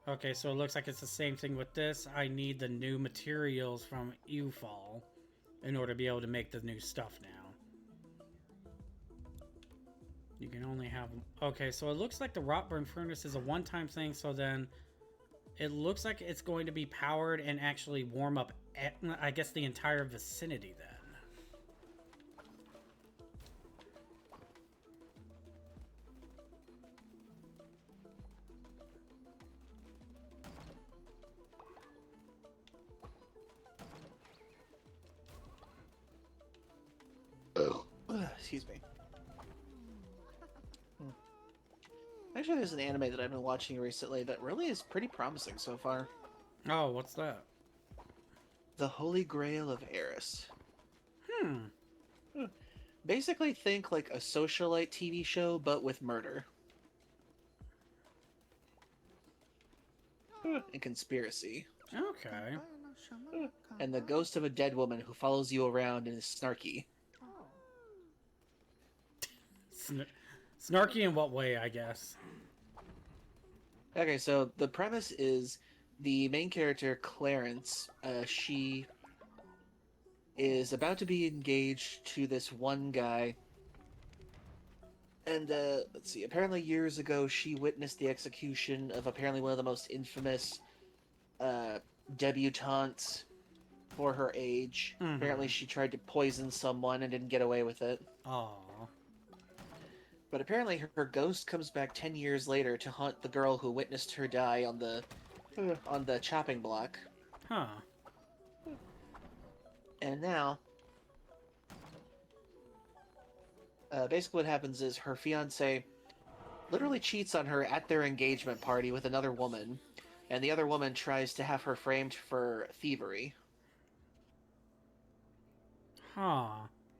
Okay, so it looks like it's the same thing with this. I need the new materials from Ufall in order to be able to make the new stuff now. You can only have... Okay, so it looks like the Rotburn Furnace is a one-time thing, so then it looks like it's going to be powered and actually warm up, I guess, the entire vicinity then. Excuse me. Actually, there's an anime that I've been watching recently that really is pretty promising so far. Oh, what's that? The Holy Grail of Eris. Hmm. Basically, think like a socialite TV show, but with murder. And conspiracy. Okay. And the ghost of a dead woman who follows you around and is snarky. Snarky in what way, I guess? Okay, so the premise is the main character, Clarence, she is about to be engaged to this one guy. And, let's see, apparently years ago she witnessed the execution of apparently one of the most infamous debutantes for her age. Mm-hmm. Apparently she tried to poison someone and didn't get away with it. Aww. But apparently her ghost comes back 10 years later to haunt the girl who witnessed her die on the chopping block. Huh. And now, basically what happens is her fiancé literally cheats on her at their engagement party with another woman, and the other woman tries to have her framed for thievery. Huh.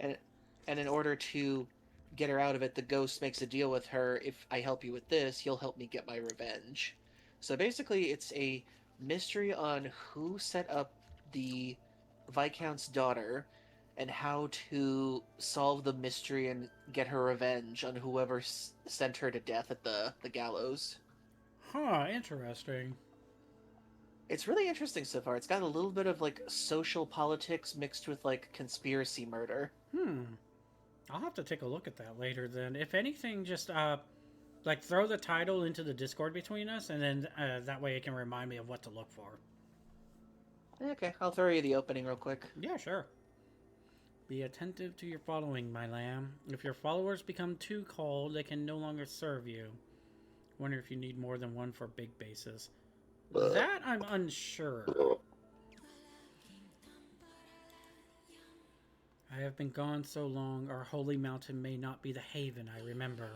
And in order to get her out of it, the ghost makes a deal with her. If I help you with this, you'll help me get my revenge. So basically, it's a mystery on who set up the Viscount's daughter and how to solve the mystery and get her revenge on whoever sent her to death at the gallows. Huh, interesting. It's really interesting so far. It's got a little bit of, like, social politics mixed with, like, conspiracy murder. Hmm. I'll have to take a look at that later then. If anything, just like throw the title into the Discord between us, and then that way it can remind me of what to look for. Okay, I'll throw you the opening real quick. Yeah, sure. Be attentive to your following, my lamb. If your followers become too cold, they can no longer serve you. Wonder if you need more than one for big bases. That I'm unsure. I have been gone so long, our holy mountain may not be the haven I remember.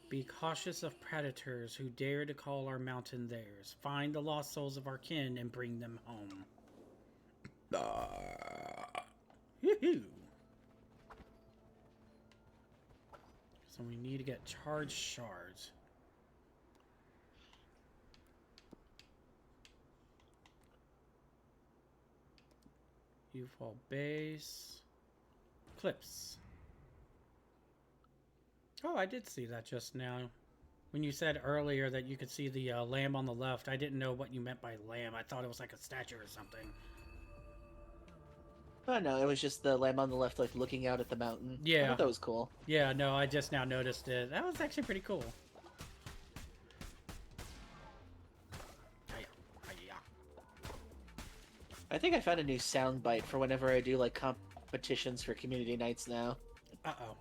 Be cautious of predators who dare to call our mountain theirs. Find the lost souls of our kin and bring them home. Yoo-hoo. So we need to get charged shards. You fall base. Clips. Oh, I did see that just now. When you said earlier that you could see the lamb on the left, I didn't know what you meant by lamb. I thought it was like a statue or something. Oh no, it was just the lamb on the left, like looking out at the mountain. Yeah. I thought that was cool. Yeah, no, I just now noticed it. That was actually pretty cool. I think I found a new soundbite for whenever I do like competitions for community nights now. Uh-oh.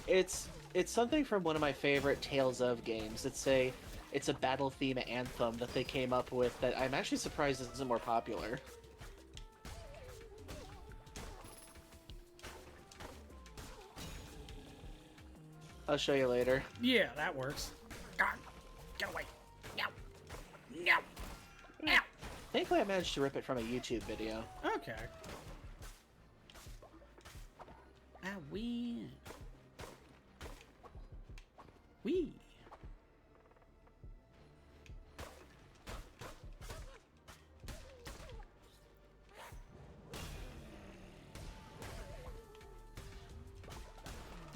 It's something from one of my favorite Tales of games. It's a battle theme anthem that they came up with that I'm actually surprised isn't more popular. I'll show you later. Yeah, that works. God, get away. No. No. No. Thankfully I managed to rip it from a YouTube video. Okay. I win. Wee.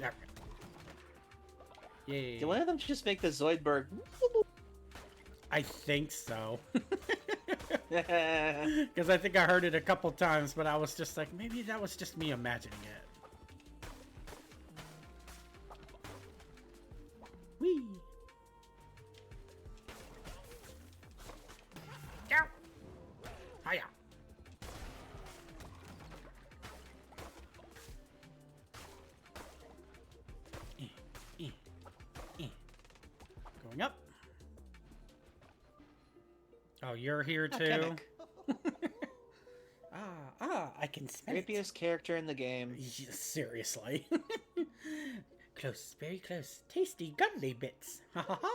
Okay. Yay. Did one of them just make the Zoidberg? I think so. Because I think I heard it a couple times, but I was just like, maybe that was just me imagining it. Whee! Go! Hiya! Going up. Oh, you're here too? I can smell it. Creepiest character in the game. Seriously. Close, very close. Tasty, godly bits. Ha ha ha.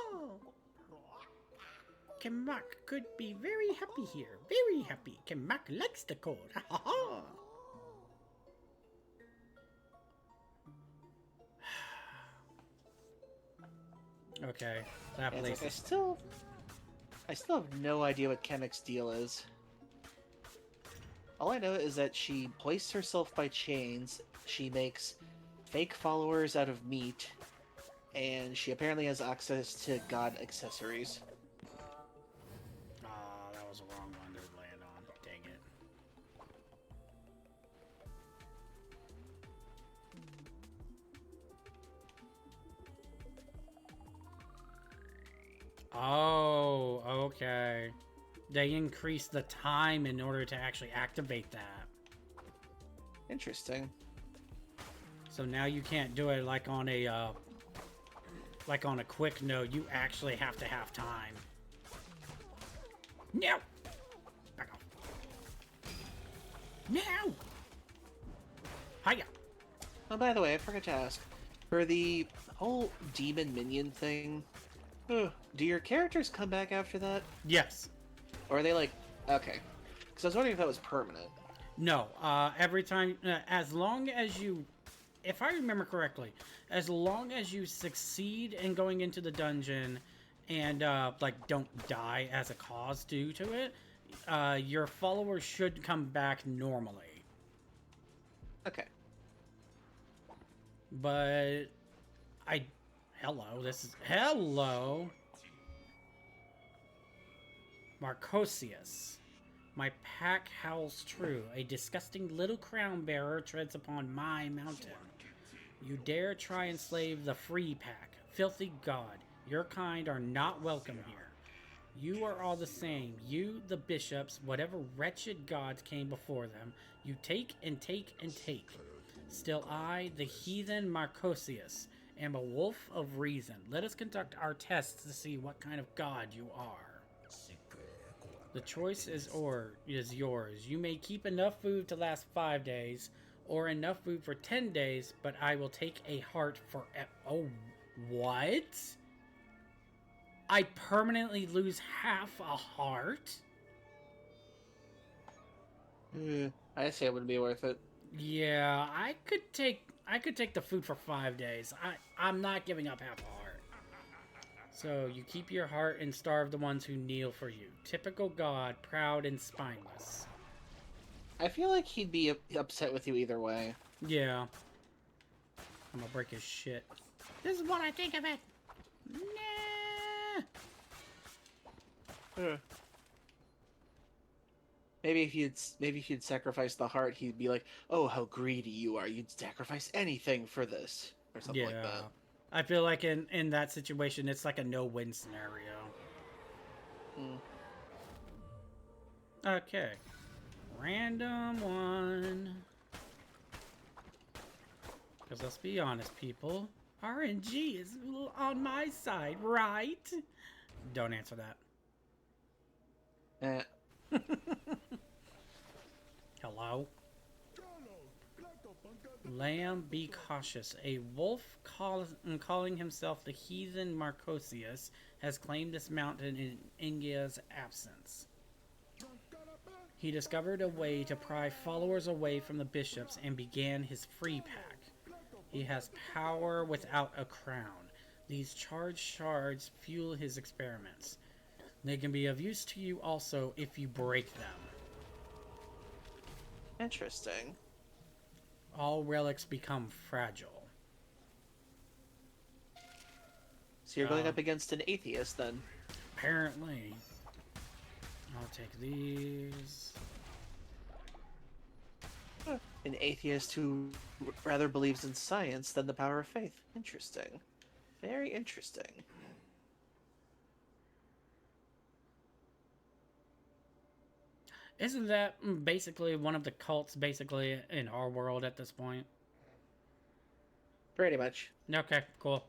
Kamak could be very happy here. Very happy. Kamak likes the cold. Ha ha ha. Okay, that And place like, is... I still have no idea what Chemic's deal is. All I know is that she hoists herself by chains, she makes fake followers out of meat, and she apparently has access to god accessories. Ah, that was the wrong one to land on. Dang it. Oh, okay. They increased the time in order to actually activate that. Interesting. So now you can't do it like on a quick note. You actually have to have time. No! Back off. No! Hiya! Oh, by the way, I forgot to ask. For the whole demon minion thing, do your characters come back after that? Yes. Or are they like... Okay. Because I was wondering if that was permanent. No. Every time... as long as you... If I remember correctly, as long as you succeed in going into the dungeon and, like, don't die as a cause due to it, your followers should come back normally. Okay. But... Hello, this is... Hello! Marcosius. My pack howls true. A disgusting little crown bearer treads upon my mountain. You dare try and slave the free pack. Filthy god, your kind are not welcome here. You are all the same. You, the bishops, whatever wretched gods came before them, you take and take and take. Still I, the heathen Marcosius, am a wolf of reason. Let us conduct our tests to see what kind of god you are. The choice is yours. You may keep enough food to last 5 days, or enough food for 10 days, but I will take a heart for... Oh, what? I permanently lose half a heart? I say it would be worth it. Yeah, I could take the food for 5 days. I'm not giving up half a heart. So you keep your heart and starve the ones who kneel for you. Typical god, proud and spineless. I feel like he'd be upset with you either way. Yeah. I'm gonna break his shit. This is what I think of it. Nah. Maybe if you'd sacrifice the heart, he'd be like, "Oh, how greedy you are! You'd sacrifice anything for this," or something like that. I feel like in that situation, it's like a no-win scenario. Okay. Random one. Because let's be honest, people. RNG is on my side, right? Don't answer that. Hello? Lamb, be cautious. A wolf calling himself the heathen Marcosius has claimed this mountain in Ingia's absence. He discovered a way to pry followers away from the bishops and began his free pack. He has power without a crown. These charged shards fuel his experiments. They can be of use to you also if you break them. Interesting. All relics become fragile. So you're going up against an atheist, then? Apparently. I'll take these. An atheist who rather believes in science than the power of faith. Interesting. Very interesting. Isn't that basically one of the cults basically in our world at this point? Pretty much. Okay, cool.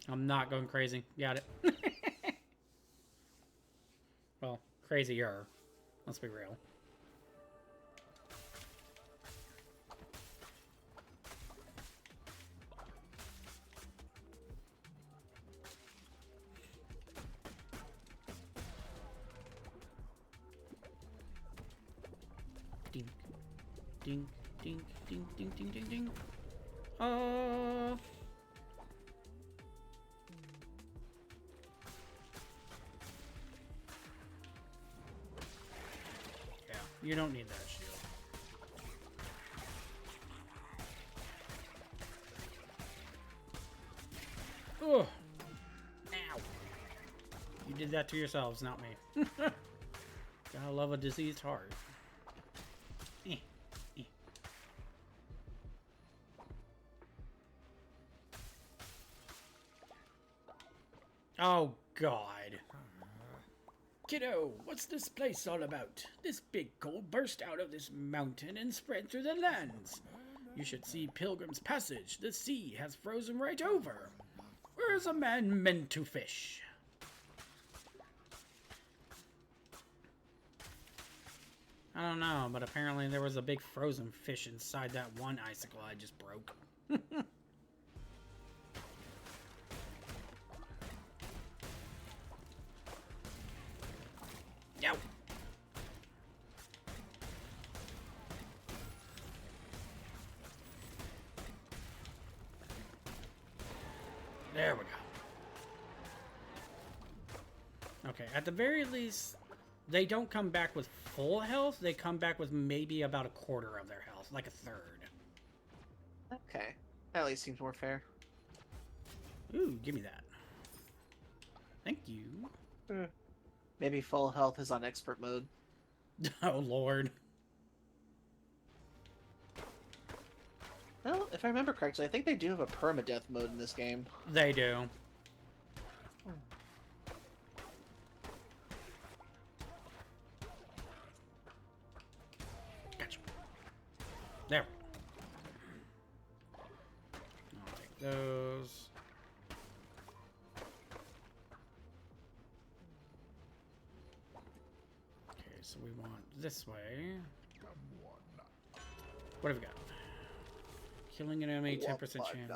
I'm not going crazy. Got it. Well, crazier. Let's be real. Ding, ding, ding, ding, ding, ding, ding, ding. Yeah, you don't need that shield. Ugh. Ow. You did that to yourselves, not me. Gotta love a diseased heart. Oh, God. Kiddo, what's this place all about? This big cold burst out of this mountain and spread through the lands. You should see Pilgrim's Passage. The sea has frozen right over. Where is a man meant to fish? I don't know, but apparently there was a big frozen fish inside that one icicle I just broke. Yow. There we go. Okay, at the very least, they don't come back with full health. They come back with maybe about a quarter of their health, like a third. Okay. That at least seems more fair. Ooh, give me that. Thank you. Maybe full health is on expert mode. Oh, Lord. Well, if I remember correctly, I think they do have a permadeath mode in this game. They do. Gotcha. There. I'll take those. Okay, so we want this way. What have we got? Killing an enemy, 10% chance.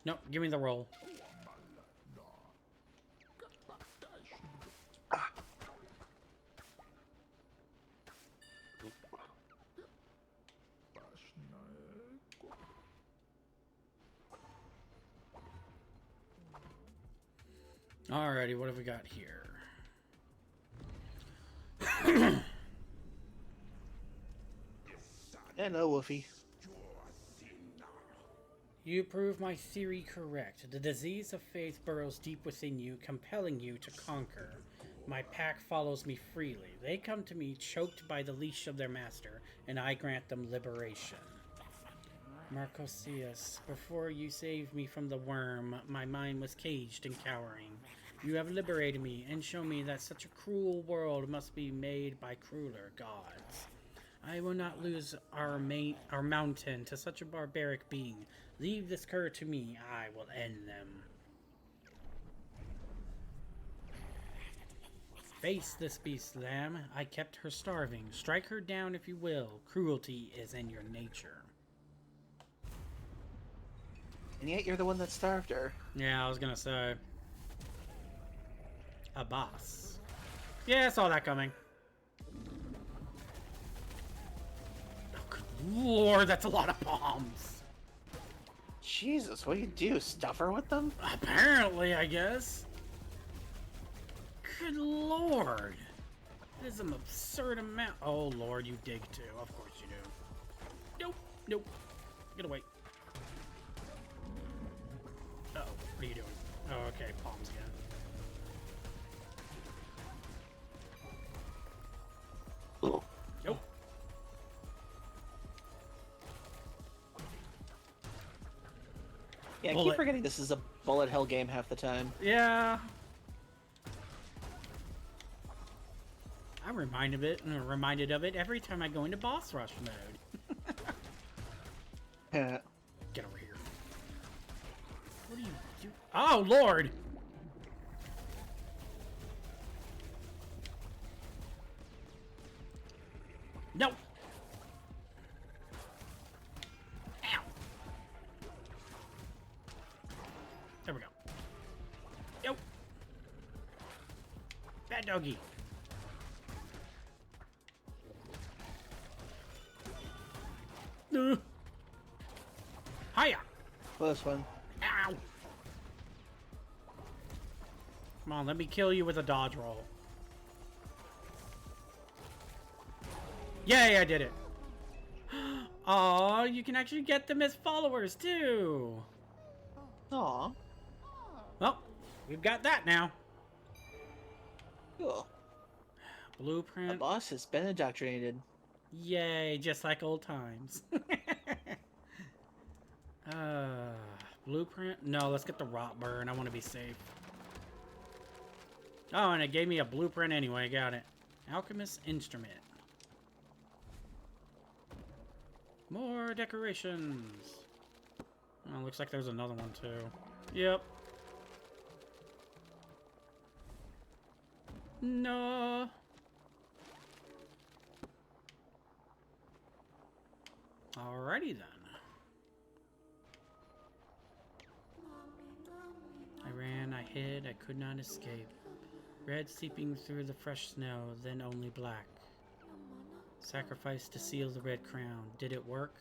Nope, give me the roll. Alrighty, what have we got here? Hello, Woofy. You prove my theory correct. The disease of faith burrows deep within you, compelling you to conquer. My pack follows me freely. They come to me choked by the leash of their master, and I grant them liberation. Marcosius, before you saved me from the worm, my mind was caged and cowering. You have liberated me and shown me that such a cruel world must be made by crueler gods. I will not lose our mountain to such a barbaric being. Leave this cur to me. I will end them. Face this beast, lamb. I kept her starving. Strike her down if you will. Cruelty is in your nature. And yet you're the one that starved her. Yeah, I was gonna say. A boss. Yeah, I saw that coming. Oh, good lord, that's a lot of bombs. Jesus, what do you do? Stuff her with them? Apparently, I guess. Good lord. That is an absurd amount. Oh lord, you dig too. Of course you do. Nope, nope. Get away. Uh-oh, what are you doing? Oh, okay, bombs again. Nope. Yeah, I Bullet. keep forgetting this is a bullet hell game half the time. Yeah. I'm reminded of it every time I go into boss rush mode. Yeah. Get over here. What are you doing? Oh, Lord! No! Ow! There we go. Yo! Bad doggy. Hiya! Close one. Ow! Come on, let me kill you with a dodge roll. Yay, I did it! Aw, you can actually get them as followers, too! Aw. Well, we've got that now. Cool. The Blueprint. boss has been indoctrinated. Yay, just like old times. Blueprint? No, let's get the rot burn. I want to be safe. Oh, and it gave me a blueprint anyway. Got it. Alchemist instrument. More decorations. Oh, looks like there's another one too. Yep. No. Alrighty then. I ran, I hid, I could not escape. Red seeping through the fresh snow, then only black. Sacrifice to seal the red crown. Did it work?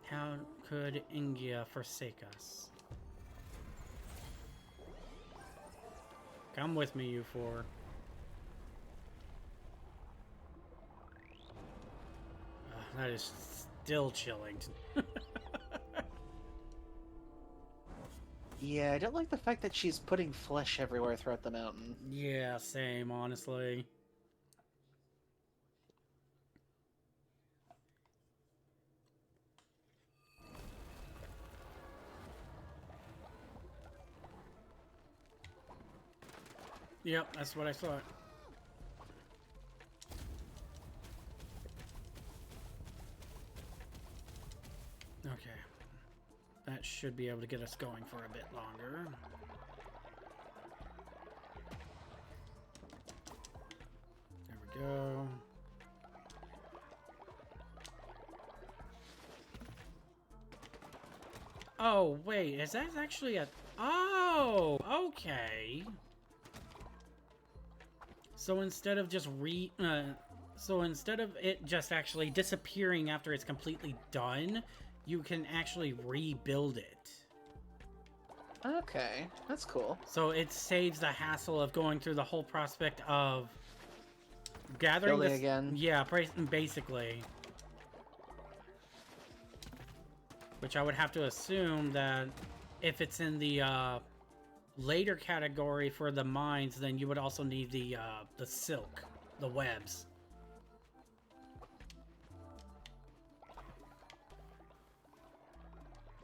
How could Ingia forsake us? Come with me, you four. That is still chilling. Yeah, I don't like the fact that she's putting flesh everywhere throughout the mountain. Yeah, same, honestly. Yep, that's what I thought. Okay. That should be able to get us going for a bit longer. There we go. Oh, wait, is that actually a... Oh, okay. So instead of just so instead of it just actually disappearing after it's completely done, you can actually rebuild it. Okay, that's cool. So it saves the hassle of going through the whole prospect of gathering Building again. Yeah, basically. Which I would have to assume that if it's in the later category for the mines, then you would also need the silk, the webs.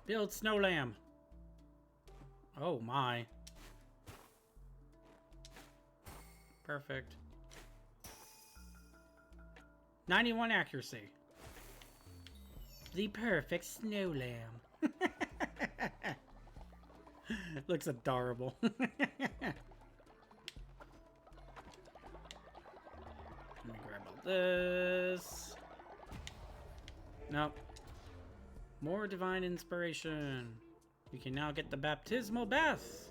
Build snow lamb. Oh my. Perfect. 91 accuracy. The perfect snow lamb. Looks adorable. Let me grab all this. Nope. More divine inspiration. We can now get the baptismal bath.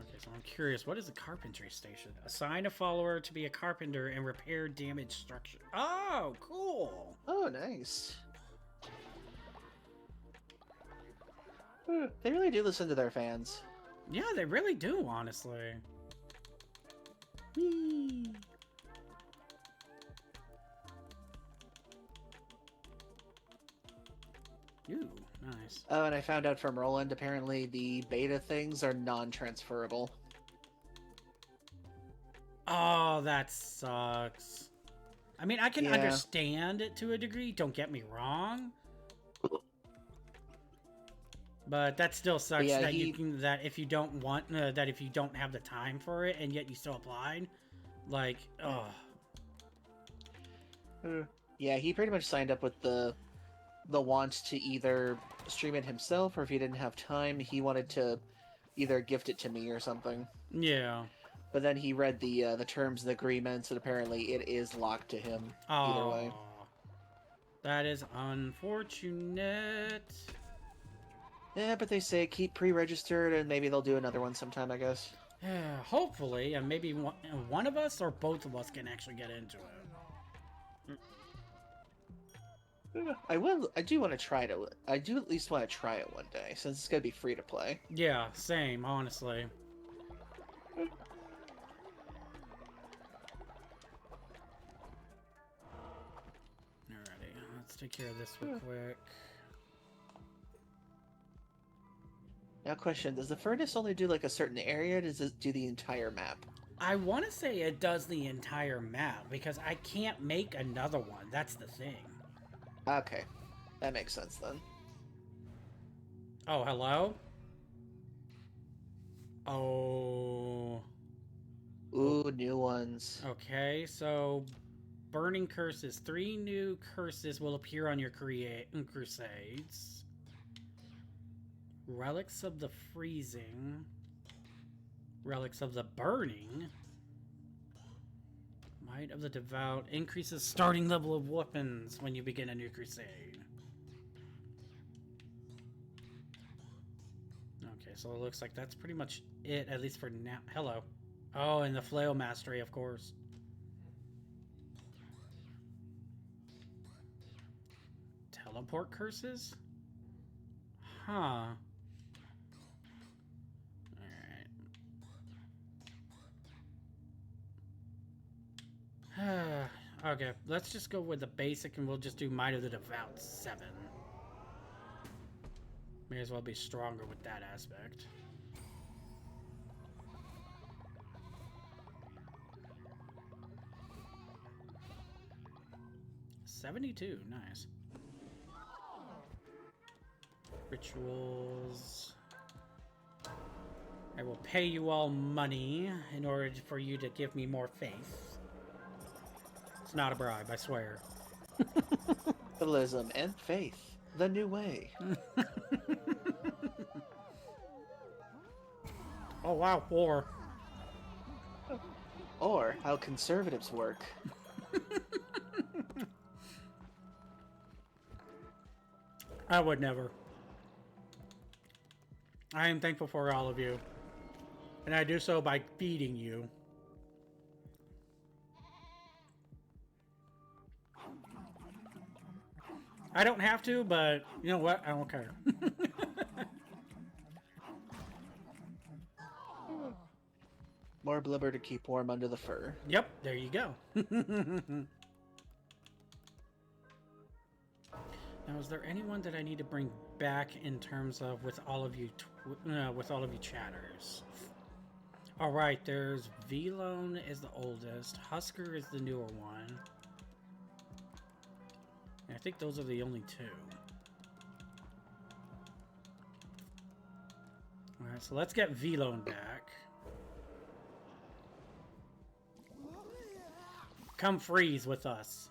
Okay, so I'm curious, what is a carpentry station? Assign a follower to be a carpenter and repair damaged structure. Oh, cool. Oh, nice. They really do listen to their fans. Yeah, they really do, honestly. Whee. Ooh, nice. Oh, and I found out from Roland, apparently the beta things are non-transferable. Oh, that sucks. I mean, I can Yeah. understand it to a degree, don't get me wrong. But that still sucks Yeah, that if you don't want that if you don't have the time for it and yet you still applied, like, oh. Yeah, he pretty much signed up with the want to either stream it himself, or if he didn't have time, he wanted to either gift it to me or something. Yeah. But then he read the terms and agreements, and apparently it is locked to him either way. That is unfortunate. Yeah, but they say keep pre-registered, and maybe they'll do another one sometime, I guess. Yeah, hopefully, and maybe one of us or both of us can actually get into it. I do want to try it. I do at least want to try it one day, since it's gonna be free to play. Yeah, same, honestly. Alrighty, let's take care of this real quick. Now, question: does the furnace only do like a certain area? Or does it do the entire map? I want to say it does the entire map, because I can't make another one. That's the thing. Okay, that makes sense then. Oh, hello? Oh. Ooh, new ones. Okay, so burning curses. 3 new curses will appear on your crusades. Relics of the freezing. Relics of the burning. Might of the devout increases starting level of weapons when you begin a new crusade. Okay, so it looks like that's pretty much it, at least for now. Hello. Oh, and the flail mastery, of course. Teleport curses? Huh. Alright. Okay, let's just go with the basic and we'll just do Might of the Devout 7. May as well be stronger with that aspect. $72, nice. Rituals. I will pay you all money in order for you to give me more faith. It's not a bribe, I swear. Capitalism and faith, the new way. Oh wow, war. Or how conservatives work. I would never. I am thankful for all of you. And I do so by feeding you. I don't have to, but you know what? I don't care. More blubber to keep warm under the fur. Yep, there you go. Now, is there anyone that I need to bring back in terms of with all of you chatters? All right, there's Velone is the oldest. Husker is the newer one. And I think those are the only two. All right, so let's get Velone back. Come freeze with us.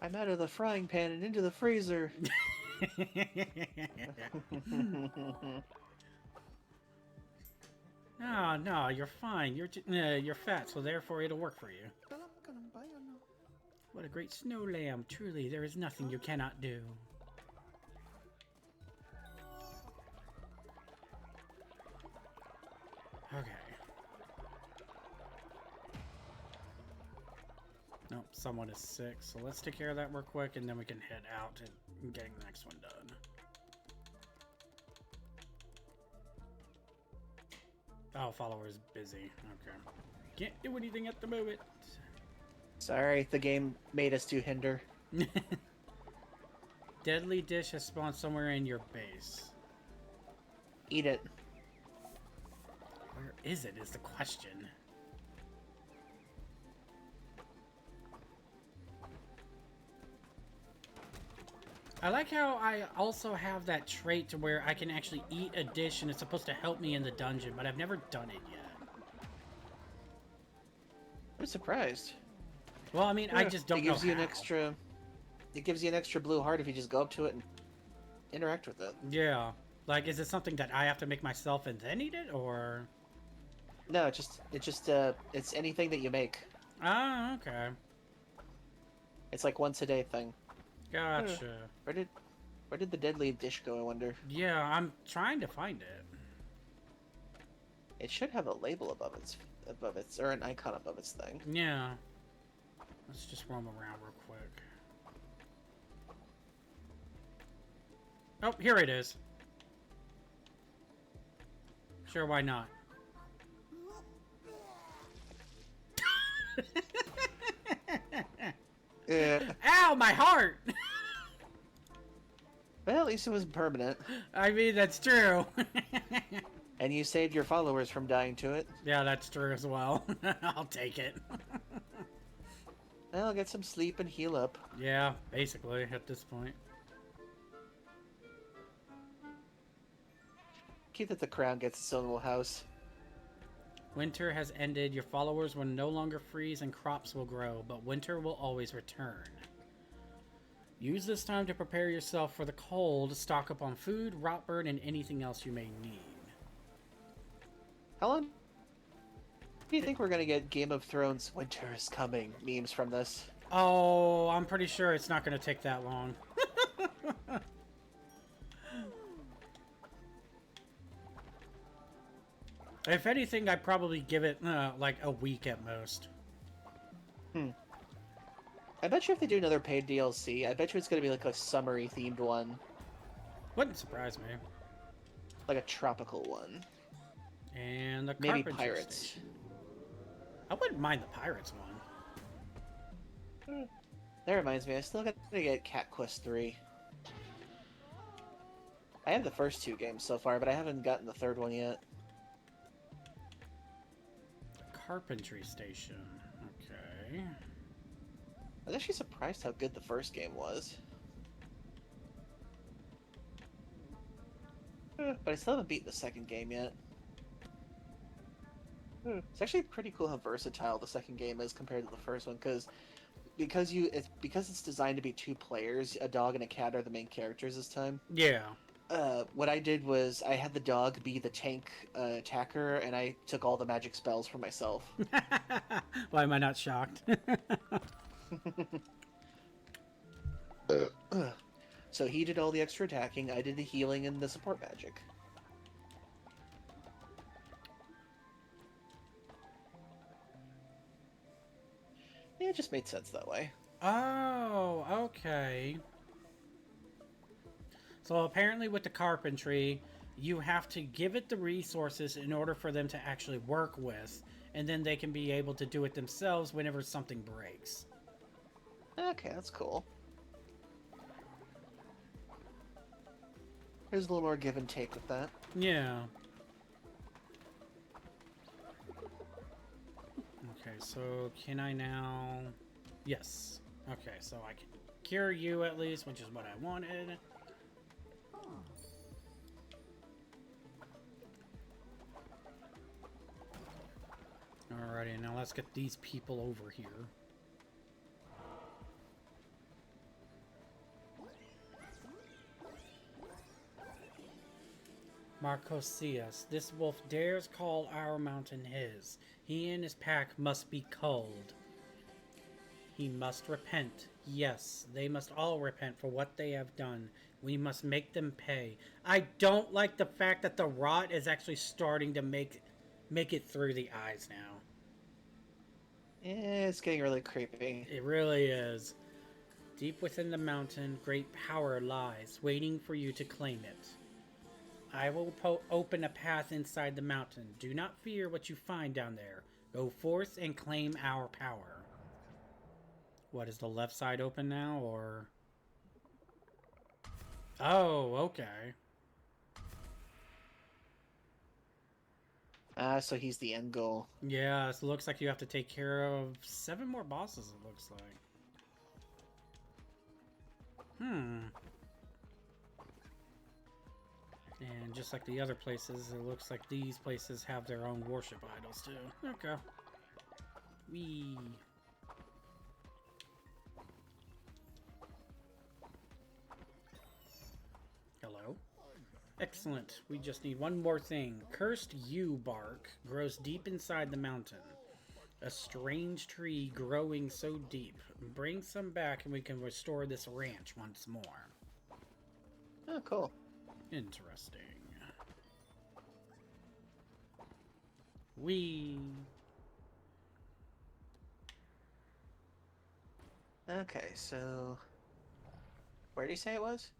I'm out of the frying pan and into the freezer. No, no, you're fine. You're fat, so therefore it'll work for you. What a great snow lamb. Truly, there is nothing you cannot do. Okay. Nope, someone is sick, so let's take care of that real quick, and then we can head out and getting the next one done. Oh, follower's busy. Okay. Can't do anything at the moment. Sorry, the game made us do hinder. Deadly dish has spawned somewhere in your base. Eat it. Where is it, is the question. I like how I also have that trait to where I can actually eat a dish and it's supposed to help me in the dungeon, but I've never done it yet. I'm surprised. Well, I mean, I just don't know It gives you how. an extra... It gives you an extra blue heart if you just go up to it and interact with it. Yeah. Like, is it something that I have to make myself and then eat it, or...? No, it's anything that you make. Ah, okay. It's like once a day thing. Gotcha. Where did the deadly dish go, I wonder? Yeah, I'm trying to find it. It should have a label above its, or an icon above its thing. Yeah. Let's just roam around real quick. Oh, here it is. Sure, why not? Yeah. Ow, my heart! Well, at least it was permanent. I mean, that's true. And you saved your followers from dying to it. Yeah, that's true as well. I'll take it. Well, get some sleep and heal up. Yeah, basically, at this point. Keep that the crown gets its own little house. Winter has ended. Your followers will no longer freeze and crops will grow, but winter will always return. Use this time to prepare yourself for the cold, stock up on food, rot bird, and anything else you may need. How long do you think we're gonna get Game of Thrones Winter is Coming memes from this? Oh, I'm pretty sure it's not going to take that long. If anything, I'd probably give it, like, a week at most. I bet you if they do another paid DLC, I bet you it's gonna be like a summery themed one. Wouldn't surprise me. Like a tropical one. And the Maybe carpentry pirates. station. I wouldn't mind the pirates one. That reminds me, I still got to get Cat Quest 3. I have the first two games so far, but I haven't gotten the third one yet. Carpentry station. Okay. I was actually surprised how good the first game was. But I still haven't beaten the second game yet. It's actually pretty cool how versatile the second game is compared to the first one, because it's designed to be 2 players. A dog and a cat are the main characters this time. Yeah. What I did was I had the dog be the tank attacker, and I took all the magic spells for myself. Why am I not shocked? So he did all the extra attacking, I did the healing and the support magic. Yeah, it just made sense that way. Oh, okay. So apparently with the carpentry, you have to give it the resources in order for them to actually work with, and then they can be able to do it themselves whenever something breaks. Okay, that's cool. There's a little more give and take with that. Yeah. Okay, so can I now... Yes. Okay, so I can cure you at least, which is what I wanted. Alrighty, now let's get these people over here. Marcosius, this wolf dares call our mountain his. He and his pack must be culled. He must repent. Yes, they must all repent for what they have done. We must make them pay. I don't like the fact that the rot is actually starting to make it through the eyes now. Yeah, it's getting really creepy. It really is. Deep within the mountain, great power lies, waiting for you to claim it. I will open a path inside the mountain. Do not fear what you find down there. Go forth and claim our power. What, is the left side open now, or... Oh, okay. So he's the end goal. Yeah, it looks like you have to take care of 7 more bosses, it looks like. And just like the other places, it looks like these places have their own worship idols, too. Okay. Whee. Hello. Excellent. We just need one more thing. Cursed yew bark grows deep inside the mountain. A strange tree growing so deep. Bring some back and we can restore this ranch once more. Oh, cool. Interesting. Whee! Okay, so... Where did you say it was?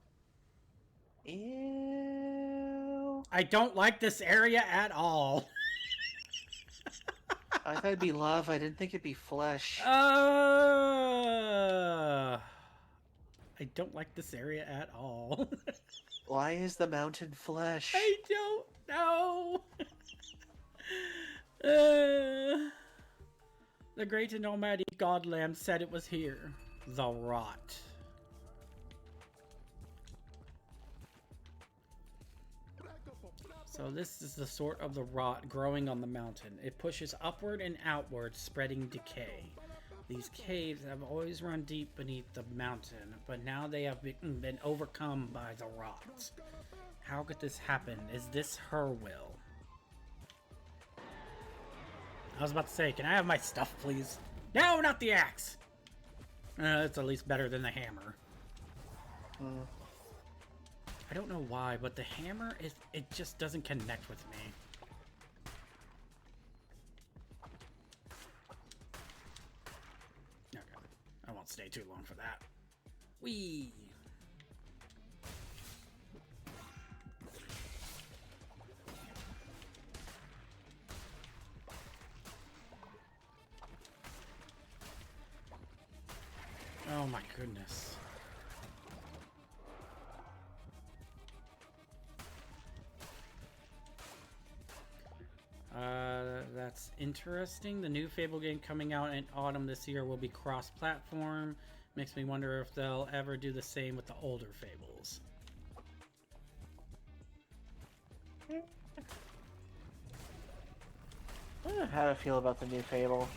Ew. I don't like this area at all. I thought it'd be lava. I didn't think it'd be flesh. I don't like this area at all. Why is the mountain flesh? I don't know. The great and almighty God Lamb said it was here. The rot. So this is the sort of the rot growing on the mountain. It pushes upward and outward, spreading decay. These caves have always run deep beneath the mountain, but now they have been overcome by the rot. How could this happen? Is this her will? I was about to say, can I have my stuff, please? No, not the axe! It's at least better than the hammer. I don't know why, but the hammer, it just doesn't connect with me. Okay, I won't stay too long for that. Whee! Oh my goodness. that's interesting. The new Fable game coming out in autumn this year will be cross-platform. Makes me wonder if they'll ever do the same with the older Fables. I don't know how to feel about the new Fable.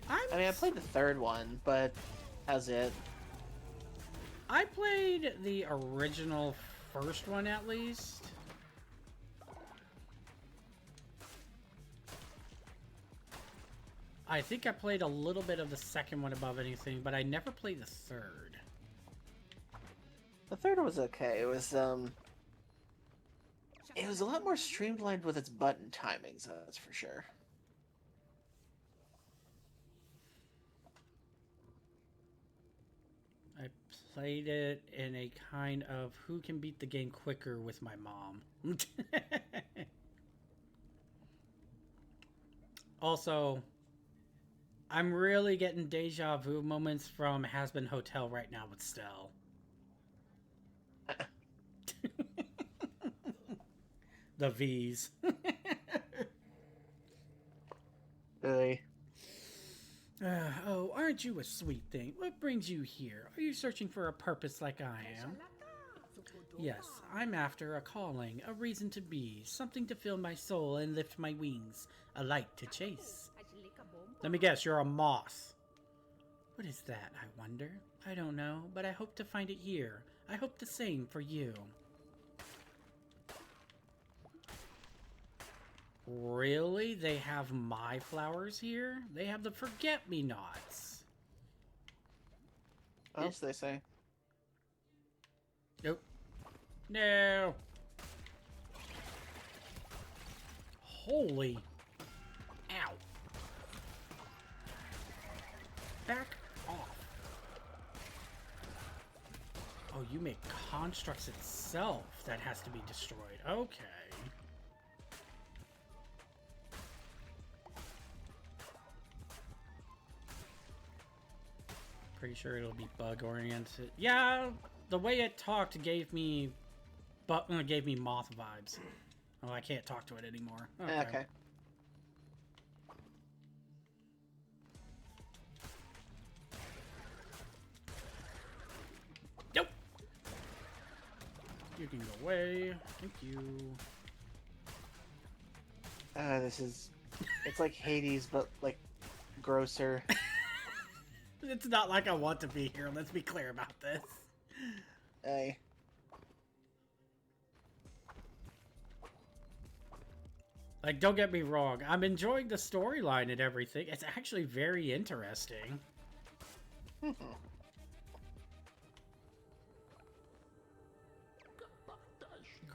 I mean, I played the third one, but that's it. I played the original first one at least. I think I played a little bit of the second one above anything, but I never played the third. The third was okay. It was a lot more streamlined with its button timings, that's for sure. I played it in a kind of who can beat the game quicker with my mom. Also, I'm really getting deja vu moments from Has-Been Hotel right now with Stell. The V's. Really? Oh, aren't you a sweet thing? What brings you here? Are you searching for a purpose like I am? Yes, I'm after a calling, a reason to be, something to fill my soul and lift my wings, a light to chase. Let me guess, you're a moth. What is that, I wonder? I don't know, but I hope to find it here. I hope the same for you. Really? They have my flowers here? They have the forget-me-nots. What else they say? Nope. No. Holy. Ow. Back off. Oh, you make constructs itself that has to be destroyed. Okay. Pretty sure it'll be bug oriented. Yeah, the way it talked gave me moth vibes. Oh, I can't talk to it anymore. Okay. Nope. You can go away. Thank you. It's like Hades, but like grosser. It's not like I want to be here. Let's be clear about this. Hey. Like, don't get me wrong. I'm enjoying the storyline and everything. It's actually very interesting.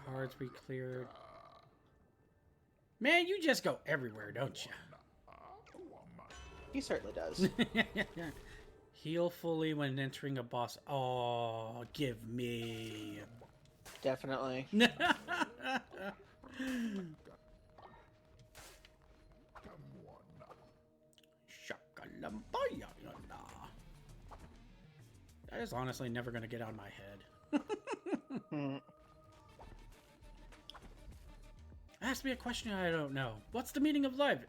Cards we cleared. Man, you just go everywhere, don't you? He certainly does. Heal fully when entering a boss. Oh, give me. Definitely. That is honestly never going to get out of my head. Ask me a question I don't know. What's the meaning of life?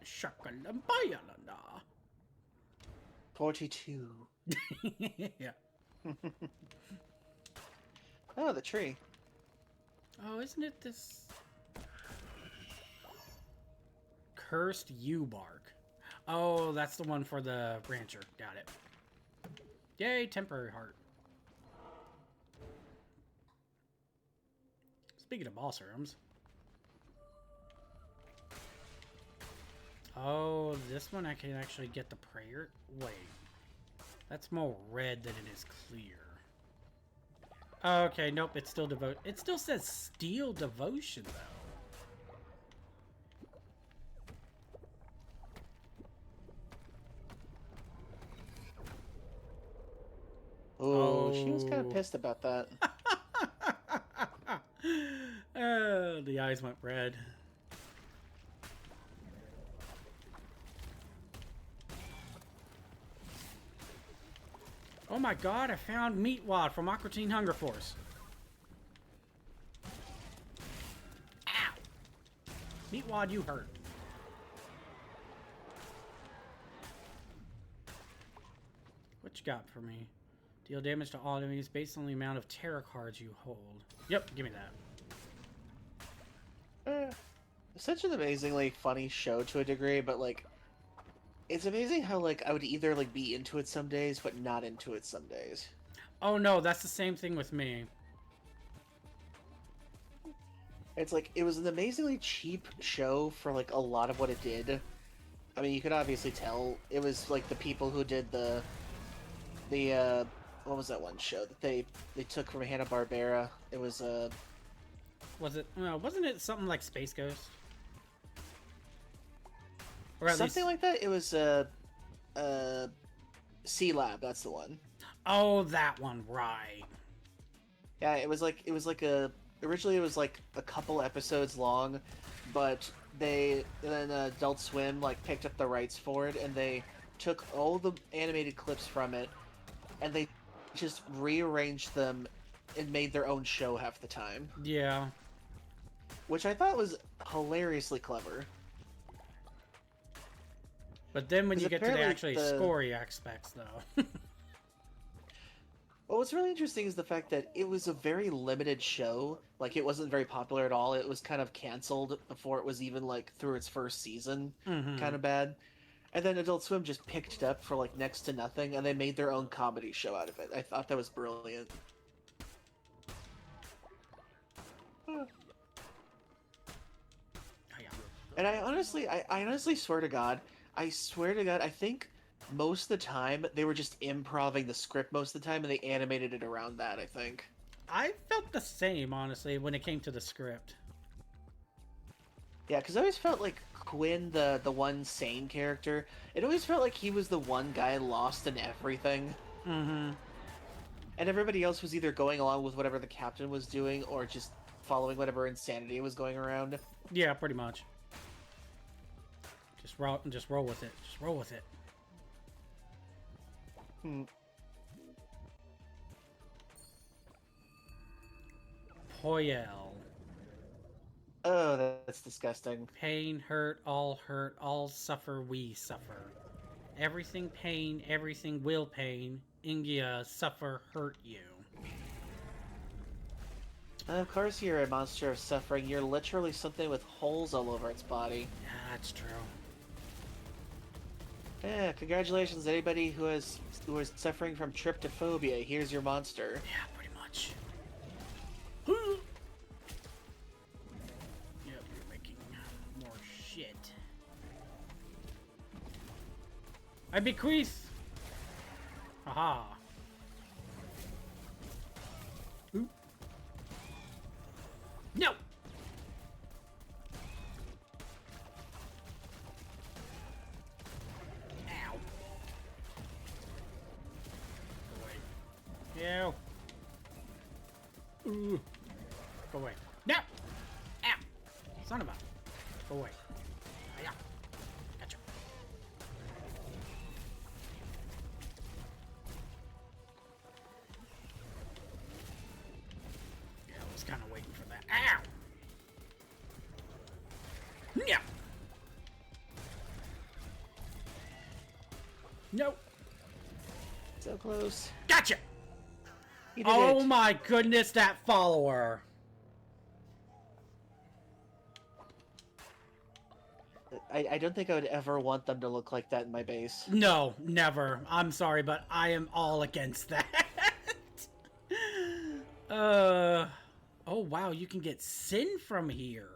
42. Yeah. Oh, the tree. Oh, isn't it this cursed yew bark? Oh, that's the one for the rancher. Got it. Yay, temporary heart. Speaking of boss rooms. Oh, this one I can actually get the prayer. Wait. That's more red than it is clear. Okay, nope, it's still devote. It still says steel devotion though. Oh, she was kind of pissed about that. The eyes went red. Oh my god, I found Meatwad from Aqua Teen Hunger Force. Ow! Meatwad, you hurt. What you got for me? Deal damage to all enemies based on the amount of tarot cards you hold. Yep, give me that. Such an amazingly funny show to a degree, but like, it's amazing how like I would either like be into it some days, but not into it some days. Oh no, that's the same thing with me. It's like it was an amazingly cheap show for like a lot of what it did. I mean, you could obviously tell it was like the people who did the what was that one show that they took from Hanna-Barbera? It was Was it? Wasn't it something like Space Ghost? Or at something least... like that. It was C-Lab. That's the one. Oh, that one, right? Yeah, it was like originally it was like a couple episodes long, but then Adult Swim like picked up the rights for it, and they took all the animated clips from it, and they just rearranged them and made their own show half the time. Yeah. Which I thought was hilariously clever. But then when you get to the apparently actually scory aspects, though. Well, what's really interesting is the fact that it was a very limited show. Like, it wasn't very popular at all. It was kind of canceled before it was even, like, through its first season. Kind of bad. And then Adult Swim just picked it up for, like, next to nothing, and they made their own comedy show out of it. I thought that was brilliant. And I honestly swear to God, I think most of the time they were just improvising the script most of the time, and they animated it around that, I think. I felt the same, honestly, when it came to the script. Yeah, because I always felt like Quinn, the one sane character, it always felt like he was the one guy lost in everything. And everybody else was either going along with whatever the captain was doing, or just following whatever insanity was going around. Yeah, pretty much. Just roll with it. Just roll with it. Poyel. Oh, that's disgusting. Pain, hurt, all suffer, we suffer. Everything pain, everything will pain. Ingia, suffer, hurt you. Of course you're a monster of suffering. You're literally something with holes all over its body. Yeah, that's true. Yeah, congratulations anybody who is suffering from tryptophobia. Here's your monster. Yeah, pretty much. Yep, you're making more shit. I bequeath! Haha. Ooh. No! Ow. Go away. Ew. Ooh. Go away. No! Ow! Son of a... Go away. Yeah. Gotcha. Yeah, I was kind of waiting for that. Ow! Yeah! Nope. So close. Gotcha! You did Oh it. my goodness, that follower! I don't think I would ever want them to look like that in my base. No, never. I'm sorry, but I am all against that. Oh wow, you can get sin from here.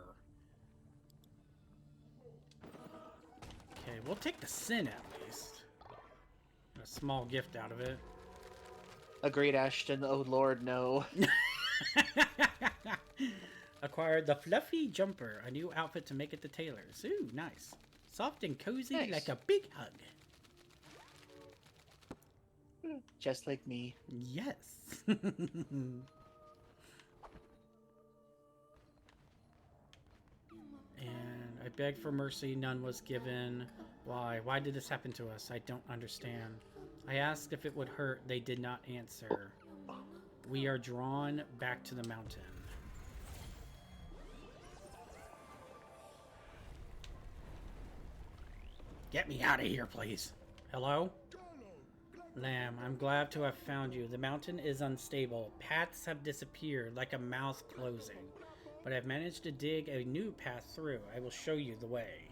Okay, we'll take the sin at least. A small gift out of it. Agreed, Ashton. Oh lord, no. Acquired the fluffy jumper, a new outfit to make it to tailors. Ooh, nice. Soft and cozy Nice. like a big hug. Just like me. Yes. And I begged for mercy, none was given. Why? Why did this happen to us? I don't understand. I asked if it would hurt, they did not answer. We are drawn back to the mountain. Get me out of here, please. Hello? Lamb, I'm glad to have found you. The mountain is unstable. Paths have disappeared like a mouth closing. But I've managed to dig a new path through. I will show you the way.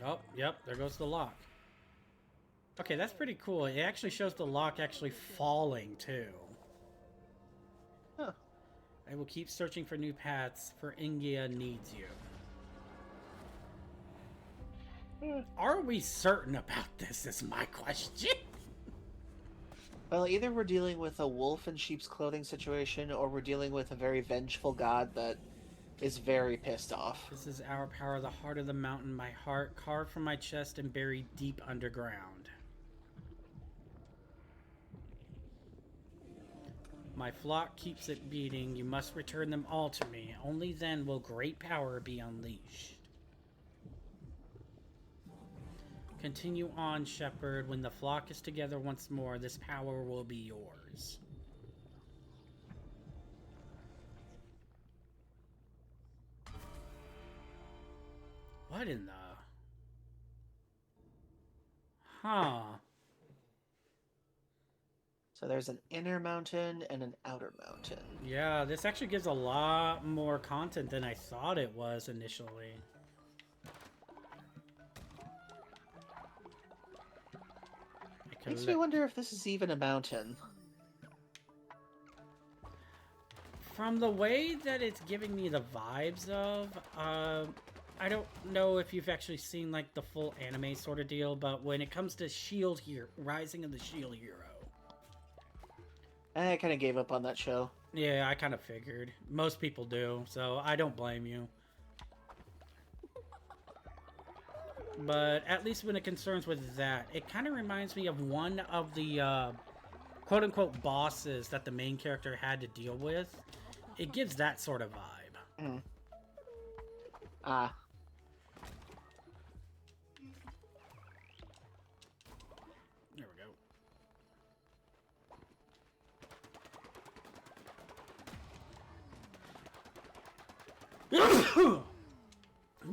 Oh, yep, there goes the lock. Okay, that's pretty cool. It actually shows the lock actually falling, too. Huh. I will keep searching for new paths, for Ingia needs you. Are we certain about this, is my question. Well, either we're dealing with a wolf in sheep's clothing situation, or we're dealing with a very vengeful god that is very pissed off. This is our power, the heart of the mountain, my heart, carved from my chest and buried deep underground. My flock keeps it beating. You must return them all to me. Only then will great power be unleashed. Continue on, shepherd. When the flock is together once more, this power will be yours. What in the... Huh. So there's an inner mountain and an outer mountain. Yeah, this actually gives a lot more content than I thought it was initially. Makes me wonder if this is even a mountain. From the way that it's giving me the vibes of, I don't know if you've actually seen like the full anime sort of deal, but when it comes to Shield here, Rising of the Shield Hero. I kind of gave up on that show. Yeah, I kind of figured. Most people do, so I don't blame you. But at least when it concerns with that, it kind of reminds me of one of the quote-unquote bosses that the main character had to deal with. It gives that sort of vibe. Mm. Ah. There we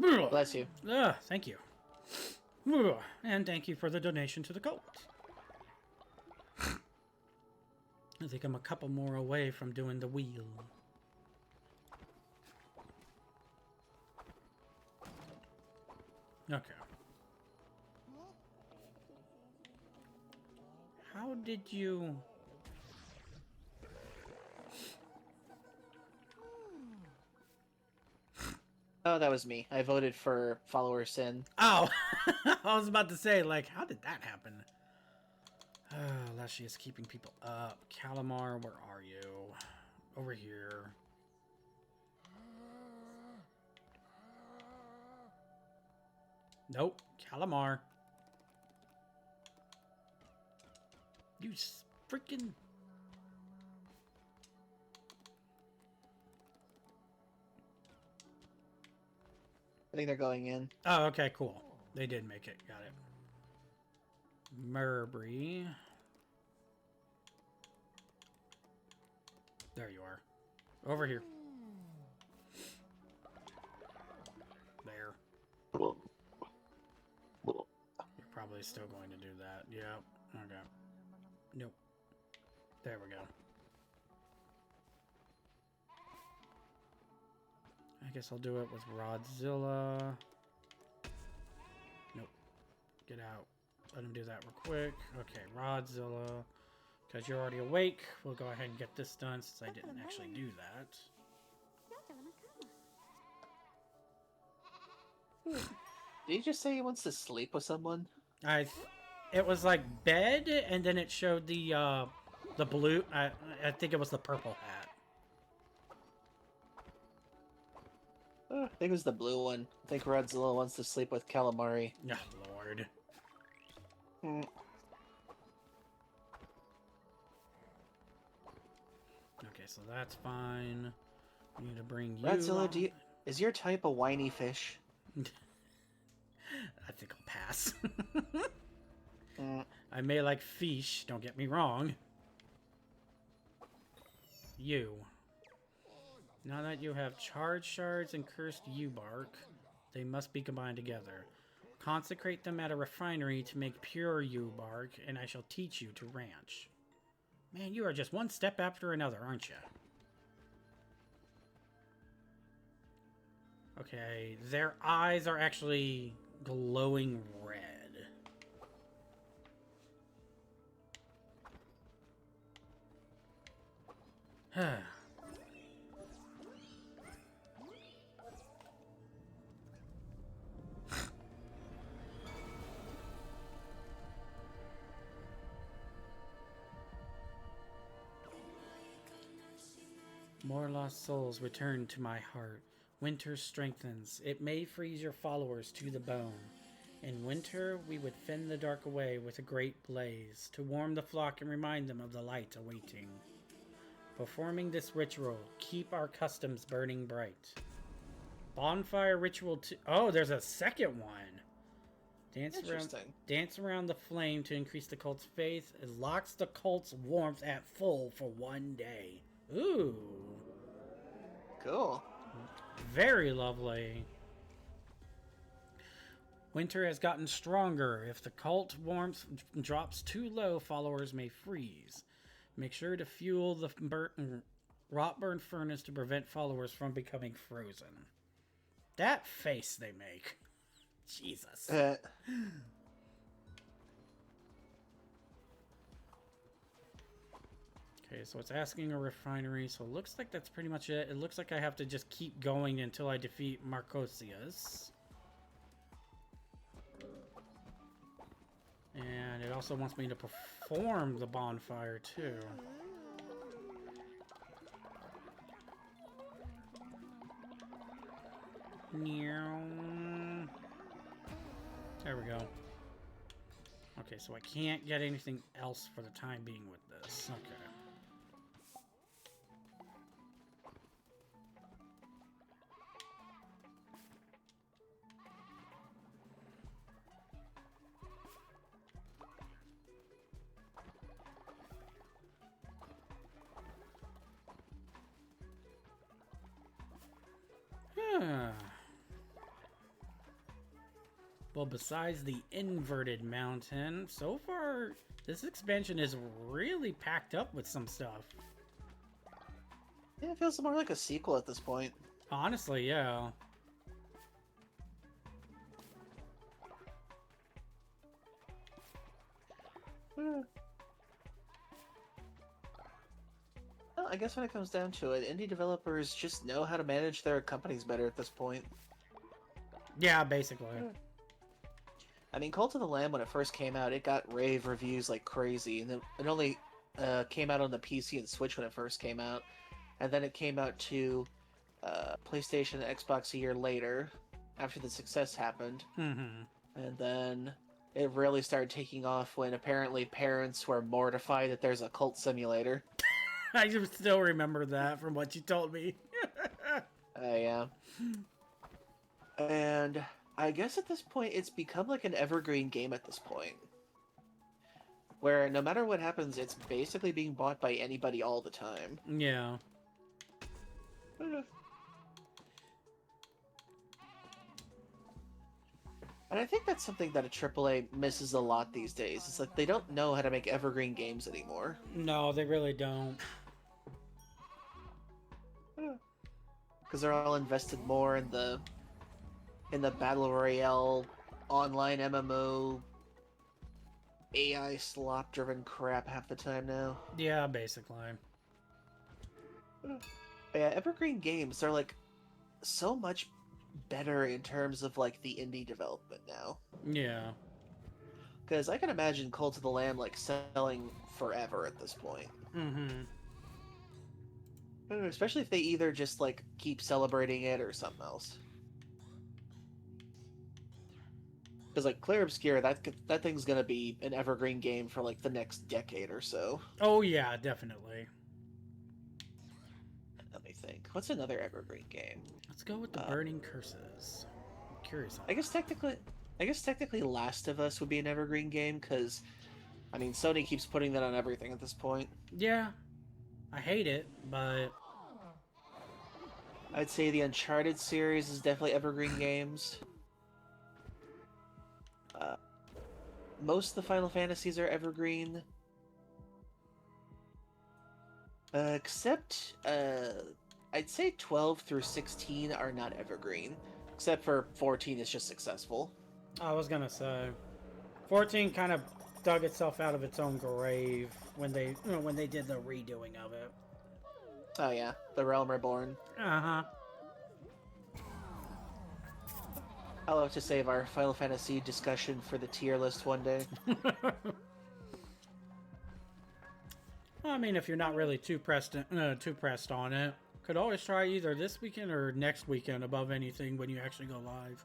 go. Bless you. Thank you. And thank you for the donation to the cult. I think I'm a couple more away from doing the wheel. Okay. How did you... Oh, that was me. I voted for follower sin. Oh! I was about to say, like, how did that happen? Leshy is keeping people up. Calamar, where are you? Over here. Nope. Calamar. You freaking... I think they're going in. Oh, okay, cool. They did make it. Got it. Murbury. There you are. Over here. There. You're probably still going to do that. Yep. Okay. Nope. There we go. I guess I'll do it with Rodzilla. Nope. Get out. Let him do that real quick. Okay, Rodzilla. Because you're already awake, we'll go ahead and get this done since I didn't actually do that. Did you just say he wants to sleep with someone? It was like bed, and then it showed the blue. I think it was the purple hat. I think it was the blue one. I think Rodzilla wants to sleep with Calamari. Oh, Lord. Mm. Okay, so that's fine. We need to bring you. Rodzilla, is your type a whiny fish? I think I'll pass. Mm. I may like fish, don't get me wrong. You. Now that you have charged shards and cursed U-bark, they must be combined together. Consecrate them at a refinery to make pure U-bark, and I shall teach you to ranch. Man, you are just one step after another, aren't you? Okay, their eyes are actually glowing red. More lost souls return to my heart. Winter strengthens. It may freeze your followers to the bone. In winter, we would fend the dark away with a great blaze, to warm the flock and remind them of the light awaiting. Performing this ritual, keep our customs burning bright. Bonfire ritual 2. Oh, there's a second one. Dance around the flame to increase the cult's faith. It locks the cult's warmth at full for 1 day. Ooh. Cool. Very lovely. Winter has gotten stronger. If the cult warmth drops too low, followers may freeze. Make sure to fuel the rot burn furnace to prevent followers from becoming frozen. That face they make. Jesus. Okay, so it's asking a refinery, so it looks like that's pretty much it. It looks like I have to just keep going until I defeat Marcosius. And it also wants me to perform the bonfire, too. There we go. Okay, so I can't get anything else for the time being with this. Okay. Well, besides the inverted mountain, so far this expansion is really packed up with some stuff. Yeah, it feels more like a sequel at this point. Honestly, yeah. Well, I guess when it comes down to it, indie developers just know how to manage their companies better at this point. Yeah, basically. I mean, Cult of the Lamb, when it first came out, it got rave reviews like crazy, and then it only came out on the PC and Switch when it first came out, and then it came out to PlayStation and Xbox a year later, after the success happened, and then it really started taking off when apparently parents were mortified that there's a cult simulator. I just still remember that from what you told me. Yeah. And I guess at this point, it's become like an evergreen game at this point. Where no matter what happens, it's basically being bought by anybody all the time. Yeah. And I think that's something that a AAA misses a lot these days. It's like they don't know how to make evergreen games anymore. No, they really don't. Because they're all invested more in the Battle Royale, online MMO, AI slop-driven crap half the time now. Yeah, basically. Yeah, evergreen games are like so much better in terms of like the indie development now. Yeah. Because I can imagine Cult of the Lamb like selling forever at this point. Especially if they either just like keep celebrating it or something else. Because like Clear Obscure, that thing's gonna be an evergreen game for like the next decade or so. Oh yeah, definitely. Let me think. What's another evergreen game? Let's go with the Burning Curses. I'm curious on I guess technically Last of Us would be an evergreen game, because I mean Sony keeps putting that on everything at this point. Yeah. I hate it, but I'd say the Uncharted series is definitely evergreen games. Most of the Final Fantasies are evergreen. Except, I'd say 12 through 16 are not evergreen. Except for 14 is just successful. I was gonna say, 14 kind of dug itself out of its own grave when they did the redoing of it. Oh yeah, The Realm Reborn. Uh-huh. I'll have to save our Final Fantasy discussion for the tier list one day. I mean, if you're not really too pressed on it, could always try either this weekend or next weekend above anything when you actually go live.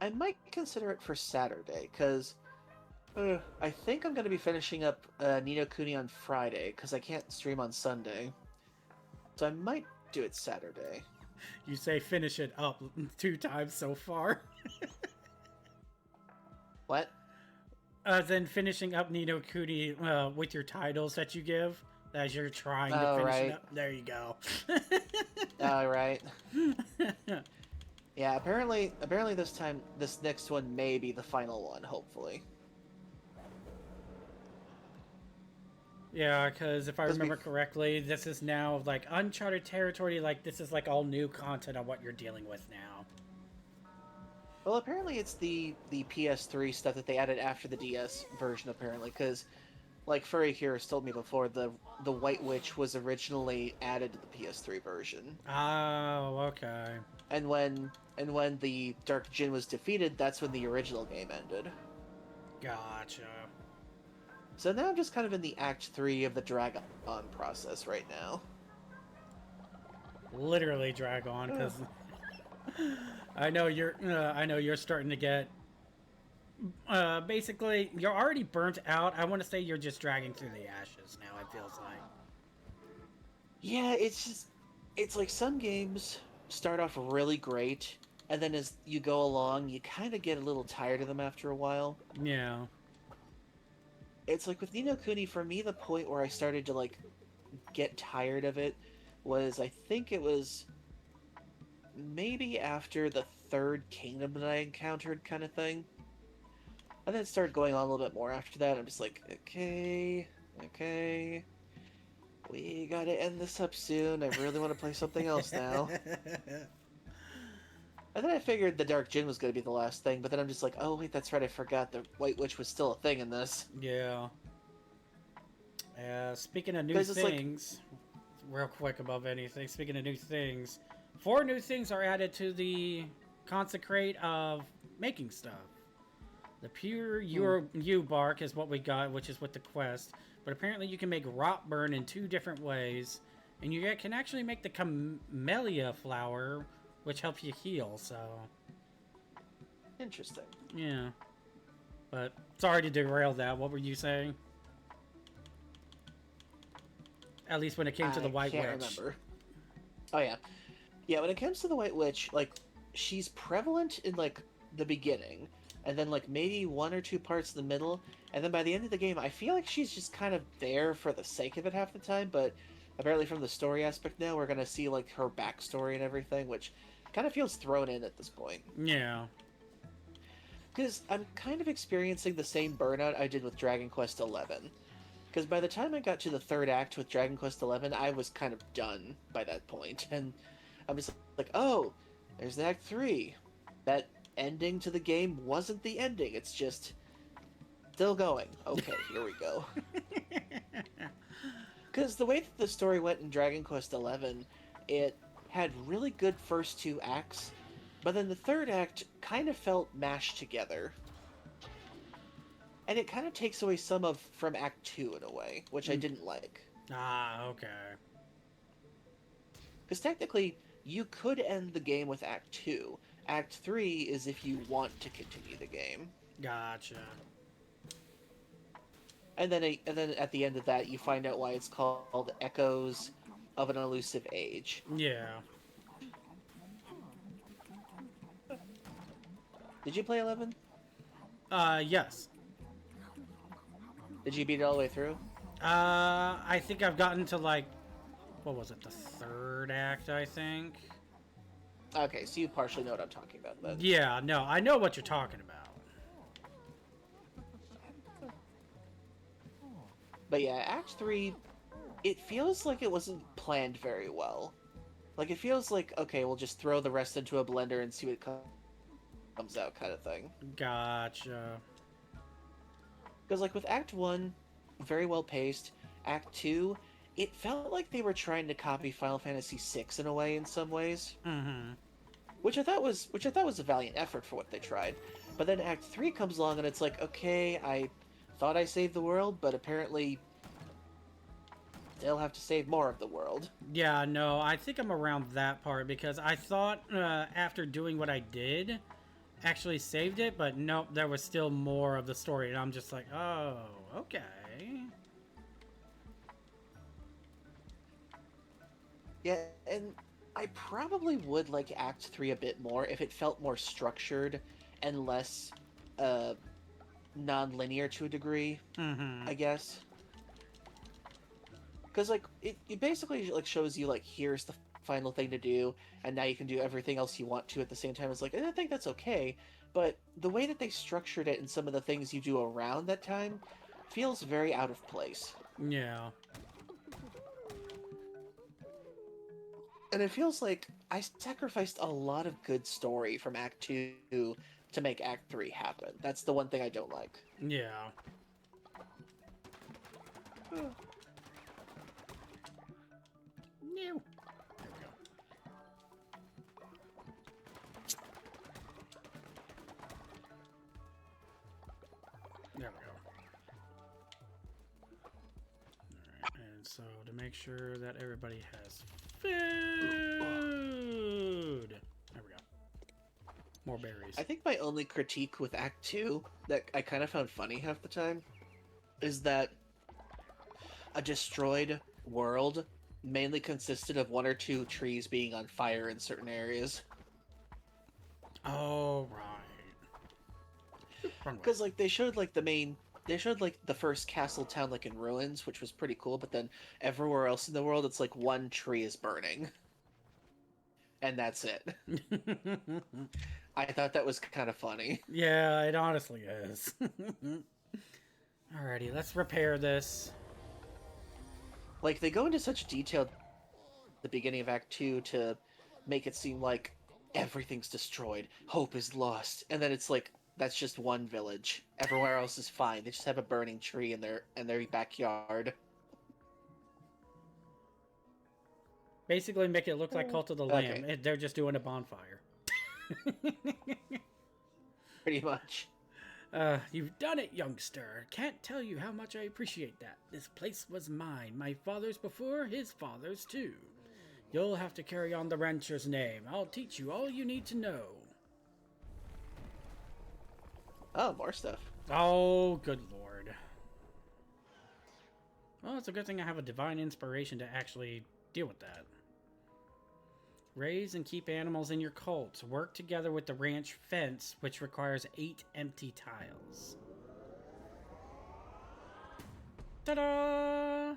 I might consider it for Saturday, because I think I'm going to be finishing up Ni no Kuni on Friday, because I can't stream on Sunday. So I might do it Saturday. You say finish it up 2 times so far. What? Then finishing up Ni no Kuni with your titles that you give as you're trying to finish it up. There you go. All right. Yeah, apparently this next one may be the final one, hopefully. Yeah, because if I remember correctly, this is now like uncharted territory. Like this is like all new content on what you're dealing with now. Well, apparently it's the PS3 stuff that they added after the DS version, apparently, because, like Furry here has told me before, the White Witch was originally added to the PS3 version. Oh, okay. And when the Dark Djinn was defeated, that's when the original game ended. Gotcha. So now I'm just kind of in the Act 3 of the Dragon process right now. Literally drag on, because I know you're starting to get basically you're already burnt out. I want to say you're just dragging through the ashes now, it feels like. Yeah, it's like some games start off really great, and then as you go along, you kind of get a little tired of them after a while. Yeah. It's like with Ni no Kuni, for me, the point where I started to like get tired of it was, I think it was maybe after the third kingdom that I encountered, kind of thing. And then it started going on a little bit more after that. I'm just like, okay, we gotta end this up soon. I really want to play something else now. And then I figured the Dark Djinn was going to be the last thing, but then I'm just like, oh wait, that's right, I forgot the White Witch was still a thing in this. Yeah. Speaking of new things, real quick above anything, speaking of new things, 4 new things are added to the Consecrate of making stuff. The pure yew bark is what we got, which is with the quest, but apparently you can make rot burn in 2 different ways, and you can actually make the camellia flower, which helps you heal, so... Interesting. Yeah. But, sorry to derail that. What were you saying? At least when it came to the White Witch. I can't remember. Oh, yeah. Yeah, when it comes to the White Witch, like, she's prevalent in, like, the beginning, and then, like, maybe 1 or 2 parts in the middle, and then by the end of the game, I feel like she's just kind of there for the sake of it half the time, but apparently from the story aspect now, we're gonna see, like, her backstory and everything, which kind of feels thrown in at this point. Yeah. Because I'm kind of experiencing the same burnout I did with Dragon Quest XI. Because by the time I got to the 3rd act with Dragon Quest XI, I was kind of done by that point. And I was like, oh, there's Act 3. That ending to the game wasn't the ending. It's just still going. Okay, here we go. Because the way that the story went in Dragon Quest XI, it had really good first 2 acts, but then the 3rd act kind of felt mashed together. And it kind of takes away some from Act 2 in a way, which I didn't like. Ah, okay. Because technically, you could end the game with Act 2. Act 3 is if you want to continue the game. Gotcha. And then at the end of that, you find out why it's called Echoes of an Elusive Age. Yeah. Did you play 11? Yes. Did you beat it all the way through? I think I've gotten to like what was it, the third act, I think? Okay, so you partially know what I'm talking about then. Yeah, no, I know what you're talking about. But yeah, Act 3, it feels like it wasn't planned very well. Like, it feels like, okay, we'll just throw the rest into a blender and see what comes out kind of thing. Gotcha. Because, like, with Act 1, very well paced. Act 2, it felt like they were trying to copy Final Fantasy VI in a way, in some ways. Mm-hmm. Which I thought was a valiant effort for what they tried. But then Act 3 comes along and it's like, okay, I thought I saved the world, but apparently they'll have to save more of the world. Yeah, no, I think I'm around that part because I thought after doing what I did, actually saved it, but nope, there was still more of the story, and I'm just like, oh, okay. Yeah, and I probably would like Act 3 a bit more if it felt more structured and less non-linear to a degree, Mm-hmm. I guess. Because, like, it basically, like, shows you, like, here's the final thing to do, and now you can do everything else you want to at the same time. It's like, and I think that's okay, but the way that they structured it and some of the things you do around that time feels very out of place. Yeah. And it feels like I sacrificed a lot of good story from Act 2 to make Act 3 happen. That's the one thing I don't like. Yeah. No. There we go. There we go. Alright, and so to make sure that everybody has food. There we go. More berries. I think my only critique with Act 2 that I kind of found funny half the time is that a destroyed world mainly consisted of one or two trees being on fire in certain areas. Oh, right. Wrong way. Because, like, they showed the first castle town, like, in ruins, which was pretty cool, but then everywhere else in the world, it's like one tree is burning. And that's it. I thought that was kind of funny. Yeah, it honestly is. Alrighty, let's repair this. Like, they go into such detail at the beginning of Act 2 to make it seem like everything's destroyed, hope is lost, and then it's like, that's just one village. Everywhere else is fine. They just have a burning tree in their backyard. Basically make it look like Cult of the Lamb. Okay. They're just doing a bonfire. Pretty much. You've done it, youngster. Can't tell you how much I appreciate that. This place was mine. My father's before, his father's too. You'll have to carry on the rancher's name. I'll teach you all you need to know. Oh, more stuff. Oh, good lord. Well, it's a good thing I have a divine inspiration to actually deal with that. Raise and keep animals in your cult. Work together with the ranch fence, which requires 8 empty tiles. Ta-da!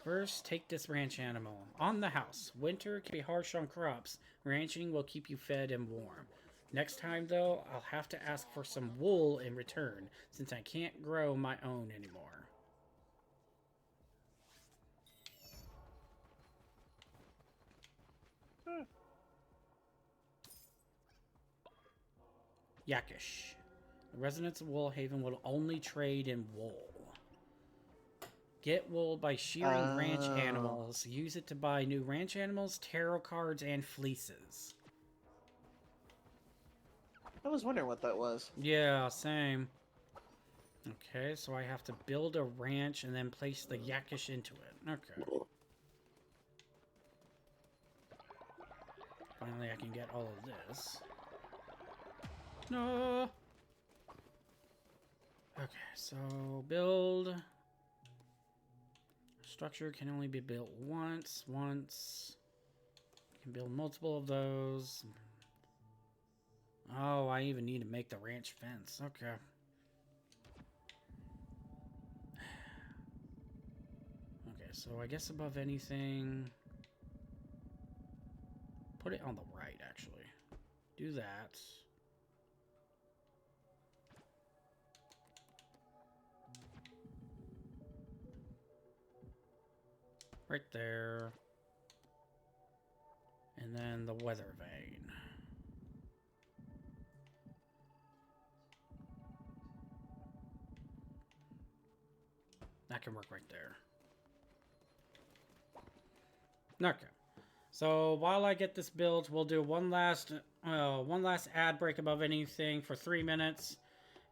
First, take this ranch animal. On the house. Winter can be harsh on crops. Ranching will keep you fed and warm. Next time, though, I'll have to ask for some wool in return, since I can't grow my own anymore. Yakish. The residents of Woolhaven will only trade in wool. Get wool by shearing ranch animals. Use it to buy new ranch animals, tarot cards, and fleeces. I was wondering what that was. Yeah, same. Okay, so I have to build a ranch and then place the Yakish into it. Okay. Finally, I can get all of this. No! Okay, so build. Structure can only be built once. You can build multiple of those. Oh, I even need to make the ranch fence. Okay. Okay, so I guess above anything, put it on the right, actually. Do that. Right there. And then the weather vane. That can work right there. Okay. So while I get this built, we'll do one last ad break above anything for 3 minutes.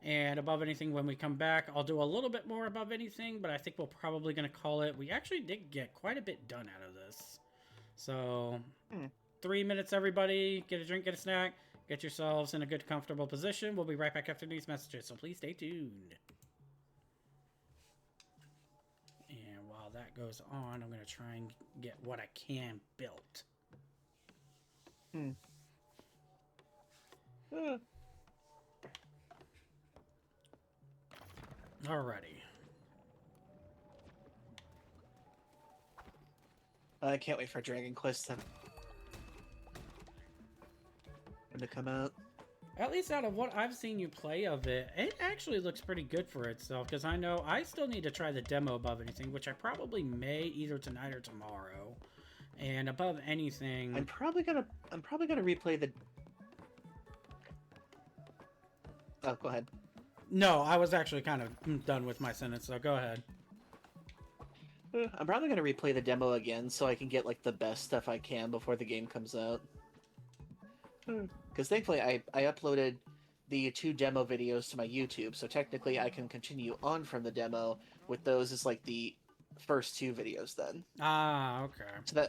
And above anything, when we come back, I'll do a little bit more above anything, but I think we're probably going to call it. We actually did get quite a bit done out of this. So, 3 minutes, everybody. Get a drink, get a snack. Get yourselves in a good, comfortable position. We'll be right back after these messages, so please stay tuned. And while that goes on, I'm going to try and get what I can built. Alrighty. I can't wait for Dragon Quest 7 to come out. At least out of what I've seen you play of it, it actually looks pretty good for itself. Because I know I still need to try the demo above anything, which I probably may either tonight or tomorrow. And above anything, I'm probably gonna replay the. Oh, go ahead. No, I was actually kind of done with my sentence, so go ahead. I'm probably going to replay the demo again so I can get like the best stuff I can before the game comes out. Because thankfully I uploaded the 2 demo videos to my YouTube, so technically I can continue on from the demo with those as like the first 2 videos then. Ah, okay. So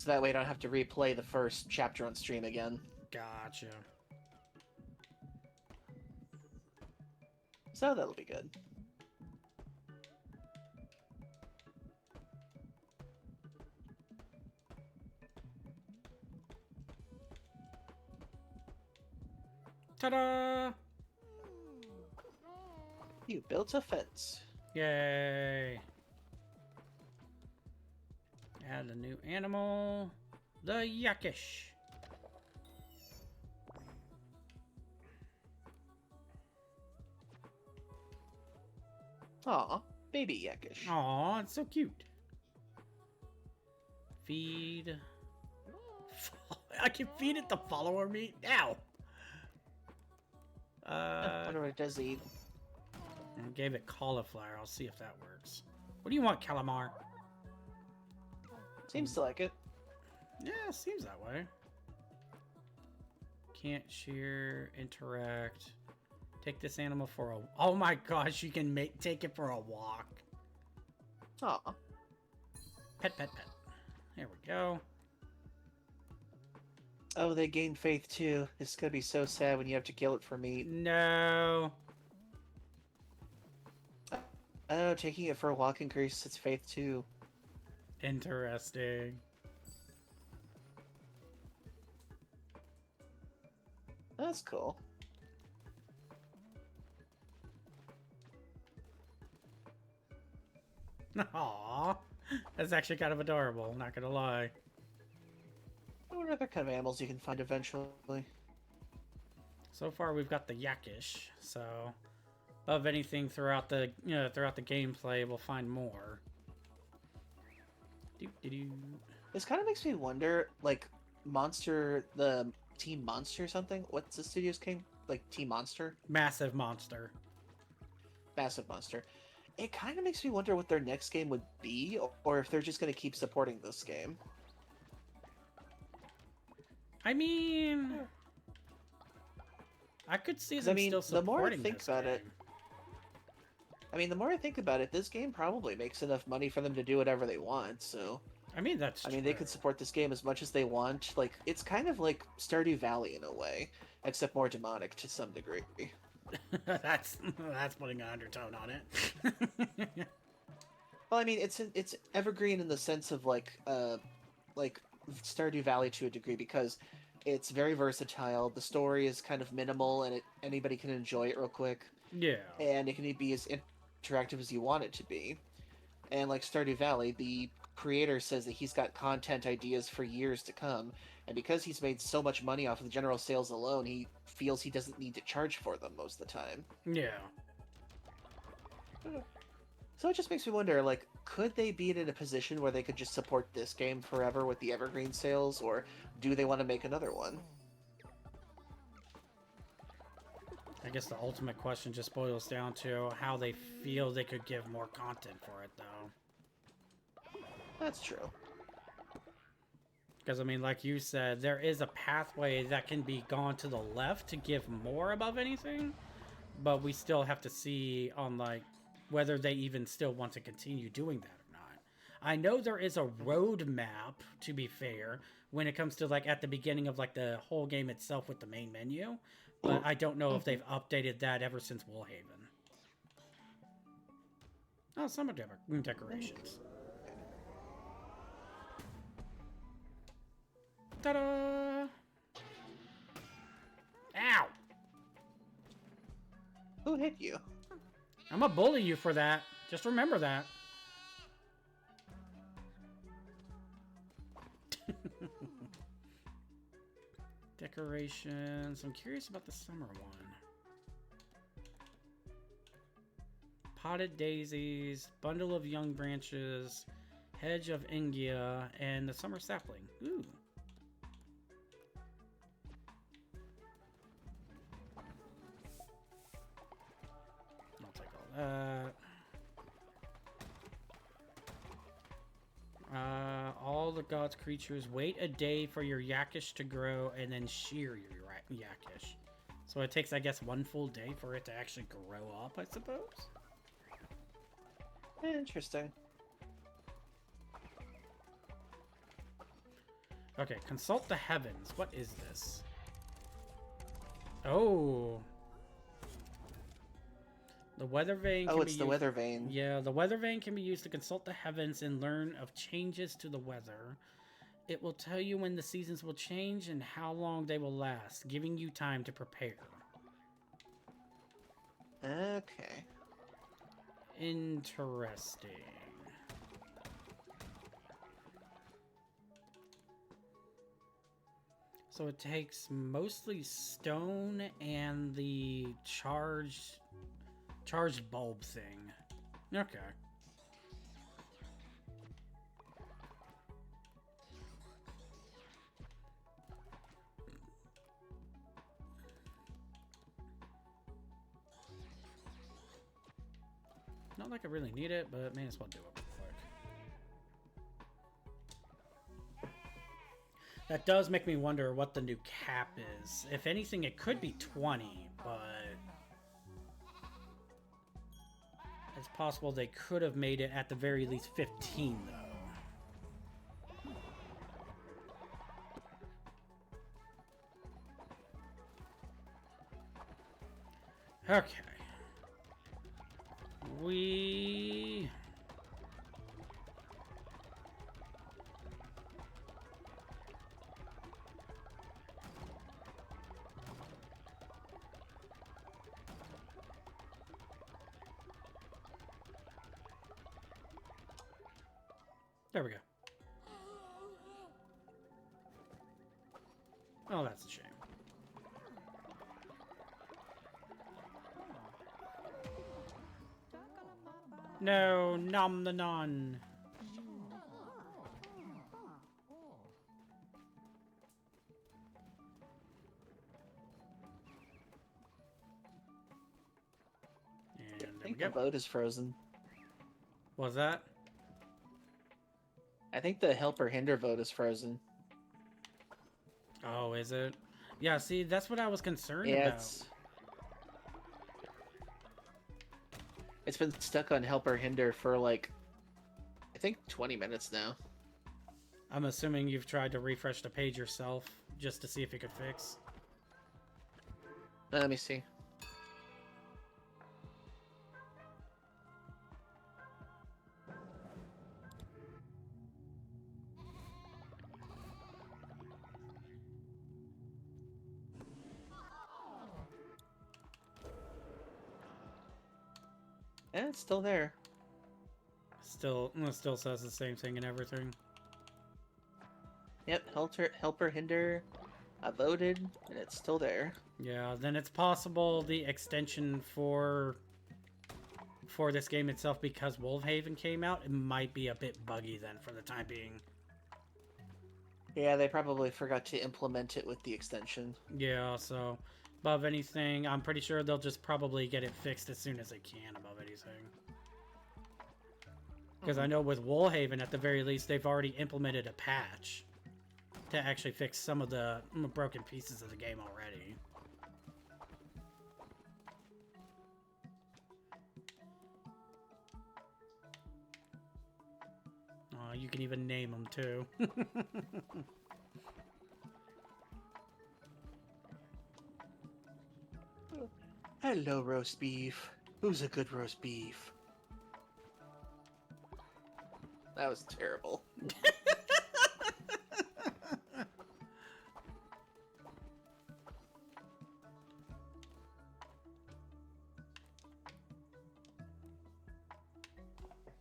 that way I don't have to replay the first chapter on stream again. Gotcha. So that'll be good. Ta-da! You built a fence. Yay! Add a new animal. The Yakish. Aw, baby Yakish. Aw, it's so cute. Feed. I can feed it the follower meat now. I wonder what it does eat. I gave it cauliflower. I'll see if that works. What do you want, calamar? Seems to like it. Yeah, seems that way. Can't shear, interact. Take this animal for a... Oh my gosh, you can take it for a walk. Aw. Pet, pet, pet. There we go. Oh, they gain faith too. It's gonna be so sad when you have to kill it for meat. No. Oh, taking it for a walk increases its faith too. Interesting. That's cool. Aww. That's actually kind of adorable, not gonna lie. I wonder what kind of animals you can find eventually. So far we've got the Yakish, so of anything throughout the throughout the gameplay we'll find more. This kind of makes me wonder, like, the Team Monster or something? What's the studio's name? Like, Team Monster? Massive Monster. Massive Monster. It kind of makes me wonder what their next game would be, or if they're just going to keep supporting this game. I mean, I could see them still supporting the more I think this about game. it, the more I think about it, this game probably makes enough money for them to do whatever they want, so... I mean, that's true. they could support this game as much as they want. Like, it's kind of like Stardew Valley in a way, except more demonic to some degree. that's putting an undertone on it. Well, I mean, it's evergreen in the sense of like Stardew Valley to a degree, because it's very versatile. The story is kind of minimal, and anybody can enjoy it real quick. Yeah. And it can be as interactive as you want it to be. And like Stardew Valley, the creator says that he's got content ideas for years to come, and because he's made so much money off of the general sales alone, he feels he doesn't need to charge for them most of the time. Yeah. So it just makes me wonder, like, could they be in a position where they could just support this game forever with the evergreen sales, or do they want to make another one? I guess the ultimate question just boils down to how they feel they could give more content for it, though. That's true. Because, I mean, like you said, there is a pathway that can be gone to the left to give more above anything, but we still have to see on, like, whether they even still want to continue doing that or not. I know there is a roadmap, to be fair, when it comes to, like, at the beginning of, like, the whole game itself with the main menu, but I don't know if they've updated that ever since WOOLHAVEN. Oh, summer decorations. Ta-da! Ow! Who hit you? I'm gonna bully you for that. Just remember that. Decorations. I'm curious about the summer one. Potted daisies, bundle of young branches, hedge of Ingia, and the summer sapling. Ooh. I'll take all that. All the gods' creatures, wait a day for your yakish to grow and then shear your yakish. So it takes, I guess, one full day for it to actually grow up, I suppose? Interesting. Okay, consult the heavens. What is this? Oh. The weather vane can Oh, be it's the used... weather vane. Yeah, the weather vane can be used to consult the heavens and learn of changes to the weather. It will tell you when the seasons will change and how long they will last, giving you time to prepare. Okay. Interesting. So it takes mostly stone and the charged bulb thing. Okay. Not like I really need it, but may as well do it real quick. That does make me wonder what the new cap is. If anything, it could be 20, but it's possible they could have made it at the very least 15, though. Okay. There we go. Oh, that's a shame. No, nom the non. And there I think we the go. boat is frozen. Was that? I think the help or hinder vote is frozen. Oh, is it? Yeah, see, that's what I was concerned Yeah, about. It's been stuck on help or hinder for like, I think 20 minutes now. I'm assuming you've tried to refresh the page yourself just to see if it could fix. Let me see. Yeah, it's still there. still says the same thing and everything. Yep, helper hinder. I voted, and it's still there. Yeah, then it's possible the extension for this game itself, because WOOLHAVEN came out, it might be a bit buggy then for the time being. Yeah, they probably forgot to implement it with the extension. Yeah, so above anything, I'm pretty sure they'll just probably get it fixed as soon as they can above anything. Because I know with WOOLHAVEN, at the very least, they've already implemented a patch to actually fix some of the broken pieces of the game already. You can even name them too. Hello, roast beef. Who's a good roast beef? That was terrible.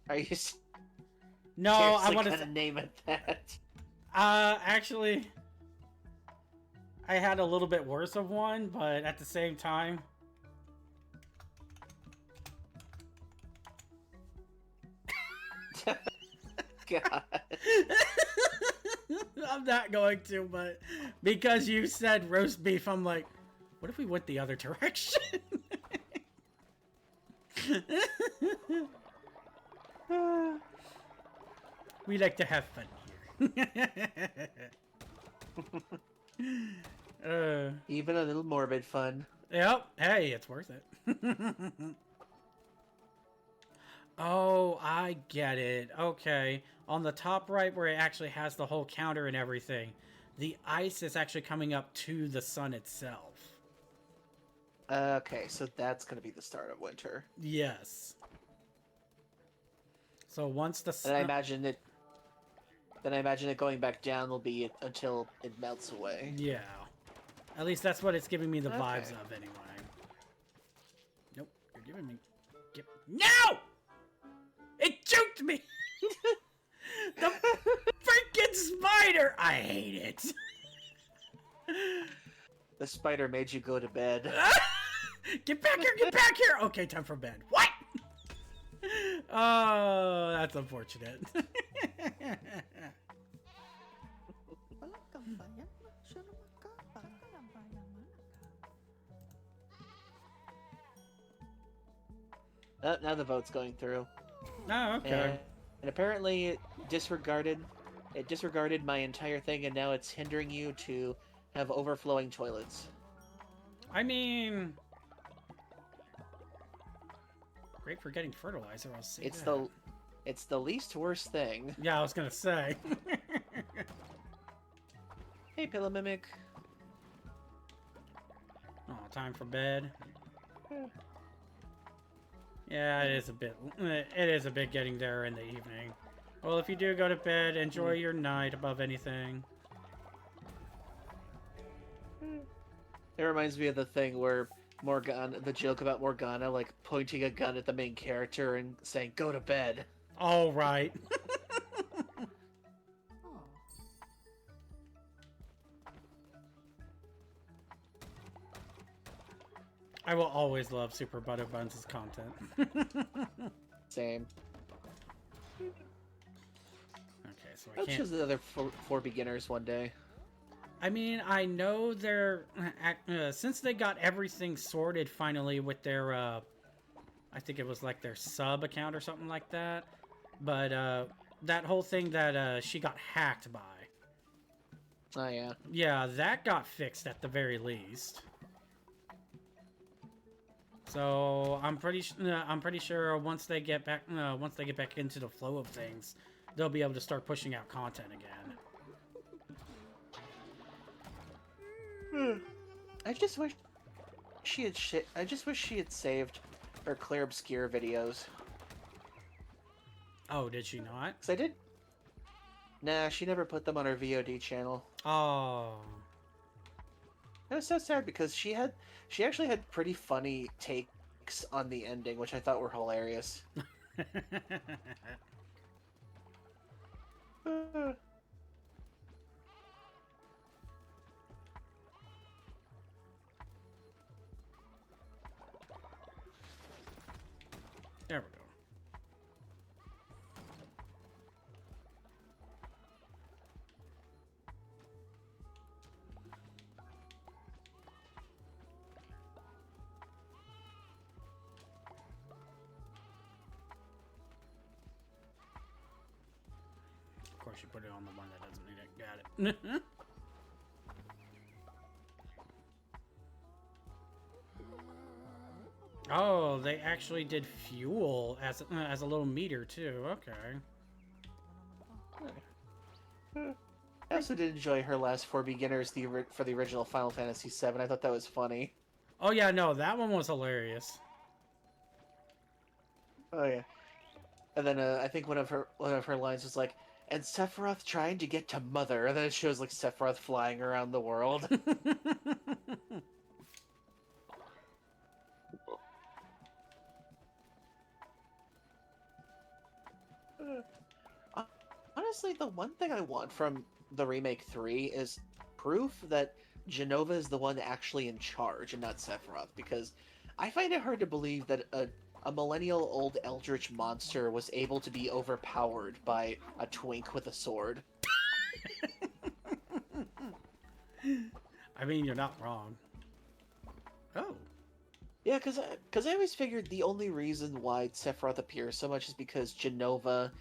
Are you No, I seriously want gonna name it that? Actually, I had a little bit worse of one, but at the same time, God. I'm not going to, but because you said roast beef, I'm like, what if we went the other direction? We like to have fun here. Even a little morbid fun. Yep. Hey, it's worth it. Oh, I get it. Okay. On the top right where it actually has the whole counter and everything, the ice is actually coming up to the sun itself. Okay, so that's gonna be the start of winter. Yes. So once the And I imagine it. Then I imagine it going back down will be until it melts away. Yeah. At least that's what it's giving me the vibes Okay. of anyway. Nope. You're giving me... No! It juked me! The freaking spider! I hate it. The spider made you go to bed. Get back here! Get back here! Okay, time for bed. What? Oh, that's unfortunate. Now the vote's going through. Oh, okay. And apparently it disregarded my entire thing, and now it's hindering you to have overflowing toilets. I mean... Great for getting fertilizer, I'll say It's the least worst thing. Yeah, I was gonna say. Hey, Pillow Mimic. Oh, time for bed. Yeah, it is a bit getting there in the evening. Well, if you do go to bed, enjoy your night above anything. It reminds me of the thing where the joke about Morgana, like, pointing a gun at the main character and saying, "Go to bed." All right. I will always love Super Butter Buns' content. Same. Okay, so I I'll can't... choose the other for beginners one day. I mean, I know they're... since they got everything sorted finally with their... I think it was like their sub account or something like that. But that whole thing that she got hacked by. Oh, yeah. Yeah, that got fixed at the very least. So I'm pretty sure once they get back into the flow of things, they'll be able to start pushing out content again. I just wish she had saved her Clear Obscure videos. Oh, did she not? 'Cause I did. Nah, she never put them on her VOD channel. Oh. It was so sad because she actually had pretty funny takes on the ending, which I thought were hilarious. There we go. Of course, you put it on the one that doesn't need it. Got it. Oh, they actually did fuel as a little meter too. Okay. I also did enjoy her last four beginners for the original Final Fantasy VII. I thought that was funny. Oh yeah, no, that one was hilarious. Oh yeah. And then I think one of her lines was like, "And Sephiroth trying to get to Mother," and then it shows like Sephiroth flying around the world. Honestly, the one thing I want from the Remake 3 is proof that Jenova is the one actually in charge and not Sephiroth, because I find it hard to believe that a millennial-old eldritch monster was able to be overpowered by a twink with a sword. I mean, you're not wrong. Oh. Yeah, because I always figured the only reason why Sephiroth appears so much is because Jenova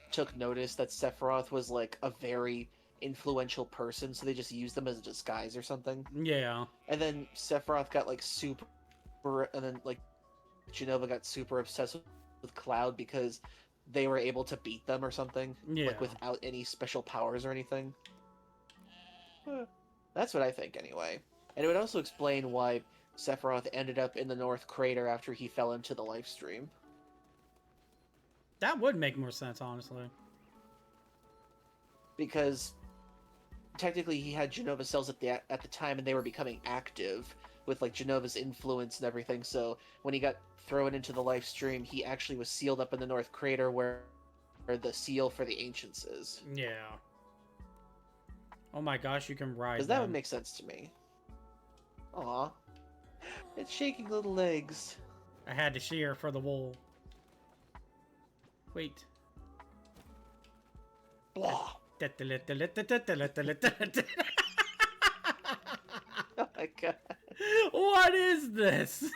took notice that Sephiroth was like a very influential person, so they just used them as a disguise or something. Yeah. And then Sephiroth got like super, and then like Jenova got super obsessed with Cloud because they were able to beat them or something. Yeah. Like without any special powers or anything. That's what I think anyway. And it would also explain why Sephiroth ended up in the North Crater after he fell into the life stream. That would make more sense, honestly. Because technically he had Jenova cells at the time, and they were becoming active with like Genova's influence and everything. So when he got thrown into the life stream, he actually was sealed up in the North Crater where the seal for the ancients is. Yeah. Oh my gosh, you can ride Because that would make sense to me. Aw. It's shaking little legs. I had to shear for the wool. Wait. Blah. Oh my god. What is this?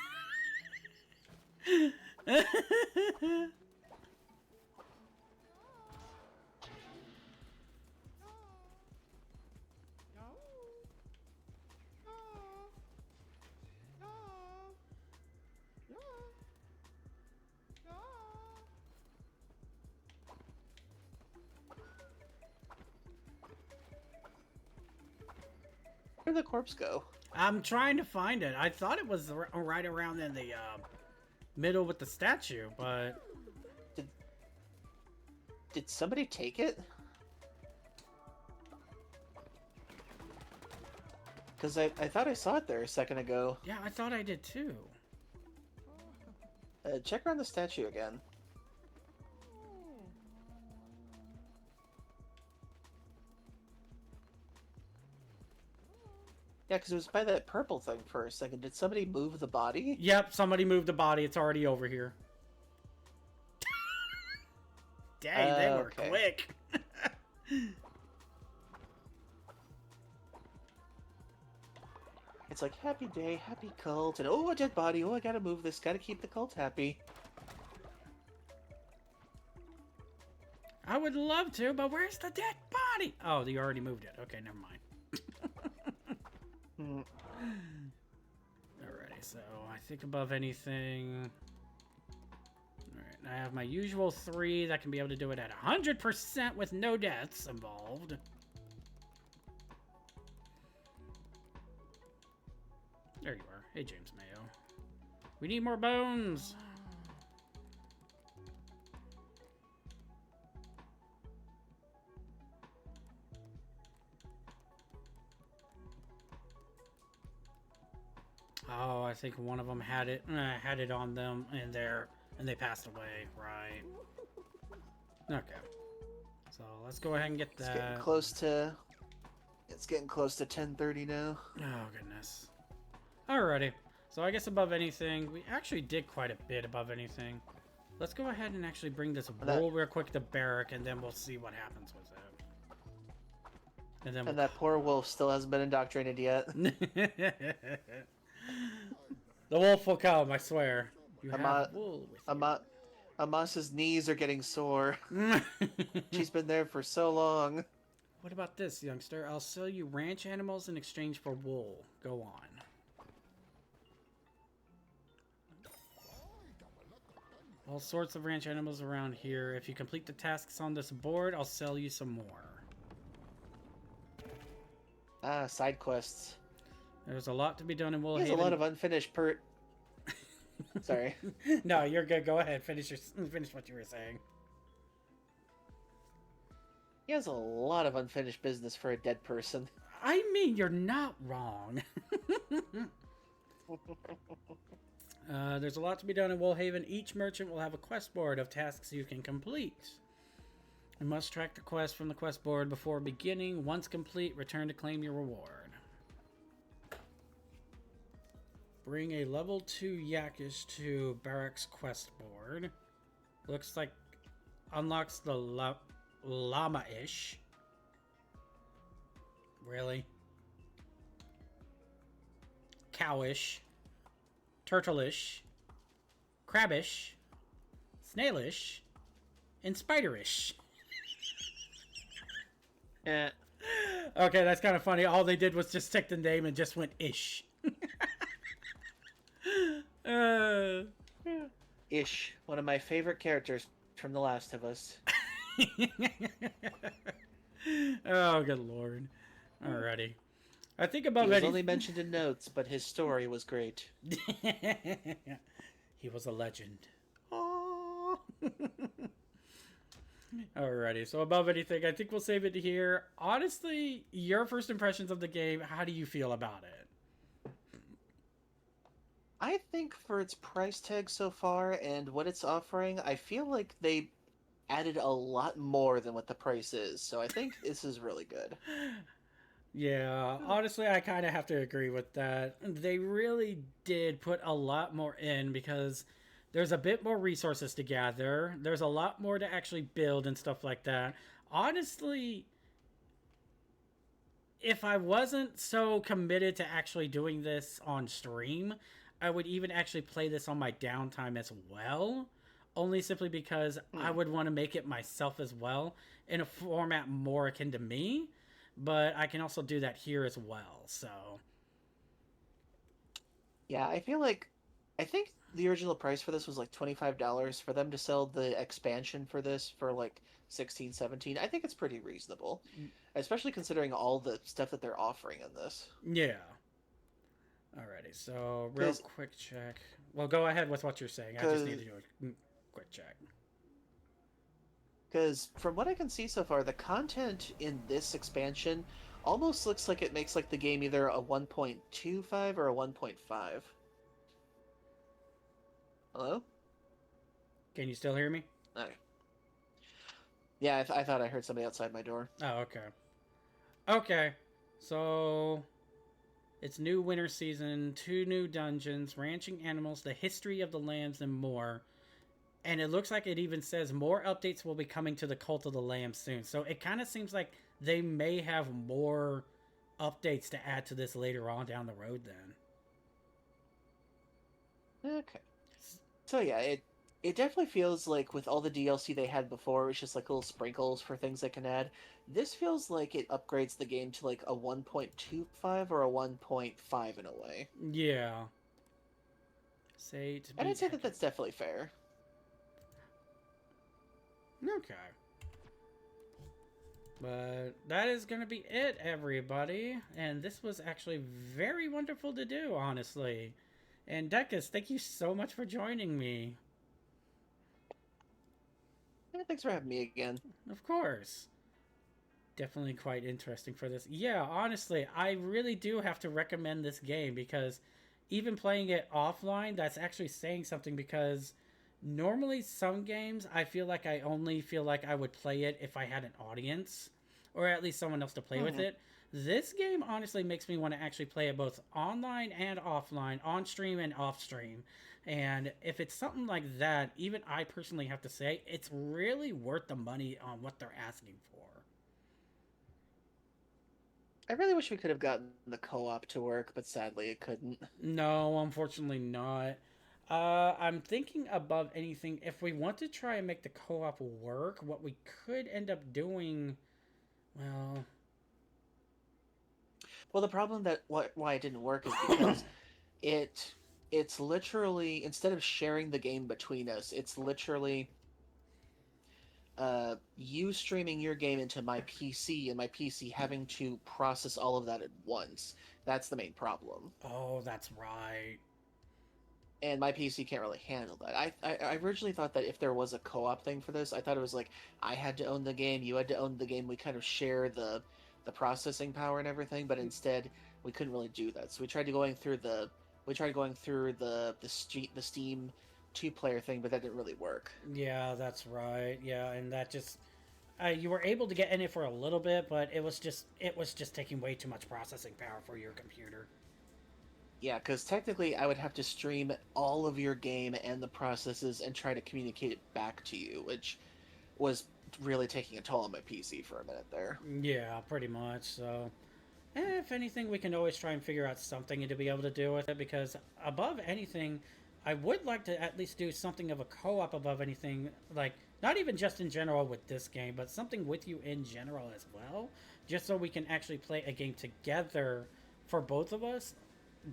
Where'd the corpse go? I'm trying to find it. I thought it was right around in the middle with the statue, but... Did somebody take it? Because I thought I saw it there a second ago. Yeah, I thought I did too. Check around the statue again. Yeah, because it was by that purple thing for a second. Did somebody move the body? Yep, somebody moved the body. It's already over here. Dang, they were okay. quick. It's like, happy day, happy cult, and oh, a dead body, oh, I gotta move this, gotta keep the cult happy. I would love to, but where's the dead body? Oh, you already moved it. Okay, never mind. Alrighty, so I think above anything... Alright, I have my usual 3 that can be able to do it at 100% with no deaths involved. There you are. Hey, James Mayo. We need more bones! Oh, I think one of them had it on them and they passed away, right? Okay. So let's go ahead and get It's that. getting close to. It's getting close to 10:30 now. Oh goodness. Alrighty. So I guess above anything, we actually did quite a bit above anything. Let's go ahead and actually bring this wool real quick to barrack, and then we'll see what happens with it. And then that poor wolf still hasn't been indoctrinated yet. the wolf will come, I swear. You have wool with you. Amas's knees are getting sore. She's been there for so long. What about this, youngster? I'll sell you ranch animals in exchange for wool. Go on. All sorts of ranch animals around here. If you complete the tasks on this board, I'll sell you some more. Ah, side quests. There's a lot to be done in Woolhaven. There's a lot of unfinished Sorry. No, you're good. Go ahead. Finish what you were saying. He has a lot of unfinished business for a dead person. I mean, you're not wrong. There's a lot to be done in Woolhaven. Each merchant will have a quest board of tasks you can complete. You must track the quest from the quest board before beginning. Once complete, return to claim your reward. Bring a level 2 Yakish to Barrack's quest board. Looks like unlocks the Llama-ish. Really? Cowish. Turtle-ish. Crabbish. Snailish. And Spiderish. Eh. Okay, that's kind of funny. All they did was just take the name and just went ish. Ish, one of my favorite characters from The Last of Us. Oh, good lord. Alrighty. I think about He was only mentioned in notes, but his story was great. He was a legend. Oh. Alrighty, so above anything, I think we'll save it here. Honestly, your first impressions of the game, how do you feel about it? I think for its price tag so far and what it's offering, I feel like they added a lot more than what the price is. So I think this is really good. Yeah, honestly, I kind of have to agree with that. They really did put a lot more in because there's a bit more resources to gather. There's a lot more to actually build and stuff like that. Honestly, if I wasn't so committed to actually doing this on stream, I would even actually play this on my downtime as well. Only simply because I would want to make it myself as well in a format more akin to me. But I can also do that here as well, so... Yeah, I think the original price for this was like $25. For them to sell the expansion for this for like $16, $17, I think it's pretty reasonable. Especially considering all the stuff that they're offering in this. Yeah. Alrighty, so real quick check. Well, go ahead with what you're saying. I just need to do a quick check. Because from what I can see so far, the content in this expansion almost looks like it makes like the game either a 1.25 or a 1.5. Hello? Can you still hear me? Okay. Yeah, I thought I heard somebody outside my door. Oh, okay. Okay, so... It's new winter season, 2 new dungeons, ranching animals, the history of the lambs, and more. And it looks like it even says more updates will be coming to the Cult of the Lamb soon. So it kind of seems like they may have more updates to add to this later on down the road then. Okay. So yeah, it definitely feels like with all the DLC they had before, it's just like little sprinkles for things they can add. This feels like it upgrades the game to like a 1.25 or a 1.5 in a way. Yeah. And I'd say that that's definitely fair. Okay. But that is going to be it, everybody. And this was actually very wonderful to do, honestly. And DECUSQ, thank you so much for joining me. Yeah, thanks for having me again. Of course. Definitely quite interesting for this. Yeah, honestly, I really do have to recommend this game because even playing it offline, that's actually saying something because Normally, some games, I feel like I only feel like I would play it if I had an audience, or at least someone else to play with it. This game honestly makes me want to actually play it both online and offline, on stream and off stream. And if it's something like that, even I personally have to say, it's really worth the money on what they're asking for. I really wish we could have gotten the co-op to work, but sadly it couldn't. No, unfortunately not. I'm thinking above anything, if we want to try and make the co-op work, what we could end up doing, well, Well, the problem that why it didn't work is because it's literally, instead of sharing the game between us, it's literally you streaming your game into my PC and my PC having to process all of that at once. That's the main problem. oh, that's right. And my PC can't really handle that. I originally thought that if there was a co-op thing for this, I thought it was like I had to own the game, you had to own the game, we kind of share the processing power and everything, but instead we couldn't really do that. So we tried going through the Steam two-player thing, but that didn't really work. Yeah, that's right. Yeah, and that just you were able to get in it for a little bit, but it was just taking way too much processing power for your computer. Yeah, because technically I would have to stream all of your game and the processes and try to communicate it back to you, which was really taking a toll on my PC for a minute there. Yeah, pretty much. So, if anything, we can always try and figure out something to be able to do with it. Because above anything, I would like to at least do something of a co-op above anything. Like not even just in general with this game, but something with you in general as well, just so we can actually play a game together for both of us.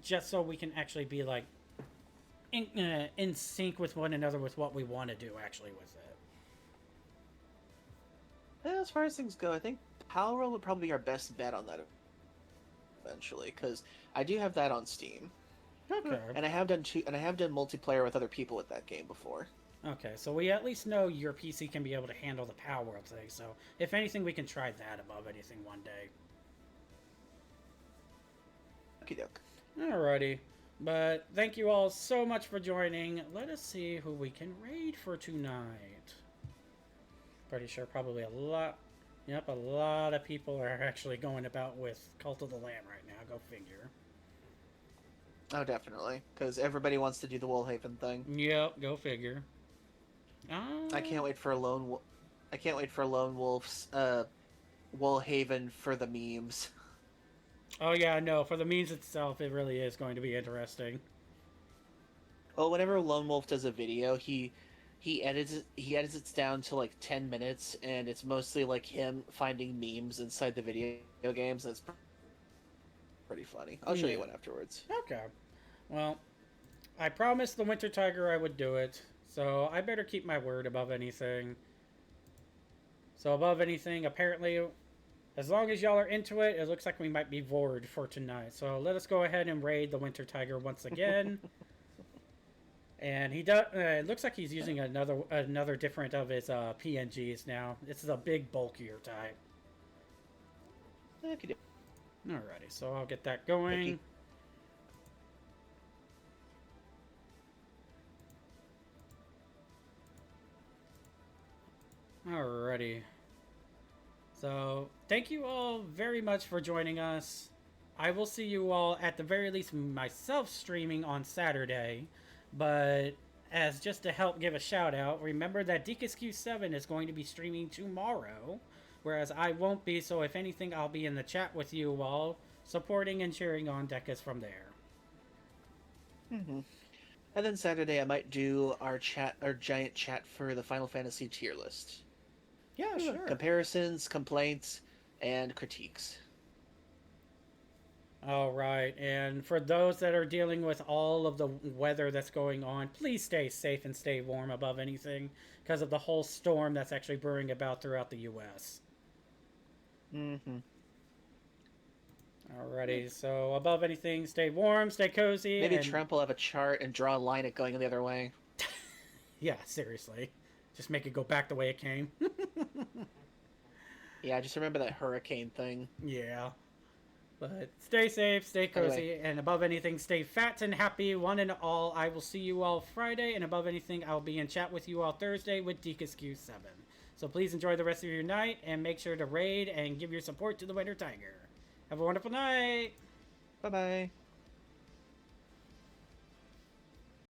Just so we can actually be like in sync with one another with what we want to do actually with it. As far as things go, I think Palworld would probably be our best bet on that eventually, because I do have that on Steam, Okay. and I have done multiplayer with other people with that game before. Okay, so we at least know your PC can be able to handle the Power World thing, so if anything, we can try that above anything one day. Okie doke. Alrighty, but thank you all so much for joining. Let us see who we can raid for tonight. Pretty sure probably a lot of people are actually going about with Cult of the Lamb right now, go figure. Oh, definitely, because everybody wants to do the Woolhaven thing. Yep, go figure. I can't wait for I can't wait for Lone Wolf's Woolhaven for the memes. Oh yeah, no, for the memes itself, it really is going to be interesting. Well, whenever Lone Wolf does a video, he edits it down to like 10 minutes, and it's mostly like him finding memes inside the video games. That's pretty funny. I'll show you one afterwards. Okay. Well, I promised the Winter Tiger I would do it, so I better keep my word above anything. So above anything, apparently, as long as y'all are into it, it looks like we might be bored for tonight. So let us go ahead and raid the Winter Tiger once again. And he does. It looks like he's using another different of his PNGs now. This is a big, bulkier type. Okay. Alrighty, so I'll get that going. Alrighty. So, thank you all very much for joining us. I will see you all, at the very least, myself streaming on Saturday. But, as just to help give a shout out, remember that DECUSQ7 is going to be streaming tomorrow. Whereas I won't be, so if anything, I'll be in the chat with you all, supporting and cheering on Decus from there. Mm-hmm. And then Saturday I might do our giant chat for the Final Fantasy tier list. Yeah, sure. Comparisons, complaints, and critiques. All right, and for those that are dealing with all of the weather that's going on, please stay safe and stay warm above anything because of the whole storm that's actually brewing about throughout the U.S. Mm-hmm. Alrighty, so above anything, stay warm, stay cozy. Maybe Trump will have a chart and draw a line it going the other way. Yeah, seriously. Just make it go back the way it came. Yeah, just remember that hurricane thing. Yeah. But stay safe, stay cozy, Anyway. and above anything, stay fat and happy, one and all. I will see you all Friday, and above anything, I'll be in chat with you all Thursday with DECUSQ7. So please enjoy the rest of your night, and make sure to raid and give your support to the Winter Tiger. Have a wonderful night! Bye-bye.